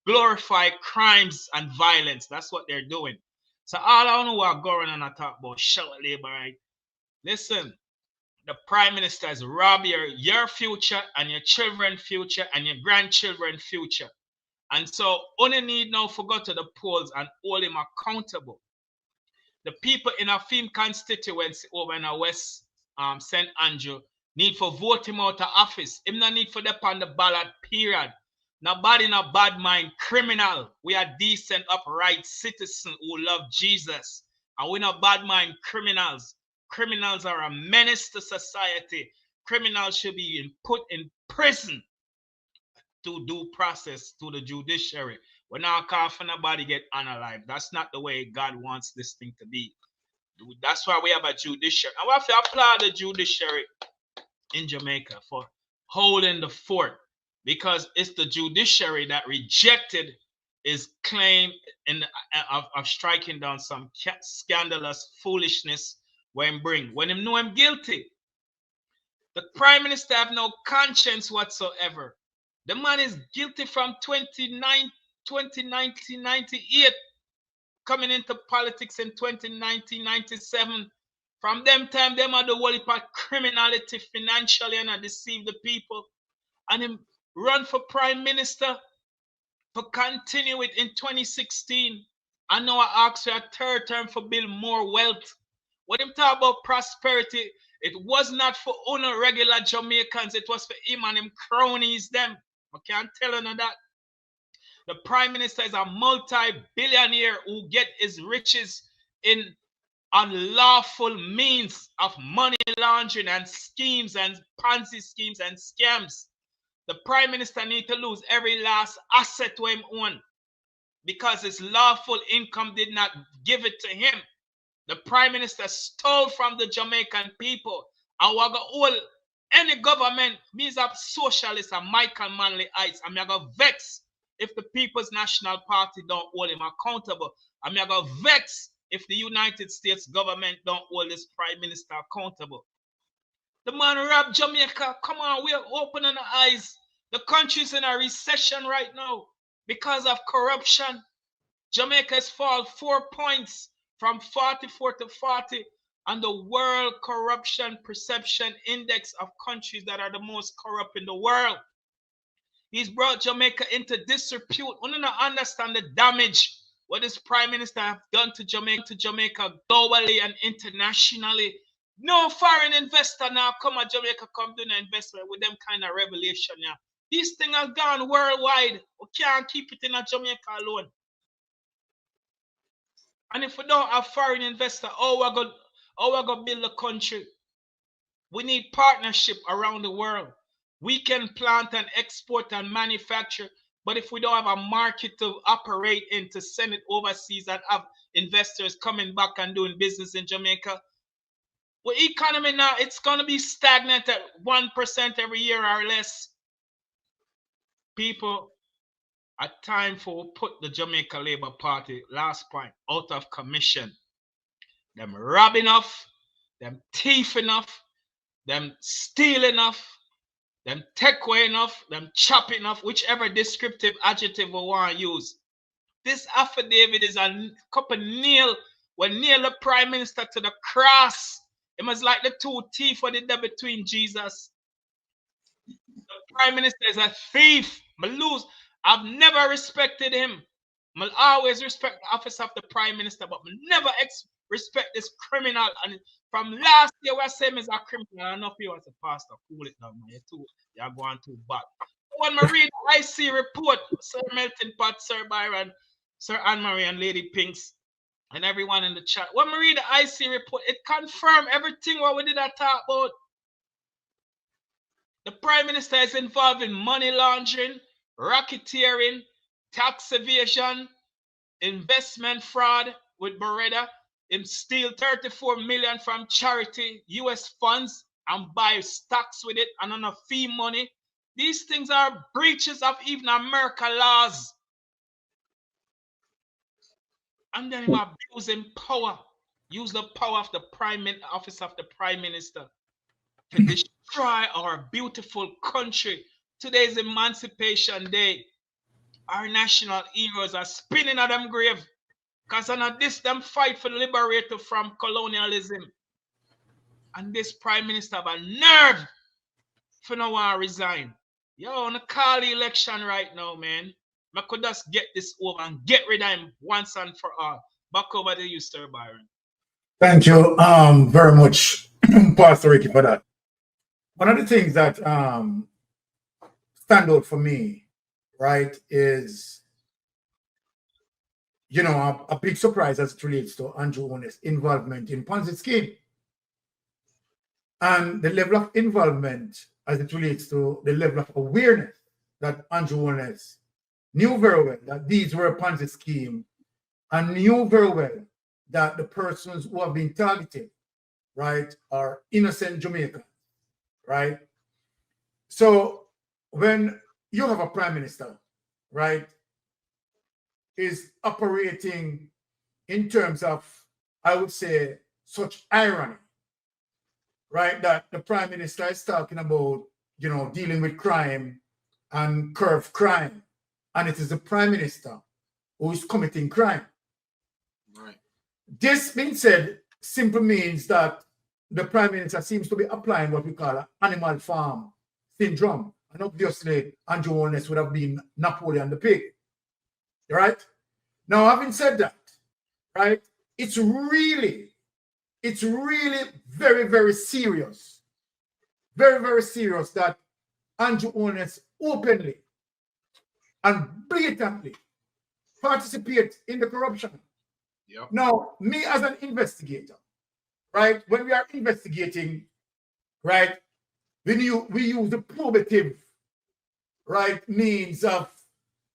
glorify crimes and violence. That's what they're doing. So all I know what going on and talk about shower labor right. Listen, the Prime Minister has robbed your future and your children's future and your grandchildren's future. And so only need now for go to the polls and hold him accountable. The people in a film constituency over in a West St. Andrew need for vote him out of office. Him not need for them on the ballot, period. Nobody no bad mind criminal. We are decent, upright citizens who love Jesus. And we no bad mind criminals. Criminals are a menace to society. Criminals should be put in prison to due process to the judiciary. We're not calling for nobody get unalive. That's not the way God wants this thing to be. That's why we have a judiciary. I want to applaud the judiciary in Jamaica for holding the fort, because it's the judiciary that rejected his claim of striking down some scandalous foolishness when him know him guilty. The Prime Minister have no conscience whatsoever. The man is guilty from 1998, coming into politics in 1997. From them time, them are the whole heap of criminality financially and deceive the people. And him run for Prime Minister to continue it in 2016. And now I ask for a third term for build more wealth. When him talk about prosperity, it was not for only regular Jamaicans, it was for him and him cronies them. I can't tell you that. The Prime Minister is a multi-billionaire who get his riches in unlawful means of money laundering and schemes and Ponzi schemes and scams. The Prime Minister need to lose every last asset to him own, because his lawful income did not give it to him. The Prime Minister stole from the Jamaican people. And we go all any government means of socialist and Michael Manley Heights. I'm going to vex if the People's National Party don't hold him accountable. I'm going to vex if the United States government don't hold this Prime Minister accountable. The man robbed Jamaica. Come on, we're opening the eyes. The country's in a recession right now because of corruption. Jamaica has fallen 4 points from 44 to 40 on the World Corruption Perception Index of countries that are the most corrupt in the world. He's brought Jamaica into disrepute. We don't understand the damage what this Prime Minister have done to Jamaica globally and internationally. No foreign investor now come to Jamaica, come do an investment with them kind of revelation. Yeah. These things have gone worldwide. We can't keep it in Jamaica alone. And if we don't have foreign investor, how we going to build a country? We need partnership around the world. We can plant and export and manufacture, but if we don't have a market to operate in, to send it overseas and have investors coming back and doing business in Jamaica, well, economy now, it's going to be stagnant at 1% every year or less. People, at time for put the Jamaica Labour Party, last point, out of commission. Them rob enough, them thief enough, them steal enough, them take away enough, them chop enough, whichever descriptive adjective we want to use. This affidavit is a couple nail the Prime Minister to the cross. It was like the two teeth for the day between Jesus. The Prime Minister is a thief. I've never respected him. I'll always respect the office of the Prime Minister, but I'll never respect this criminal. And from last year, we say him is a criminal. I know people as a pastor, cool it down, man. You're going too bad. When I read the IC report, Sir Melton Pot, Sir Byron, Sir Anne-Marie, and Lady Pinks, and everyone in the chat, when I read the IC report, it confirmed everything what we did talk about. The Prime Minister is involved in money laundering, racketeering, tax evasion, investment fraud with Beretta. Him steal 34 million from charity, US funds, and buy stocks with it and on a fee money. These things are breaches of even American laws. And then him abusing power. Use the power of the office of the Prime Minister to destroy our beautiful country. Today is Emancipation Day. Our national heroes are spinning at them grave. Because on this, them fight for the liberator from colonialism. And this Prime Minister have a nerve for no one to resign. Yo, on the call the election right now, man. I could just get this over and get rid of him once and for all. Back over to you, Sir Byron. Thank you very much, Pastor Ricky, for that. One of the things that stand out for me, right, is, you know, a big surprise as it relates to Andrew Holness' involvement in Ponzi scheme. And the level of involvement as it relates to the level of awareness that Andrew Holness knew very well that these were a Ponzi scheme, and knew very well that the persons who have been targeted, right, are innocent Jamaicans, right? So when you have a Prime Minister, right, is operating in terms of, I would say, such irony, right, that the Prime Minister is talking about, you know, dealing with crime and curb crime, and it is the Prime Minister who is committing crime. Right. This being said, simply means that the Prime Minister seems to be applying what we call an animal farm syndrome. And obviously, Andrew Holness would have been Napoleon the pig. Right? Now, having said that, right, it's really very, very serious. Very, very serious that Andrew Holness openly and blatantly participate in the corruption. Yep. Now, me as an investigator, right, when we are investigating, right, we use the probative, right, means of,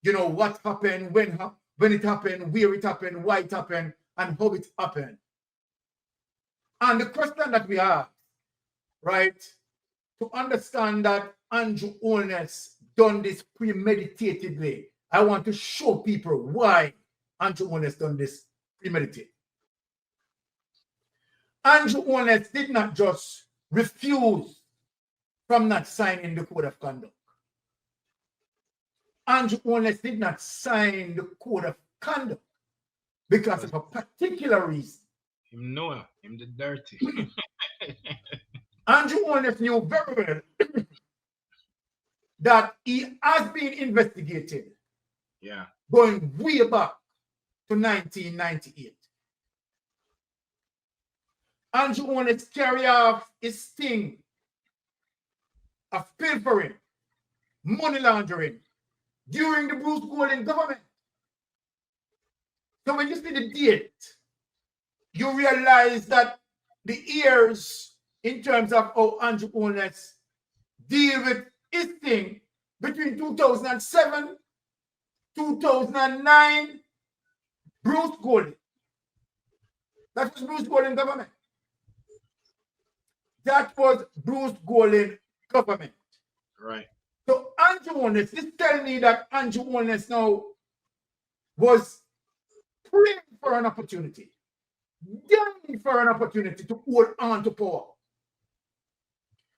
you know, what happened, when it happened, where it happened, why it happened, and how it happened. And the question that we have, right, to understand that Andrew Holness done this premeditatedly, I want to show people why Andrew Holness done this premeditated. Andrew Holness did not just refuse from not signing the code of conduct. Andrew Holness did not sign the code of conduct because of a particular reason. Him know him the dirty. Andrew Holness knew very well that he has been investigated. Yeah. Going way back to 1998. Andrew Holness carry off his sting of pilfering, money laundering during the Bruce Golding government. So when you see the date you realize that the years in terms of how Andrew Holness deal with his thing between 2007, 2009, Bruce Golding. That was Bruce Golding government. That was Bruce Golding government. Right. So Andrew Holness, this tell me that Andrew Holness now was praying for an opportunity, yearning for an opportunity to hold on to power.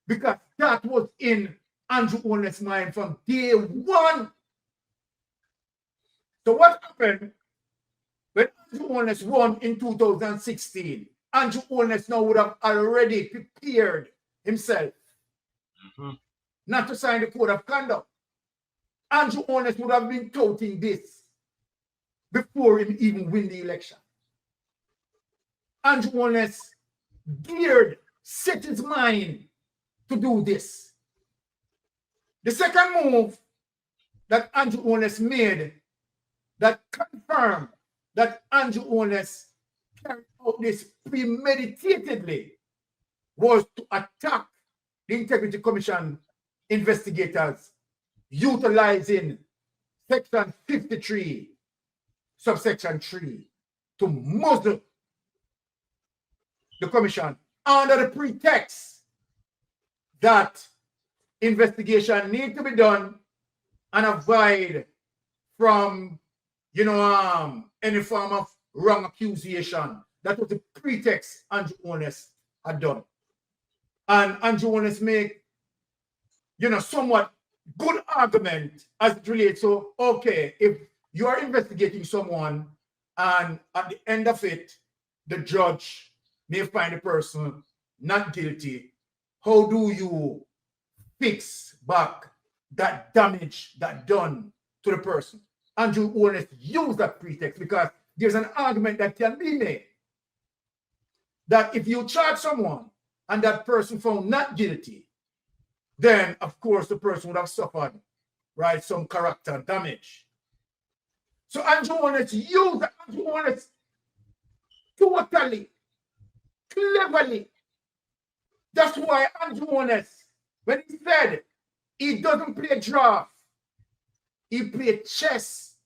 Because that was in Andrew Holness' mind from day one. So what happened when Andrew Holness won in 2016? Andrew Holness now would have already prepared himself not to sign the code of conduct. Andrew Holness would have been touting this before he even win the election. Andrew Holness dared set his mind to do this. The second move that Andrew Holness made that confirmed that Andrew Holness carried out this premeditatedly was to attack the Integrity Commission investigators utilizing Section 53, subsection 3, to muzzle the commission under the pretext that investigation need to be done and avoid from, any form of wrong accusation. That was the pretext Andrew Holness had done. And Andrew Holness make, somewhat good argument as it relates to, okay, if you are investigating someone and at the end of it, the judge may find the person not guilty, how do you fix back that damage that done to the person? Andrew Holness used that pretext because there's an argument that can be made that if you charge someone and that person found not guilty, then of course the person would have suffered, right, some character damage. So Andrew Holness used that. Andrew Holness totally, cleverly. That's why Andrew Holness, when he said he doesn't play draft, he played chess.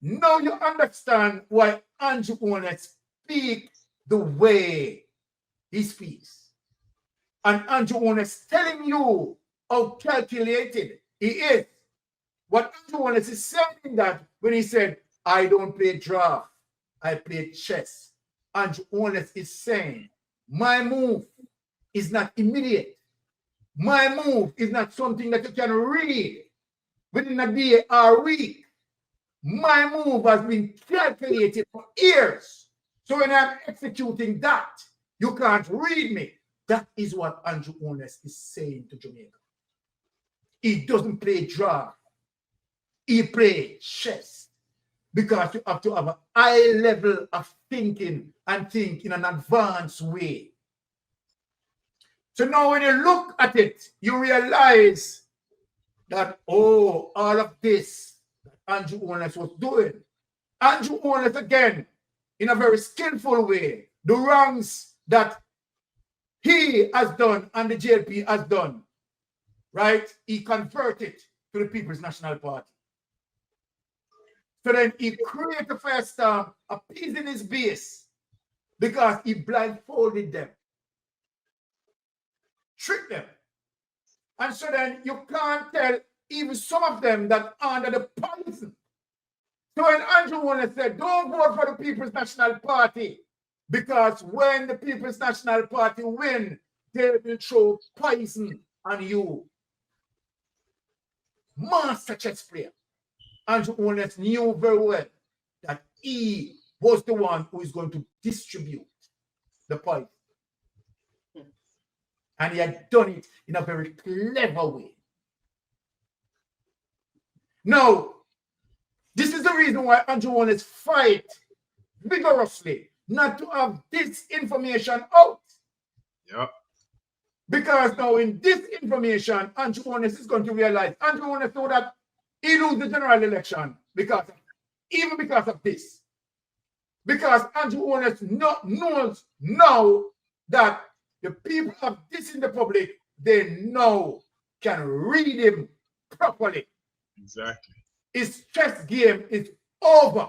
Now you understand why Andrew Holness speaks the way he speaks. And Andrew Holness telling you how calculated he is. What Andrew Holness is saying that when he said, I don't play draft, I play chess. Andrew Holness is saying, my move is not immediate. My move is not something that you can read within a day or a week. My move has been calculated for years. So when I'm executing that, you can't read me. That is what Andrew Holness is saying to Jamaica. He doesn't play draft. He plays chess. Because you have to have a high level of thinking and think in an advanced way. So now when you look at it, you realize that, all of this that Andrew Holness was doing. Andrew Holness, again, in a very skillful way, the wrongs that he has done and the JLP has done, right? He converted to the People's National Party. So then he created a firestorm, appeasing his base because he blindfolded them, tricked them. And so then you can't tell even some of them that under the poison. So when Andrew Holness said, don't vote for the People's National Party, because when the People's National Party win, they will throw poison on you. Master chess player. Andrew Holness knew very well that he was the one who is going to distribute the poison. And he had done it in a very clever way. Now, this is the reason why Andrew Holness fight vigorously not to have this information out. Yeah. Because now in this information, Andrew Holness is going to realize, Andrew Holness know that he lose the general election because of this. Because Andrew Holness knows now that the people of this in the public, they now can read him properly. Exactly. His chess game is over.